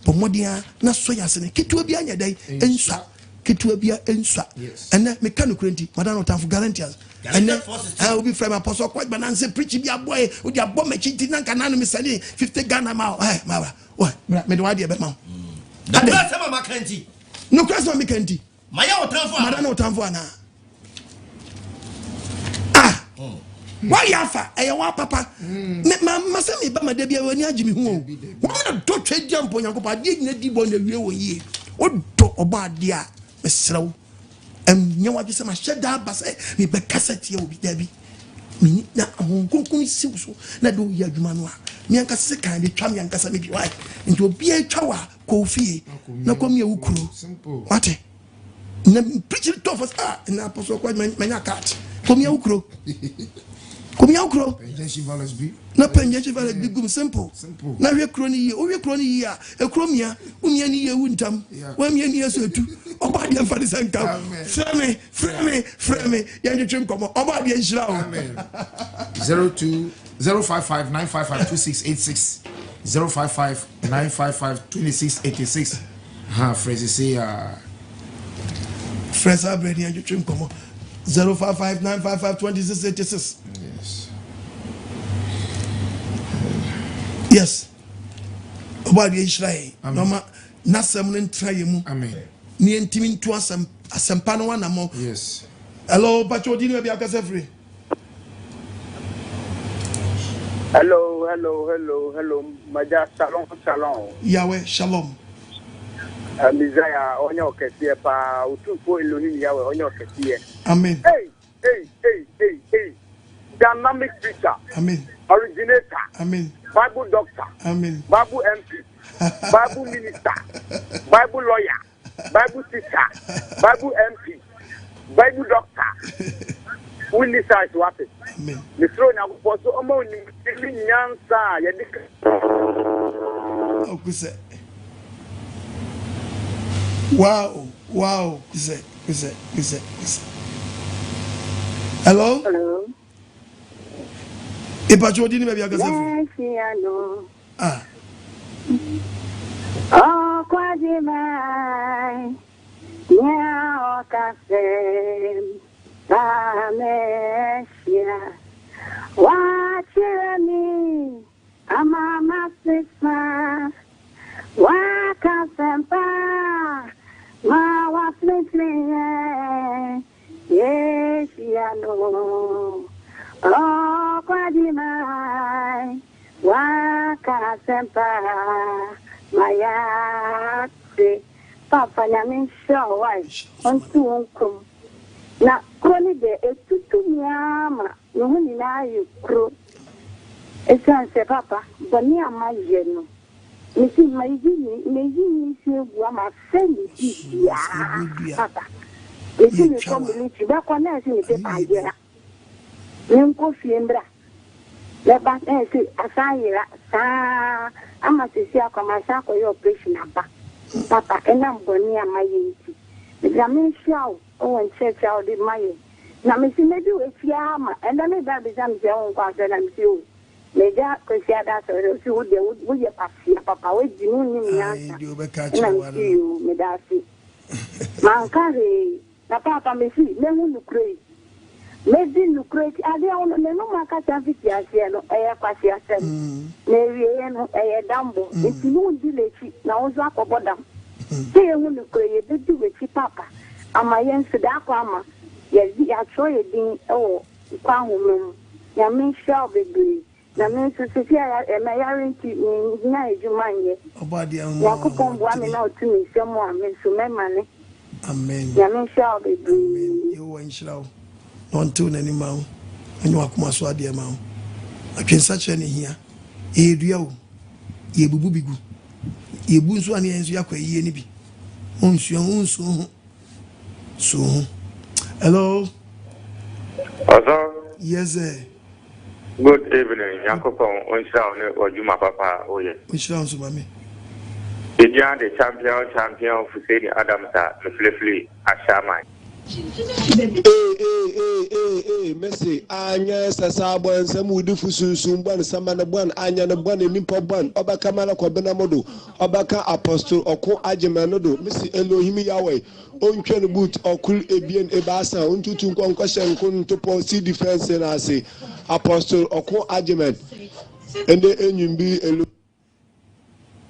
[SPEAKER 2] pomodia na so yase ne ketua bia nya dai enswa ketua bia enswa ene me kanu kurenti madano tamfo Galatians ene I will be from apostle kwajman and say preach bia boy o dia bom machiti na kana no me sani 50 Ghana ma mawa me do ade be ma
[SPEAKER 3] the best ma makanti
[SPEAKER 2] no class ma makanti
[SPEAKER 3] maya o tamfo
[SPEAKER 2] madano tamfo ana why yafa wa papa me mama me ba ma da bia wani agimi hu o wona do twedi ampo nyakopa ade nyina di bo na wie wo yie o do oba ade a mesrew nya wage se ma sheda ba se me be cassette ya obi da bi me na ahonkon siwso na do ya adwuma no a me anka se kan de twa me anka sa me bi why nti obi a twa wa ko fie na ko me wukuru wate na preach it to us na apostle kwa manya cat ko me wukuru Come here, Crow. No pension valet be good, simple. Now we're crony, or we're crony, a chromia, Umiani, Wintam, when you're near so too. Oh, my dear Father Sanka, Frame, young Jim come on, my dear Shroud.
[SPEAKER 5] 02055 955 2686 055 955 2686. Phrase say,
[SPEAKER 2] Fresa Brady and Jim come on 055 955 2686. Yes. About the Israel. Norma Nasamun try mu.
[SPEAKER 5] Amen.
[SPEAKER 2] Ni entimin to asempano wana mo.
[SPEAKER 5] Yes.
[SPEAKER 2] Hello, Pacho Dino be akase free.
[SPEAKER 6] Hello. Maja shalom.
[SPEAKER 2] Yahweh shalom.
[SPEAKER 6] Mizaya onyo kesie pa utupo Elohim Yahweh onyo kesie.
[SPEAKER 2] Amen.
[SPEAKER 6] Hey. Dynamic preacher.
[SPEAKER 2] Amen.
[SPEAKER 6] Originator.
[SPEAKER 2] Amen.
[SPEAKER 6] Bible doctor.
[SPEAKER 2] Amen.
[SPEAKER 6] Bible MP. Bible minister. Bible lawyer. Bible teacher. Bible MP. Bible doctor. Who listens to what?
[SPEAKER 2] Amen.
[SPEAKER 6] The throne of Apostle Omo ni nyansa yedika.
[SPEAKER 2] Oh, kuse. Wow. Kuse. Hello. Pacho Dino be akase free.
[SPEAKER 7] Yes, no.
[SPEAKER 2] Ah.
[SPEAKER 7] Kwajimai. Nya okasem. Ameshia. Wachirani. Amama sisa. Wakasempa. Ma wasmitliye. Yes, no. Oh, Kwadimai, Wakasempa, Mayate, Papa Yamin Shawai, on two uncle. Now, Crony de Etutumiama, Nuhina, you crew. It's a papa, Bonia Mayeno. Missy Mayini, maybe you were my friend, Papa. It's in the community, back on us in the paper. Nenko fiembra leba ensi asayira sa amasisi akomasa ko yo operation aba papa enam boni amayenti examen show o church out di maye na me si medu efia ama enda me ba bizam je on kwa se na me si o me ja ko si ada so si wo de wo ye papa we di nu ni miansa na me me da si mankare na papa me si me hu nukre Maybe you create a no Macata Vitiasiano, a Pasiasem, Marian, a Dumbo, if you won't delay it, now Zap or Bodam. Say, I want to create the do with Papa, and my young Sadakama, yes, the actually being Pahum, Yamin shall be good. Yamin Sophia, and my guarantee in Nigeria, about the Yakupon one out to me, someone means to my money.
[SPEAKER 2] Amen.
[SPEAKER 7] Yamin shall be good.
[SPEAKER 2] You won't slow. Until any mouth, and you are Kumaswa dear mouth. I can such any here. A real ye bubigu. Ye boons one years yakwe ye nibi. So. Hello. Yes, sir.
[SPEAKER 8] Good evening, Yakopon, or Juma Papa, oh, yes.
[SPEAKER 2] Which sounds to me.
[SPEAKER 8] The champion for Sadie Adams, Mflefli, Ashamai.
[SPEAKER 9] Messi, Anya, Sasaban, Samudu Fusun, Ban, Samana Ban, Anya, the Ban, Nimpo Ban, Obakamala Kobenamodo, Obaka Apostle, or Co Ajamanodo, Missy Elohimi Yahweh, Unchen Boot, or Kul Ebian Ebasa, Untu Concussion, Kun to Post Defense, and I say Apostle, or Co Ajaman, and the engine be Elohim.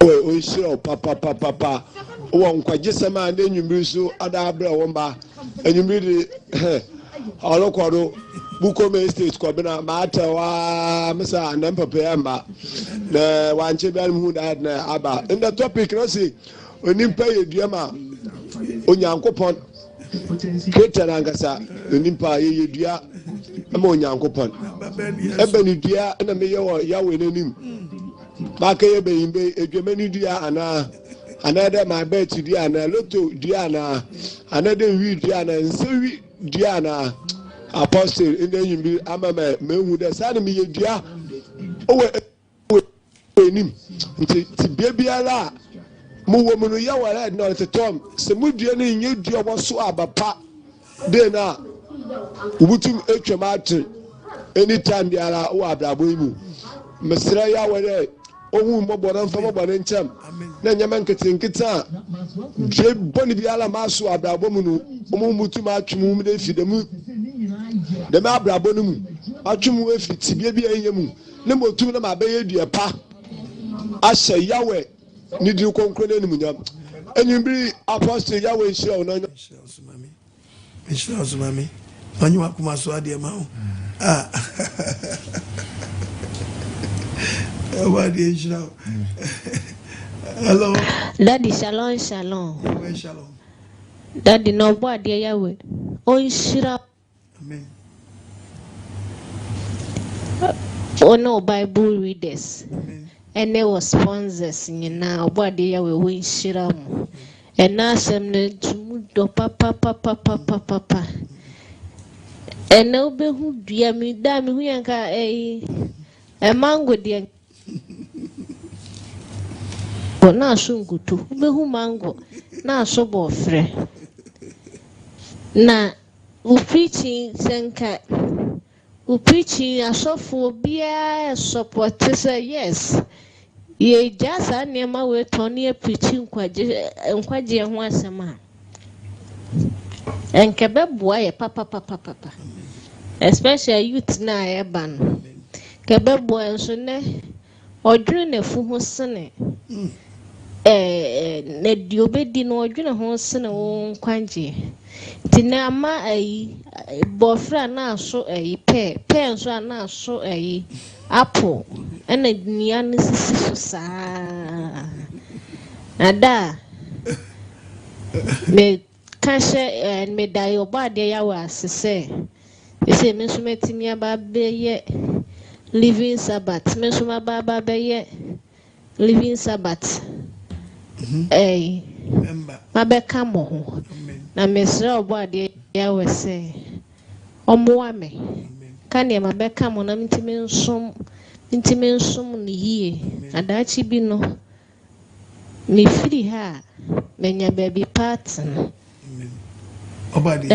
[SPEAKER 9] Oh, sure, Papa. One Quajisama, and then you bring so Adabra Wamba, and you made it. Alokwado Bukome State Kobina Mata wa Misa Nampa Pemba the one champion who had Abba. In the topic, I say, when you pay Diama Onyankopon, Ketan Angasa, Nimpa Yedia, Amonyankopon, Ebony Dia, and a mayor Yahweh Nim. Baka Ebe, a Germany Dia, another my bed to Diana, Lotto Diana, another we Diana, and so we. Diana Apostle in the Yimbi Amame Mehu the Sanami Dia nim baby ala mu woman yawara no at the tom se mudia na nye dia woso abapa de na ubutum etwamate anytime dia wo abrabo mu mesra yawara ohun mobora mfa mobora ncham na nyama nketinketa je boni bi ala maso abrabo mu no omumutum atwum mu de fidemu de ma abrabo no mu atwum efi tibia bi anyemu ne motum na ma beye dua pa asha yawe ni di konkro na nimu nyam enyimbi apostle yawe shira no
[SPEAKER 2] Mishra Osmami onyu akuma so ade ma ho What is now? Hello.
[SPEAKER 10] Daddy, shalom.
[SPEAKER 2] Shalom.
[SPEAKER 10] Daddy, no body Yahweh. Oh, shira.
[SPEAKER 2] Amen.
[SPEAKER 10] Oh, no Bible readers. Amen. And there was sponsors in now body Yahweh. We shira. And now some do papa. And no be who dear me, damn, who yanka a mango dear. Na sungutu behu mango na sobo fre na uprichi senka uprichi asofo bia support say yes ye jasa niema we toni aprichi nkwaje ho asema enkebe boa ye papa especially youth na eba no kebe boa nso ne odwene na fu ho sene na diobedi no odwene ho sene wo nkwanje tina ama ayi bofra na so ayi pe nso na so ayi apple ena nia ne sisi so saa ada me kashe me dai obade ya wa sese ese me so metimi aba beye living Sabbath me so baba beye living Sabbath mabeka mo ho na mesra obade ya wese omoa me kane mabeka mo na ntimi nsom ni yie adachi bi no me free ha menya baby partner
[SPEAKER 2] obade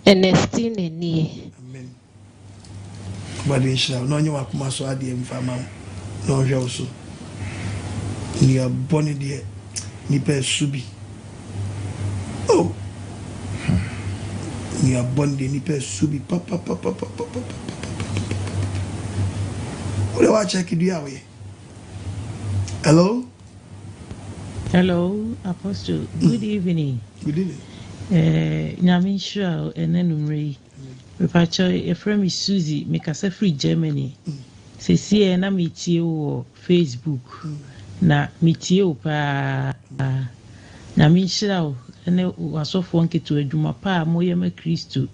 [SPEAKER 10] NFT nenie
[SPEAKER 2] obade shira no nyi wakuma so ade mfama no hwe so ni aboni de ni pe subi oh ni aboni de ni pe subi papa ule wa check dia we hello
[SPEAKER 11] Apostle. Good evening. Nyame shira enenumre Repacho, a friend is Susie, make us a free Germany. See, na metie wo Facebook. Na metie pa na minshira ene wasofo nke to adwuma pa moye ma Kristo.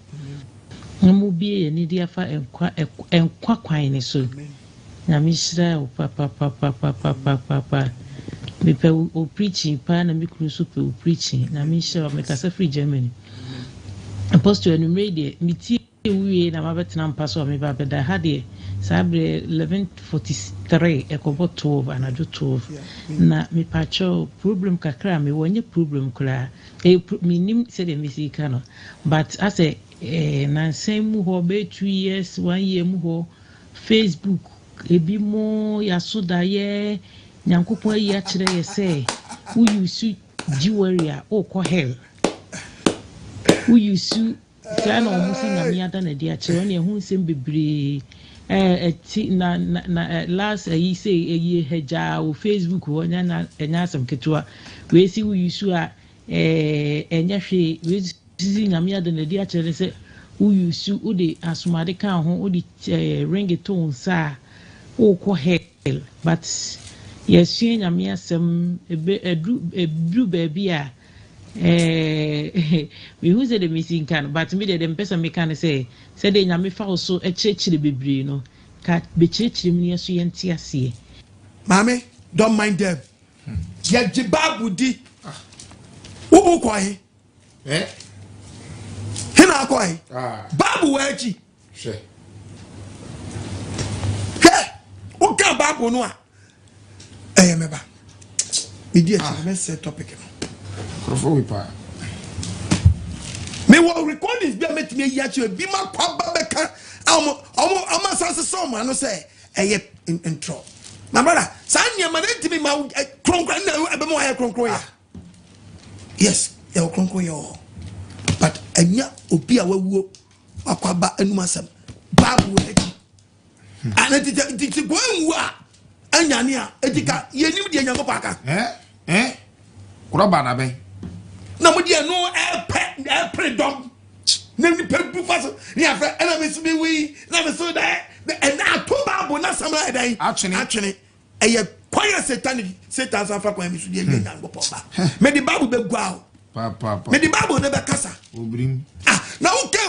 [SPEAKER 11] Mu bie ni dia fa enkwa kwan ne so. Na minshira pa. Me pe o preaching pa na me kru so pe o preaching. Na minshira make us a free Germany. Apostle enumere de metie we na mabetena mpaso me ba beda ha de sabre 11:43 ekobo 12 anadwo 12 na me pacho problem kakra me wonye problem kula minim se de misika no but as a na same ho be 2 years 1 year mu ho Facebook ebi mo yasoda ye nyankopon ayi akire ye say who you su jewelry o ko hell who you su kana o musi na mi ada na di akire na ehun sem bebre na last you say ye heja o Facebook wo nya asem ketwa we si who you su a enya hwe we si na mi ada na di akire say who you su o de asumade kan ho o de ringtone sa o ko hell but yes na mi asem ebru baby a we who say the missing can but me the person me can say de nya me fa so chirechire bebre no ka be chirechire me yeso yenti ase
[SPEAKER 2] mame don't mind them ya jibabu di wo ko he hina ko he babu waji she o ka babu no a meba idi me set topic me will record this be met me ya che bi ma kwa ba beka am sense so man no say intro my brother sanya man ntimi ma kronkron na be mo ya kronkron ya yes ya kronkron yo but anya obi a wawuo akwa ba anu asem babu eki ana ti go nwa anya ne a etika yenim de nyango paka
[SPEAKER 5] kura ba na ben
[SPEAKER 2] na mo dia no e dom na ni pe bu fa so ni afra na me so be wi na me so da e na to babu na sama dan atwene eye kwaya satan sa fa kwa mi so dia nyango papa me di babu be gua
[SPEAKER 5] papa
[SPEAKER 2] me di babu ne be kasa
[SPEAKER 5] obrim
[SPEAKER 2] na okay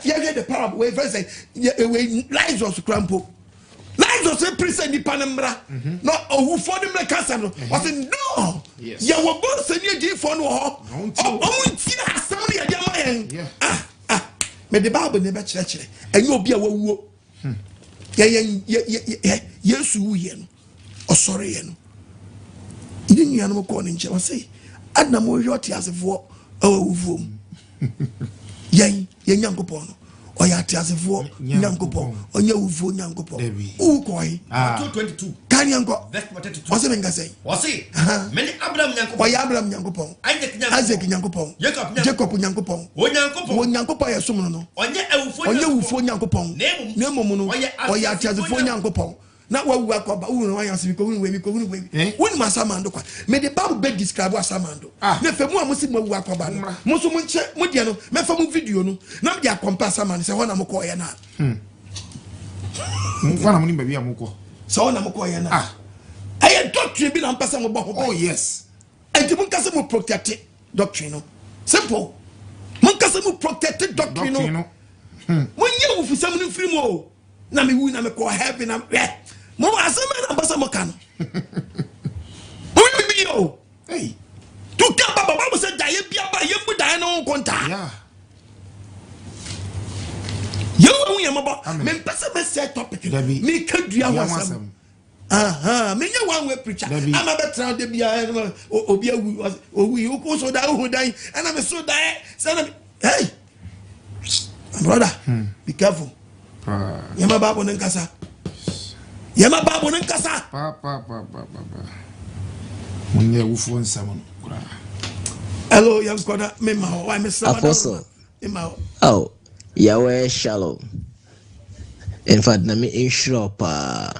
[SPEAKER 2] you hear the parable where first say we lies of crampo lies of say present ni panambra no who for the kasa no was no ya wo bo se ni agi for no ho o nti asam ni ya dia ma me the bible ne be kire enye obi a wawuo yesu wuye no osore ye no idi nua no ko ne nche wa say adna mo hwoti asefo awuvuom yen nyankopon no oya atiasefo nyankopon onye wuvuo nyankopon ukoi
[SPEAKER 3] 22
[SPEAKER 2] kan yanko
[SPEAKER 3] verse 42
[SPEAKER 2] wase menga say
[SPEAKER 3] wase many abraham nyankopon
[SPEAKER 2] oya abraham nyankopon isaac nyankopon jacob nyankopon nyankopon ya som no onye wuvuo nyankopon nemom no oya atiasefo nyankopon na wawu akoba unu wa yansi ko unu we woni masamando kwa me the bible be describe asamando na femu amusi wawu akoba no mo so mo nche mo dia no me femu video no na me dia compare asamando se hona mo ko ye na
[SPEAKER 5] mfana mo ni baby amko
[SPEAKER 2] se hona mo ko ye na aye doctrine bi na mpasa mo bo ho
[SPEAKER 5] oh yes
[SPEAKER 2] enti mo nkase mo protect doctrine no simple mo nkase mo protect doctrine no mo nye wo fusam no free mo na me wu na me ko heaven na mo asema na basa mo kan mo bi yo
[SPEAKER 5] hey
[SPEAKER 2] tu ka baba baba se daye bia ba ye mu daye no konta
[SPEAKER 5] yeah
[SPEAKER 2] yo wu ye mo ba me pesa me set topic me ka dua wasam me nya one way preacher ama betra de bia obi awu owi o ko so da hu dan ana me so daye say hey brother be careful yama babo nkasa
[SPEAKER 5] papa munye wufu nsamo kura
[SPEAKER 2] hello young brother me ma why me sama
[SPEAKER 12] apostle oh yawe shalom in fact na me insure pa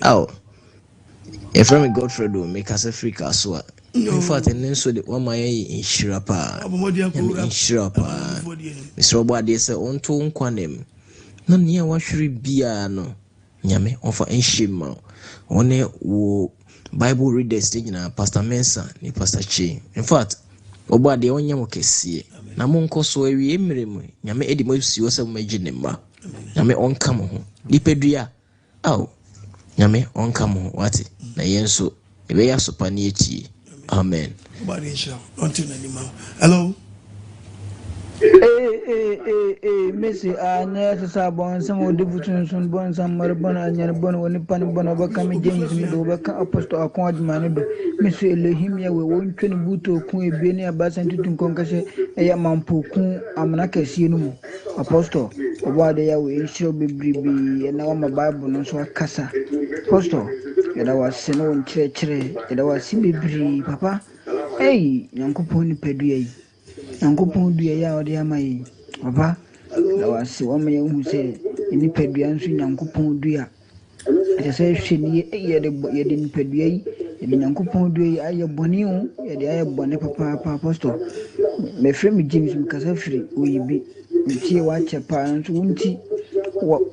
[SPEAKER 12] oh if from Godfrey do make us Africa so in fact and so the one my insure pa insure pa Mr. Obade say on to nkwanem no nia wahwere bia no nyame onfa enhima one wo Bible readers stage na Pastor Mensa ni Pastor Chi in fact Obade onye mo kese na mo nkoso awie emirem nyame edi mo si wose mo magine ma nyame onka mo ho dipedua aw nyame onka mo wati na yenso ebe ya sopa ni echi amen
[SPEAKER 2] Obade inshallah until any man hello
[SPEAKER 13] Messi anya sasa bon sama de butun sun bon samar bon anya bon woni pan bon obaka me James me do obaka apostle akon admane do Messi Elohim ya we won twene buto kun ebe ne abasan tutun konkase eya mampo kun amna kase no mu apostle oba de ya we nshiro bebribi na wa bible no so akasa apostle ya da wase no won chire ya da wase bebri papa nyankopon ni pedua yi nyankopon dua ya ode amayi papa da wase wo me hu se ni pedua nso nyankopon dua ese hwe ni ye de ni pedua yi ni nyankopon dua yi aye boni hu ye de aye boni papa apostle me frame James mkasa free oyibi ntie wa chepa nso wunti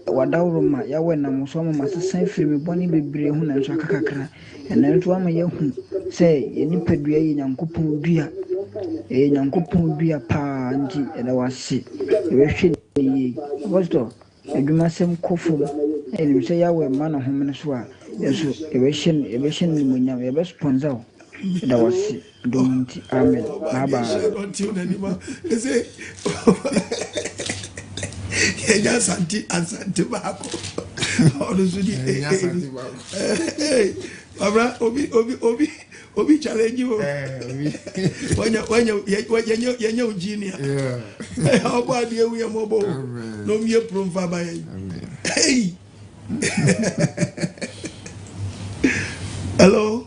[SPEAKER 13] wadawro ma ya we na musoma masesan free me boni bebre hu na nso akakakra ena nso ama ye hu se ye ni pedua yi nyankopon dua nyankopon dua pa nji eda wase we hwe ni apostle eduma sem kofom eni se ya we ma na homene so a yeso we hye ni munyam ye be sponsor eda wase donti amen baba
[SPEAKER 2] ese ya santi bako onusudi ya santi bako abra obi challenge you when you engineer how about you we mobo no me prove fa ba hey hello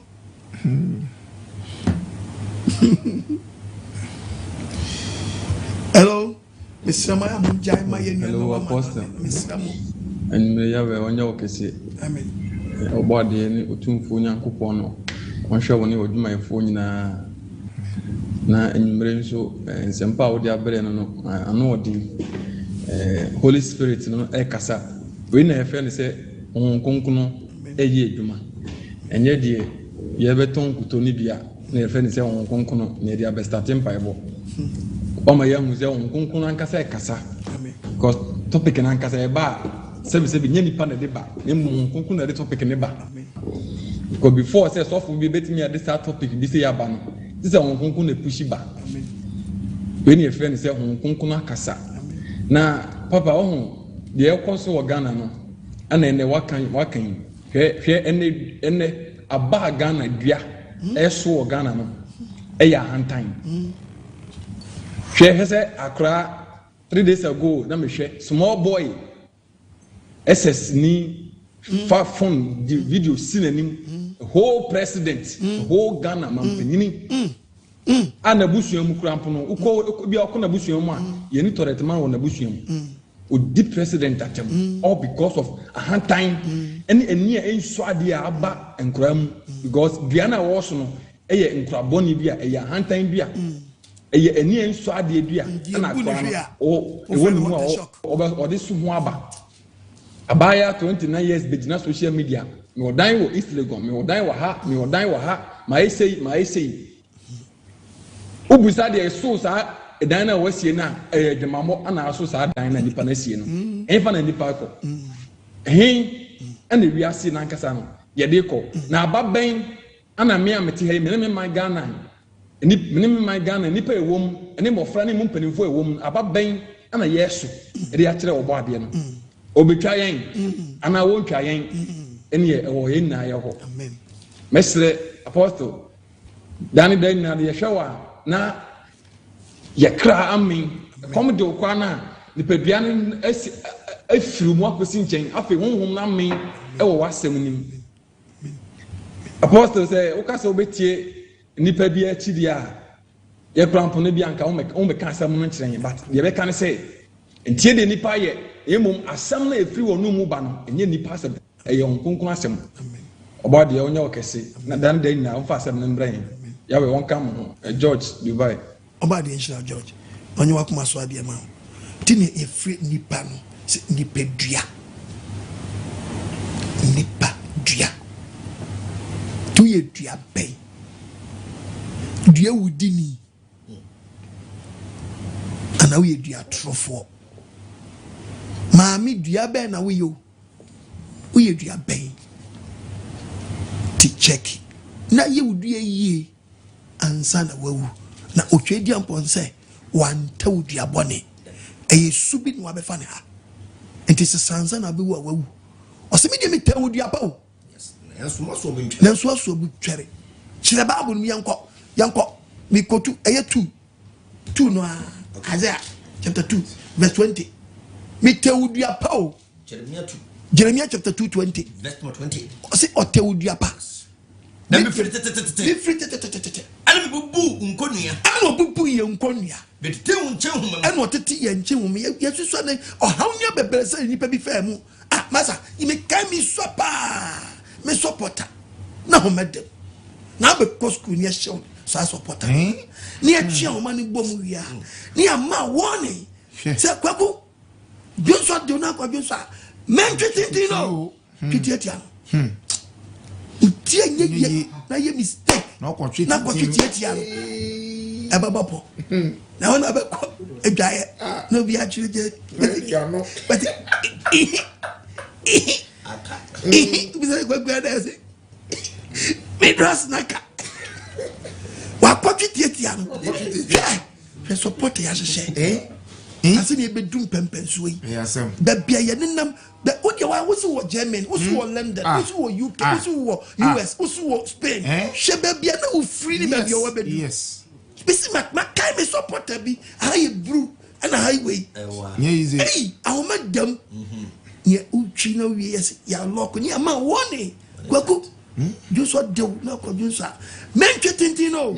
[SPEAKER 2] hello Mr. Maya Munjai Maya
[SPEAKER 14] hello apostle
[SPEAKER 2] Mr. Mo
[SPEAKER 14] and me ya we onye okese
[SPEAKER 2] amen
[SPEAKER 14] obode ni otumfu nyankopon no onhwe woni odwumayefo nyina na enyumere nso nsempa wodi abere no ano wodi Holy Spirit no ekasa we na efe ne se onkonkono eye edwuma enye die ye beton kutoni bia na efe ne se onkonkono na dia be starting paibo Oma ya muze onkonkono ankasa ekasa because topic na ankasa e ba sebi nye nipa na de ba emu onkonkono na de topic ne ba because before say so for be betimi at this topic bi say ya ba no this onkonkono na push ba we ni efe ne se onkonkono akasa na papa ohun de ekoso wo Ghana no ana ene wakan hwe ene aba Ghana dua eso wo Ghana no eya hantan hwe hese akra 3 days ago na me hwe small boy SS ni fa phone the video sinanim whole president whole Ghana mampanini ana busuam krampo no uko bia okona busuam a ye ni toretman wo na busuam o deep president atem all because of a hand time eni enso ade aba enkram because biana wo so no eye enkraboni bia eye hand time bia eye eni enso ade bia na akwa o ewoni mu o de su ho aba abaya 29 years bejina social media me odan wo East Legon me odan wo ha me odan wo ha ma esei ubusa de so sa edan na wasie na de mamo ana aso sa dan na nipa na sie no enfa na nipa ko hen ana wiase na nkasa no ye de ko na ababen ana me amete ha me man Ghana ni me man Ghana nipa ewom ene mofra ne mumpanimfo ewom ababen ana yeso de ya kire obo ade no obetwa yen ana wontwa yen ene ye wo yen na ye ho amen mesre apostle dani dan na ye hwewa na yakra amen kom de okwa na nipadua no afiru mu akosi nchen afi honhom na amen e wo wasem nim apostle say ukasa obetie nipa bia akidi a ye krampo no bia anka wo me ka asem no nkyerɛ but ye be ka ne say entie de nipa ye emom asem na efiri wo no mu ba no enye nipa asem e ye onkonkon asem oba de onye okese na dan dan na wo fa asem no mbran ya we won kam George Dubai
[SPEAKER 2] oba de enshira George onye wakuma so ade ma tini efiri nipa no nipa dua tu ye dua ben dua wudini ana we dua trofo maami dua ben na we yo we dua ben ti check na ye wudua yie ansa na wawu na otwedi amponse wanta wudua bone ɛyɛ subi no abefa ne ha enti se sansa na be wo awu ɔsɛ me de me dua pa o
[SPEAKER 4] enso maso obu ntwere
[SPEAKER 2] nanso aso obu twere kyerɛ bible no yankɔ me kotu ɛyɛ 2 no Isaiah chapter 2 verse 20 me dua pa o Jeremiah chapter 2:20
[SPEAKER 4] verse 20
[SPEAKER 2] ɔsɛ ɔtewudua pa
[SPEAKER 4] na me frite ana me bubu nkonua
[SPEAKER 2] ana obubu ye nkonua
[SPEAKER 4] betete wo nche homa
[SPEAKER 2] ana otete ye nche homa yesusu ne ɔhawnya bebere sɛ nipa bi fa mu masa me kai mi sopa me supporter na homede na be ko school ni ehyew sa supporter ni atwe homa ni bom wia ni ama warning sɛ kwako Joshua de na kwa Joshua men tweeting no tweetia no utie nye na ye mistake
[SPEAKER 5] na kwa
[SPEAKER 2] tweetia no e baba po na wona be ko edwaye no bi atwire je no but bisa kwa kwa da se me dress naka wa kwa tweetia no je support ya hye asi ni bedum pempenso yi da bia ye nenam da odi wa wo so wo Germany wo so wo London wo so wo UK wo so wo US wo so wo Spain she ba bia na wo free ni ba bia wo bedu yes bisi ma kai me supporter bi aye bru na highway
[SPEAKER 5] easy
[SPEAKER 2] hey awoma dam ye utwi na wi yes ya lock ni ama woni kwaku Joshua de na kwa Joshua men twetintin no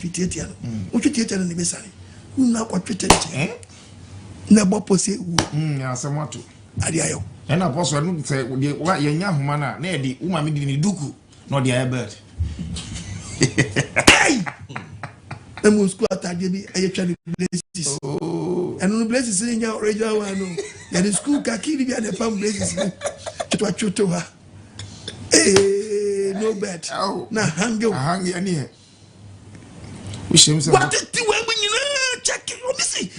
[SPEAKER 2] twititia no wo twititia no ne besare na kwa twititia na bopo se wu
[SPEAKER 5] ya samato
[SPEAKER 2] ade ayo
[SPEAKER 5] na apostle no say wa ye nya homa na na edi uma me di ni duku no de bird
[SPEAKER 2] hey e mo school atade bi aye twa ni places enu places ni nya original one no ya the school ka kiri bi ade pam places chotwa ha no bed na hango
[SPEAKER 5] ani we shame say
[SPEAKER 2] what the way we check it obisi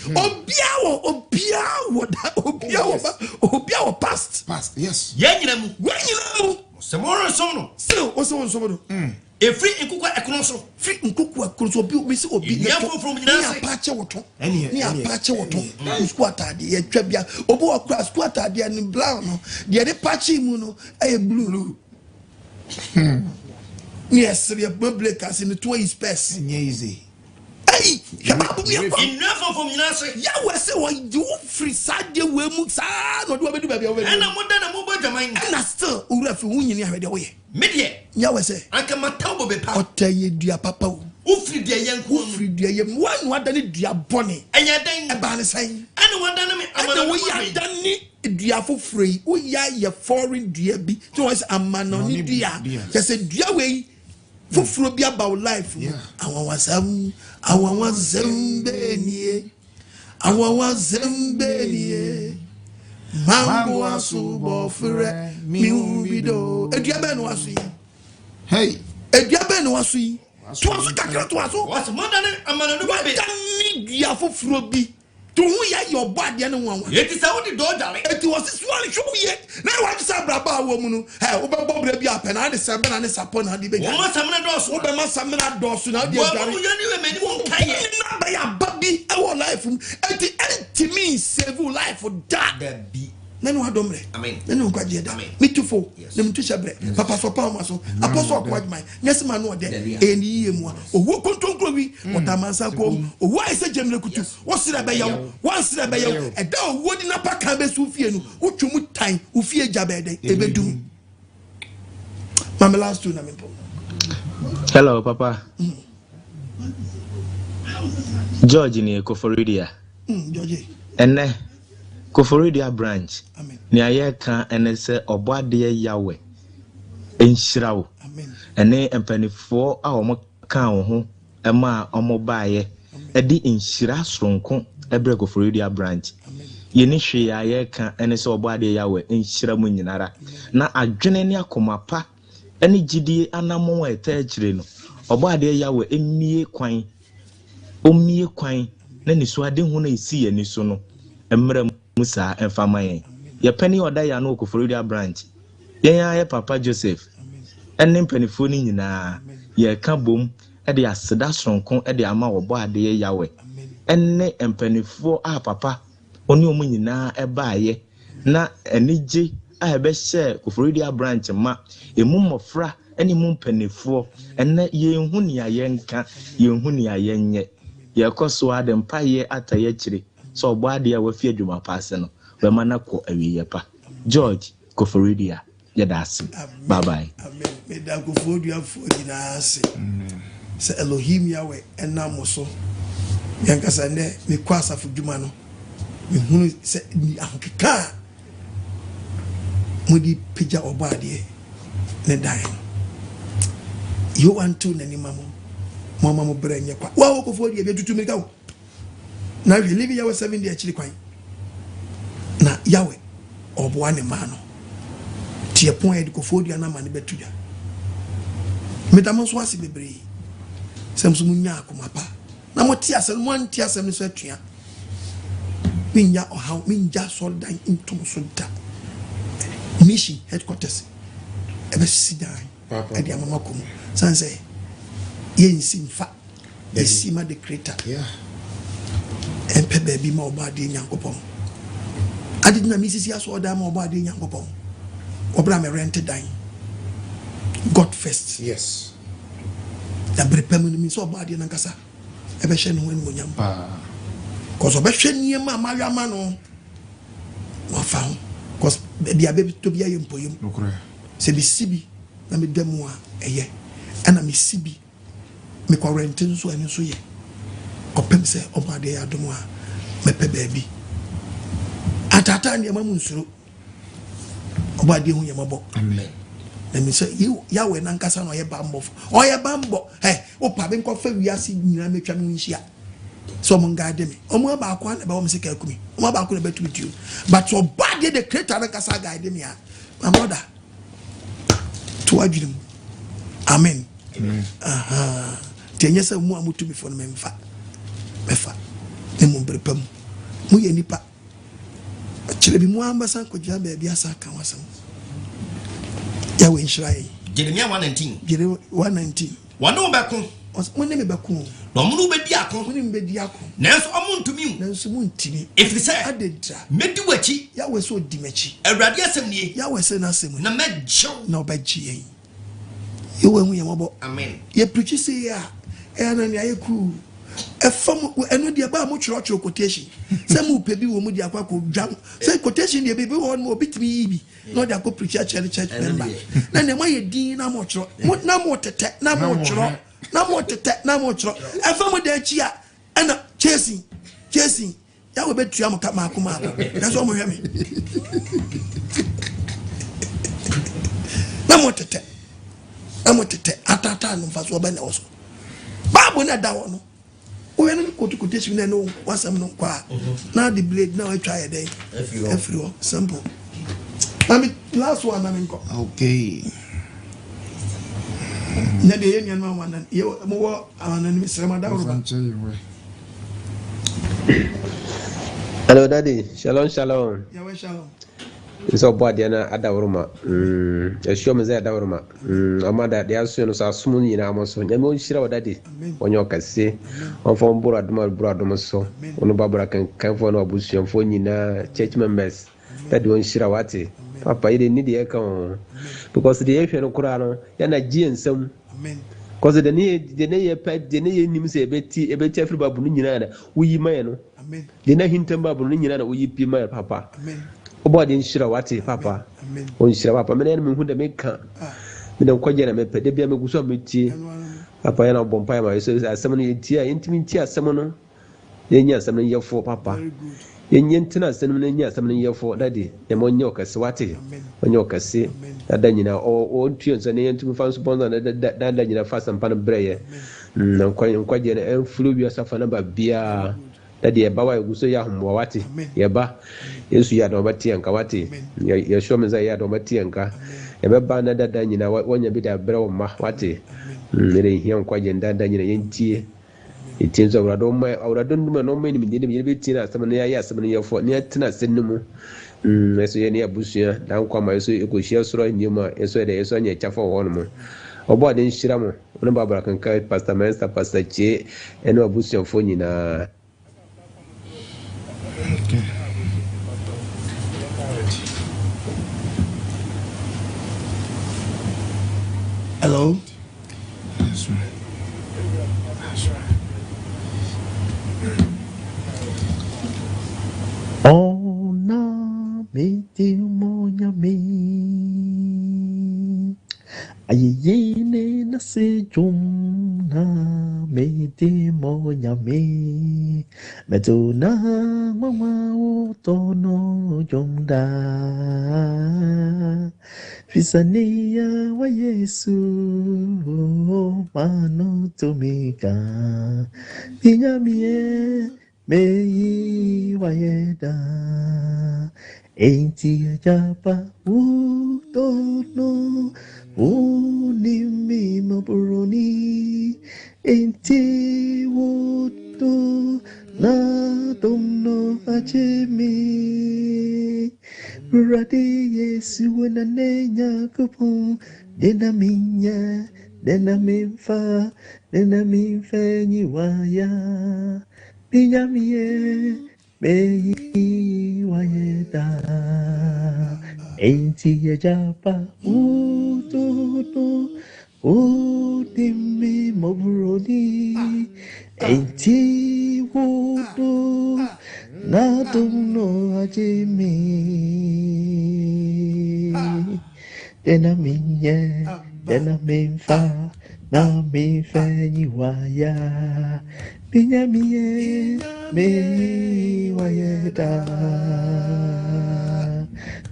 [SPEAKER 2] obiawo past
[SPEAKER 5] yes
[SPEAKER 4] yenyina mu
[SPEAKER 2] semoro sono still oso sono
[SPEAKER 4] efri nkukwa ekono so
[SPEAKER 2] free nkukwa ekono so obi
[SPEAKER 4] ya from nyina
[SPEAKER 2] se apache woto ni apache woto squat ade ye twa bia obo okra squat ade ni brown no de pache mu no e blue yes we bubble cast in the 2 space
[SPEAKER 5] easy
[SPEAKER 2] hey
[SPEAKER 4] enough from Yinase
[SPEAKER 2] ya we say we do free sade we mu sa no do be do bia we
[SPEAKER 4] na mo da na mo bagaman
[SPEAKER 2] na still ura fi hunyini ahwede wo ye
[SPEAKER 4] medie
[SPEAKER 2] ya we say
[SPEAKER 4] anka matawo be pa
[SPEAKER 2] otaye dua papa wo
[SPEAKER 4] ufri dia yanku
[SPEAKER 2] ufri dia yem wan wada ne dua bone
[SPEAKER 4] enya den
[SPEAKER 2] e ba ne san
[SPEAKER 4] ana wada na me amana
[SPEAKER 2] wo ya dani dua fofrei wo ya ye foreign dua bi so was amana ni dua just dua we foforo bi about life awon wasam benie mango asu bofre mi ubido edua be no asu
[SPEAKER 5] hey
[SPEAKER 2] edua be no asu to asu kakra to asu
[SPEAKER 4] what modern amana no be
[SPEAKER 2] dani dua foforo bi to hu ya your body ne wanwa
[SPEAKER 4] yeti sa wodi do dare
[SPEAKER 2] eti wasi swali show ye na wa bisa braba wo mu no he wo be bobra bi apena ne sembe na ne sapo na de be
[SPEAKER 4] wo ma samena doso
[SPEAKER 2] wo be ma samena doso na de dare
[SPEAKER 4] wo yani we meni won kaye
[SPEAKER 2] na ba ya babi e wo life eti me save life da
[SPEAKER 4] bi
[SPEAKER 2] nanu adomre
[SPEAKER 4] amen
[SPEAKER 2] nanu kwaje da mitufo na mitusha bre papa so pa ma so apostle kwajman nyese ma no de eni yemu owo kontonkro wi otamansa ko owo aise jemle kutu wo sira be yawo wan sira be yawo e da owo di na paka be su fie no utwumu tan ufie jabede ebedum mama last two na me po
[SPEAKER 12] hello papa George ni Koforidia
[SPEAKER 2] George
[SPEAKER 12] ene Koforidia branch ni ayeka ene se oboade yawe enhyirawo ene empanifo a omo kan wo ho ema omo baaye edi enhyira soronko ebre Koforidia branch yeni hwe ayeka ene se oboade yawe enhyira mu nyinara na adwene ne akomapa ene gidie anamo eta akire no oboade yawe emie kwan omie kwan na niso ade hu na esi ye niso no emre musa enfama yen ye pani oda ya no Koforidia branch yen ya papa Joseph enne mpanifo ni nyina ye ka bom e de aseda soronko e de ama obo ade yawe enne mpanifo a papa
[SPEAKER 15] oni omu nyina ebaaye na enije a ebe share Koforidia branch ma emu mofra eni mu mpanefo enne yenhu ne ayenka yenhu ne ayenye yekoso ade mpaye ataye kire so ogbo ade a wafi adwuma paase no be manako awiye pa George Koforidia yedase bye bye
[SPEAKER 2] amen me da Koforidia fo dinase se Elohim Yahweh enamoso yankasa ne me kwasa fo dwuma no me hunu se ni ahokeka mudi pija obade ne dan you want to nani mama mo brenye kwa wa Koforidia be tutu mirika wo na we live Yahweh 7 day akiri kwan na Yahweh obo ne ma no tie pon e Koforidia na ma ne betuja metamanso ase bebre semso munya akomapa na mo tie asem mo antie asem no so atua minya ohaw minja so dan intom so da mission headquarters ebe sidan ade amama komu sanse yensi mfa esima the creator empe baby ma obade nyankopon ade na misisi aso da ma obade nyankopon obra me rent dan God first
[SPEAKER 5] yes
[SPEAKER 2] da brepemu ni so obade na nkasa ebe hye no won monyam cause obe hye niema amawama no wafa cause bia be to bia yempoyem se bi sibi na me demu a eye ana me sibi me quarantine so eni so ye kopem se obade ya domo a mepe baabi atata ne mamu nsuro obade hu yemabo amen na me say Yahweh na nkasa no ye bambo opa be nkofa wiase nyina metwa no nhia so mo ngade me omo ba akwa na ba wo msika akumi omo ba akwa na betu bitu but obade the creator na nkasa guide me a my mother to adwum amen tenye se mu amutu mi fo no mefa ne mo brepam mu ye nipa chire bi mu ambasa ko gya ba bia sa kan wasam Yahweh nshrai
[SPEAKER 3] Jeremia 119
[SPEAKER 2] wano beko wone me beko
[SPEAKER 3] no mu be di akon
[SPEAKER 2] wone me di akon
[SPEAKER 3] nanso omuntumi
[SPEAKER 2] nanso muntini
[SPEAKER 3] efiri se
[SPEAKER 2] adenta
[SPEAKER 3] medi wachi
[SPEAKER 2] Yahweh so di machi
[SPEAKER 3] awurade asem nie
[SPEAKER 2] Yahweh se na asem
[SPEAKER 3] na mejo
[SPEAKER 2] na obaji yen Yahweh hu yamabo
[SPEAKER 3] amen
[SPEAKER 2] ye preach say ya na ne ayeku efam eno de ba mo chiro quotation say mu pebi wo mu de akwa ko dwan say quotation de bebi wo mo bitimi yibi no de akwa preach church member na ne moye din na mo chiro na mo tete na mo chiro efam de achi a na chasing ya we betu am ka ma that's what mo hwe me na mo tete atata no fa so ba na oso babu na da wono we no quotation na no wasam no kwa na the blade now I try a day every simple last one na me nko
[SPEAKER 5] okay
[SPEAKER 2] na de yen yan ma wan ye mo wo anan mi sema da ro
[SPEAKER 9] hello daddy shalom
[SPEAKER 2] ya we shalom
[SPEAKER 9] so body na adawruma show me za adawruma amada de aso no sa sumu nyina amoso nyame on shira wadade onyo kase on fon bura dum so onu babura kan fo no abusuan fo nyina church members that on shira wate papa ide need e kan because the ehwe no kura no ya na ji ensam because the ne ye pet the ne ye nim se ebeti afri babu no nyina na uyi maye no amen de na hintam babu no nyina na uyi pi maye papa amen obodi nshira wate papa on shira papa me na me hu de me kan me na kwaje na me pede bia me guso metie papa ya na bompa ya ma so asem no yetie intimi tie asem no yenya asem no yefo papa yenya ntina asem no yenya asem no yefo dade e mo nyo kase wate onyo kase dada nyina o ntue so ne yentimi fa so bonza dada nyina fa sampa no breye na kwaje na enfulu bia safa na ba bia dadi ya bawa guso ya humwa wati ya ba Yesu ya do mati yanka wati ya show me za ya do mati yanka ya beba na dada nyina wonya bi da bere ma wati mere hiyan kwaje dada nyina yentie itinzo awrado nduma no me ni minde bi tina samana ya samana ya fo ni tina sennumu Yesu ya ni abusuya dan kwa ma Yesu ekoshia soro nyima Yesu da Yesu anya chafa wono mo obo de nshira mo ono babara kan kai pastor Mensa pastor Che eno abusuya fo nyina
[SPEAKER 2] Hello.
[SPEAKER 16] Oh na me te monya me ayene na se jom na me te monya me meto na mama o tono jom da fisania wa Yesu mano tumika pinyamie Mei wayeda enti japa utono unimi maburoni enti wuto na domno achemi Radi Yesu wena nenya kupon dena minfa ni waya Pinyamie mei wayeda enti japa utono udimi mobroni enti wuto na dumno ajimi dena minfa na minfenyi waya Pinyamie mei wayeda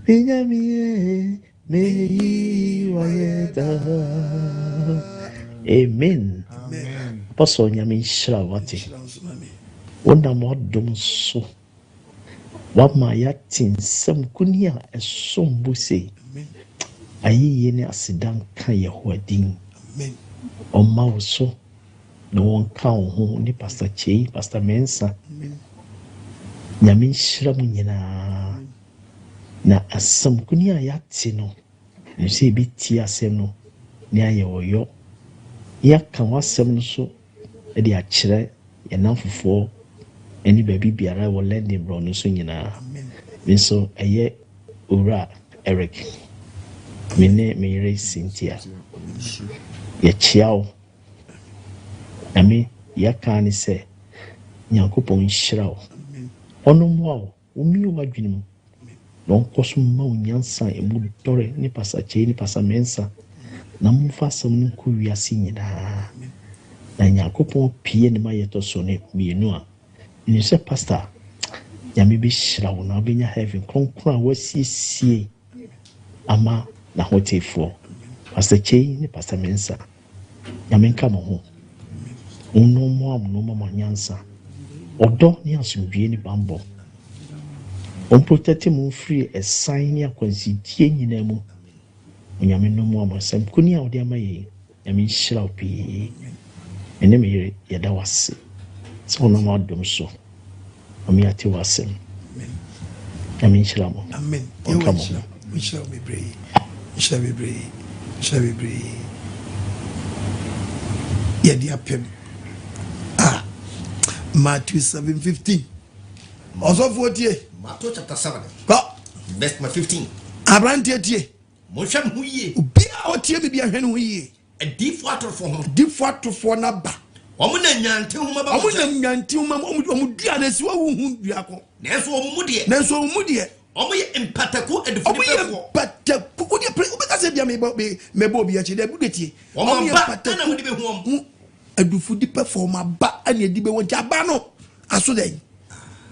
[SPEAKER 16] Pinyamie mei wayeda Amen. Apostle nyame nhyira wate wonam wadom so wama yɛate nsɛm kuni a ɛsom bo sei ayɛyie ne asedan ka Yehowa din ɔma wo so na wɔnka wo ho ne Pastor Chei, Pastor Mensa nyame nhyira mu nyinaa na asɛm kuni a yɛate no sɛ ɛbɛtie asɛm no ne ayɛ wɔyɔ yɛaka w'asɛm no so de akyerɛ yɛnam fofoɔ ɛne baabi biara wɔ lending brɔ no so nyinaa nso ɛyɛ owura Eric mene meyere Cynthia yɛkyia wo Ami yɛka ne sɛ Nyankopɔn nhyira wo ɔno mmoa wo womie w'adwene mu na ɔnkɔ so mma wo nyansa a ɛmu dɔre ne Pastor Chei ne Pastor Mensa na momfa asɛm no nkɔ wiase nyinaa na Nyankopɔn pie ne ma yɛtɔ so ne mmienu a ɛne sɛ pastor nyame bɛhyira wo na wobɛnya heaven kronkron a wasiesie ama n'ahotefoɔ Pastor Chei ne Pastor Mensa nyame nka mo ho Uno mo mama nyansa odo ni asomdwe ni bambo on protect mu free a sign ya kwansidie nyina mu nyame no mo amasam kuni a odi amaye nyame nhyira opi ene me yeda wase so no mo dom so omi ati wasem nyame nhyira mo
[SPEAKER 2] amen nhyira me pray yedi apem Matthew 7:15. Also 40.
[SPEAKER 17] Matthew chapter 7.
[SPEAKER 2] Verse
[SPEAKER 17] 15.
[SPEAKER 2] Abrante tie.
[SPEAKER 17] Monhwam hu yie.
[SPEAKER 2] Bia otie bibia hwe no hu yie.
[SPEAKER 17] Adifo atrofo
[SPEAKER 2] na ba.
[SPEAKER 17] Omo na nyante huma ba.
[SPEAKER 2] Omo na nyante huma omo dua na si wo hu dua ko.
[SPEAKER 17] Nanso omo mu de. Omo ye empataku adifo de befo.
[SPEAKER 2] Empataku ko de pre obeka se bia me bo bia che de budetie.
[SPEAKER 17] Omo ba na mo de be hu
[SPEAKER 2] adufu di perform ba ani edi be wonja ba no aso den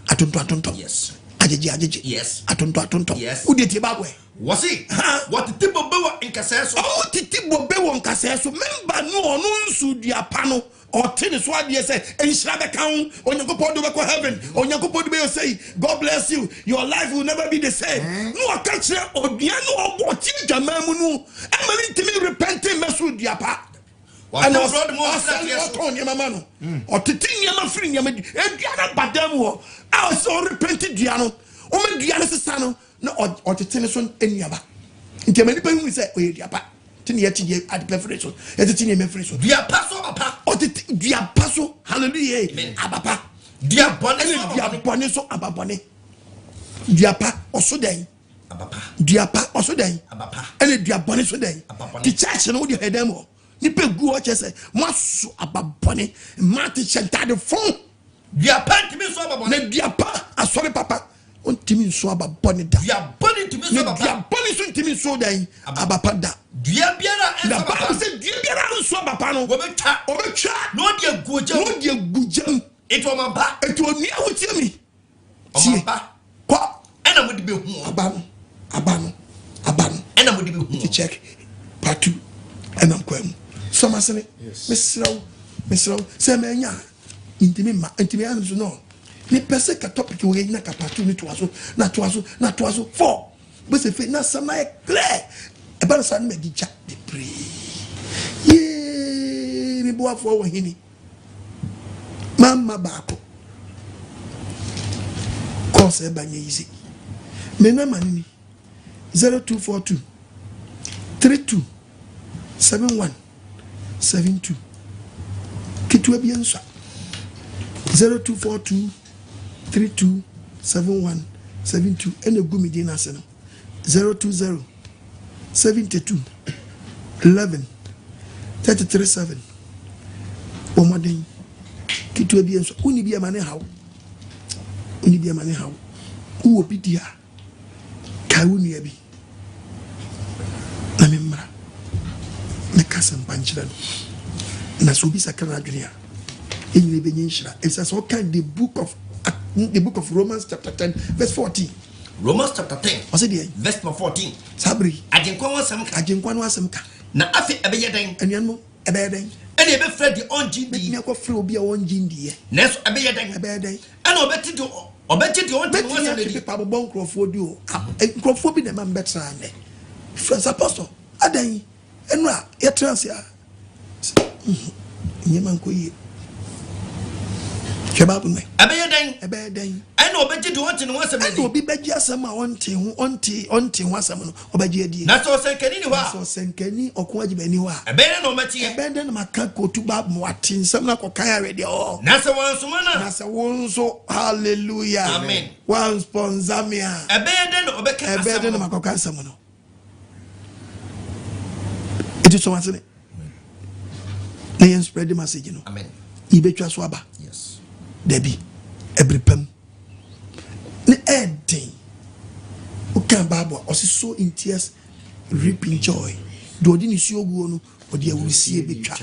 [SPEAKER 2] atonto
[SPEAKER 17] yes
[SPEAKER 2] ajeje
[SPEAKER 17] yes
[SPEAKER 2] atonto
[SPEAKER 17] yes
[SPEAKER 2] udi tie ba gwe
[SPEAKER 17] wasi what tibo be wo nkaseso
[SPEAKER 2] o titibo be wo nkaseso member no onu nsu dua pa no o tene so ade se enhira be kan onyankopon do be ko heaven onyankopon do be say God bless you your life will never be the same no aka kire odua no obo ti dwama mu no amani timi repenting meso dua pa and I was mama no or tinyama free nyama eduana badam wo I was so repented duano o me duana sesa no na o tetene so eniaba nti amani pa hu se o eduapa tini yeti ye at preference yeti tini me free so
[SPEAKER 17] dua paso papa
[SPEAKER 2] o dua paso hallelujah abapa
[SPEAKER 17] dua
[SPEAKER 2] bone so ababone dua pa oso den abapa dua pa oso den abapa ene dua bone so den the church no dey hedem nipa gu o chese mo aso ababone mate chentade fon
[SPEAKER 17] dia pa ntimi so ababone
[SPEAKER 2] na dia pa asore papa on timi so ababone da
[SPEAKER 17] dia boni ntimi so ababa
[SPEAKER 2] dia boni so ntimi so dan abapa da
[SPEAKER 17] dia biara
[SPEAKER 2] na ba se dia biara so abapa no obetwa
[SPEAKER 17] no dia gujam eto mamba
[SPEAKER 2] eto ni awutie mi
[SPEAKER 17] omamba
[SPEAKER 2] kwa
[SPEAKER 17] ena mo de be hu
[SPEAKER 2] abano
[SPEAKER 17] ena mo de be hu
[SPEAKER 2] to check part 2 ena kwam so masene mesraw se menya intimi anso no ni pese ka topic we na ka part 2 ni to aso 4 be se fe na sama e clear e ba sa na gicha de pray ye mi bo afọ wo hini mama baako course e banye easy me na manini 0242 32 71 72 kitu bi enso 0242 32 71 72 ene gumi di na seno 020 72 11 337 omoden kitu bi enso uni bi amane hawo uwo bidia kawuni abi na memra na kasam panchira na so bi sakana adwenia enyi be nyinshira it says what kind the book of Romans chapter 10 verse 14
[SPEAKER 17] Romans chapter 10
[SPEAKER 2] what's it
[SPEAKER 17] verse 14
[SPEAKER 2] sabri
[SPEAKER 17] ajenkwa wasam ka na afi ebeyeden
[SPEAKER 2] enuano ebeyeden
[SPEAKER 17] ene ebe Fred onji di
[SPEAKER 2] me akwa frɛ obi a onji ndiye
[SPEAKER 17] neso ebeyeden ene obeti di onti wasam di
[SPEAKER 2] pa bo nkrofo di o nkrofo bi na ma mbetra ne friends apostle adan enu a yetrans ya nyema nkoyi kebabu me ebeyeden
[SPEAKER 17] ene obeti di onti wasam di
[SPEAKER 2] obi beji asam a onti ho asam no obeji adi
[SPEAKER 17] na so senkani ni wa
[SPEAKER 2] so senkani okun agibani wa
[SPEAKER 17] ebeyeden no mati
[SPEAKER 2] ebeyeden ma kan ko tuba mo atin sam na ko kan already oh
[SPEAKER 17] na se wansumana
[SPEAKER 2] na se wonso hallelujah
[SPEAKER 17] amen
[SPEAKER 2] one sponsamia
[SPEAKER 17] ebeyeden no obeka asam
[SPEAKER 2] ebeyeden ma ko kan asam no it is so much they spread the message no
[SPEAKER 17] amen
[SPEAKER 2] ibetwa so aba
[SPEAKER 17] yes
[SPEAKER 2] debi ebripam ne ending uka babo osi so in tears reaping joy do di ni si oguo no odi awusie betwa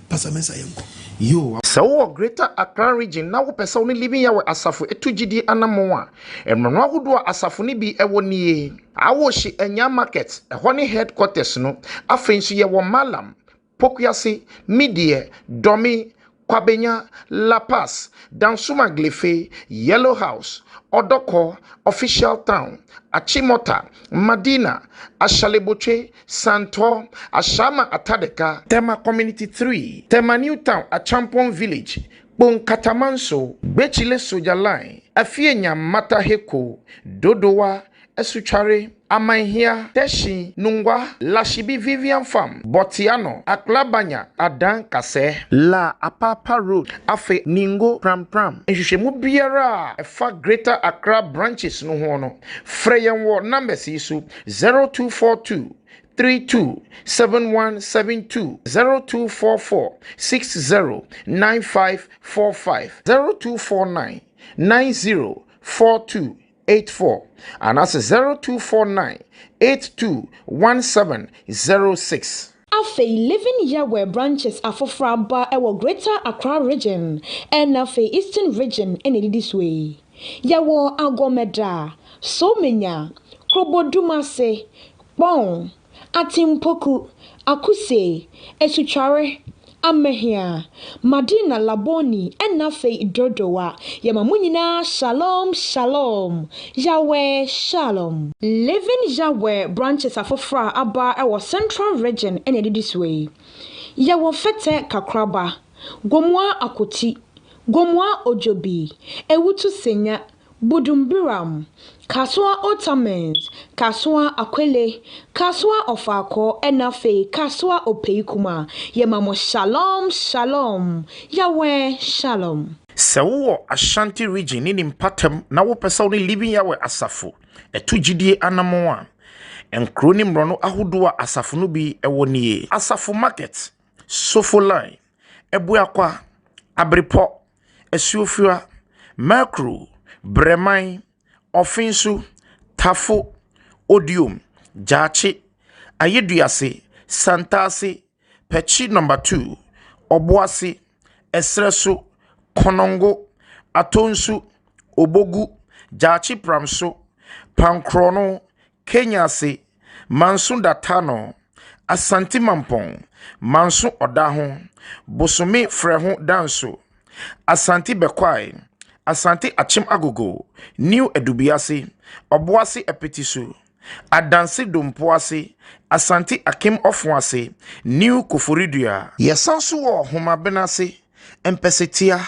[SPEAKER 2] pastor mensa yenko
[SPEAKER 18] yo so Greater Accra region na wo pesa oni living ya we asafo etugidi anamo a emno ahodo asafo ni bi ewo nie awoshi enya market ehɔ ne headquarters no afensu ye wo malam pokuase midie domi Kwabenya, La Paz, Dansuma Glefe, Yellow House, Odoko, Official Town, Achimota, Madina, Ashaleboche, Santo, Ashama Atadeka, Tema Community 3, Tema New Town, Achampon Village, Bon Katamanso, Bechile Soja Line, Afienya Mataheko, Dodowa, Esuchare, Amahia, Teshi, Nungwa, Lashibi Vivian Farm, Botiano, Aklabanya, Adan Kase, La Apapa Road, Afe Ningo Pram Pram. Enshishemu biara efa Greater Accra branches no hono. Freyenwo numbers isu 0242 327172 0244 609545 0249 904284 and that's 0249 821706.
[SPEAKER 19] Afe living Yahweh branches afofra ba ewo Greater Accra region and afe Eastern region in this way. Yawo Agomeda, Somenya, Krobodumase, Bon, Atimpoku, Akuse, Esuchare, Amehia, Madina Laboni, and Nafe Dodowa, Yamamunina, Shalom, Shalom, Yahweh, Shalom. Living Yahweh branches of Afofra Abba our central region and this way. Yawo Fete Kakraba, Gomwa Akoti, Gomwa Ojobi, Ewutu Senya, Budumbiram, Kaswa Otamens, Kaswa Akwele, Kaswa Ofako, Enafe, Kaswa Opeikuma, Yemamo Shalom, Shalom, Yahweh, Shalom.
[SPEAKER 18] Sewo Ashanti region in Patem, na wo pesa oni living Yahweh asafo, etugidie anamoa, enkronim rono ahudoa asafo no bi ewo nie. Asafo market, Sofolai, Ebuakwa, Abripo, Esuofua, Macro, Bremai, Ofinsu, Tafo, Odium, Jachi, Ayeduase, Santase, Pechi number 2, Obuasi, Esreso, Konongo, Atonsu, Obogu, Jachi Pramso, Pankrono, Kenyase, Mansun Datano, Asanti Mampong, Mansun Odaho, Bosome Freho Danso, Asanti Bekwai, Asanti Achim Agogo, New Edubiase, Obuasi Epetisu, Adansi Dompoase, Asanti Akim Ofwase, New Kufuridua, Yasansu Homa Benase, Empesetia,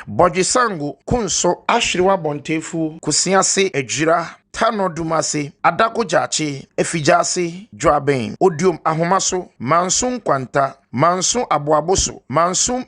[SPEAKER 18] Bojisangu, Kunso, Ashriwa Bontefu, Kusiase, Ejira, Tano Dumase, Adako Jachi, Efijase, Joaben, Odium Ahomaso, Mansun Kwanta, Mansun Abuaboso, Mansun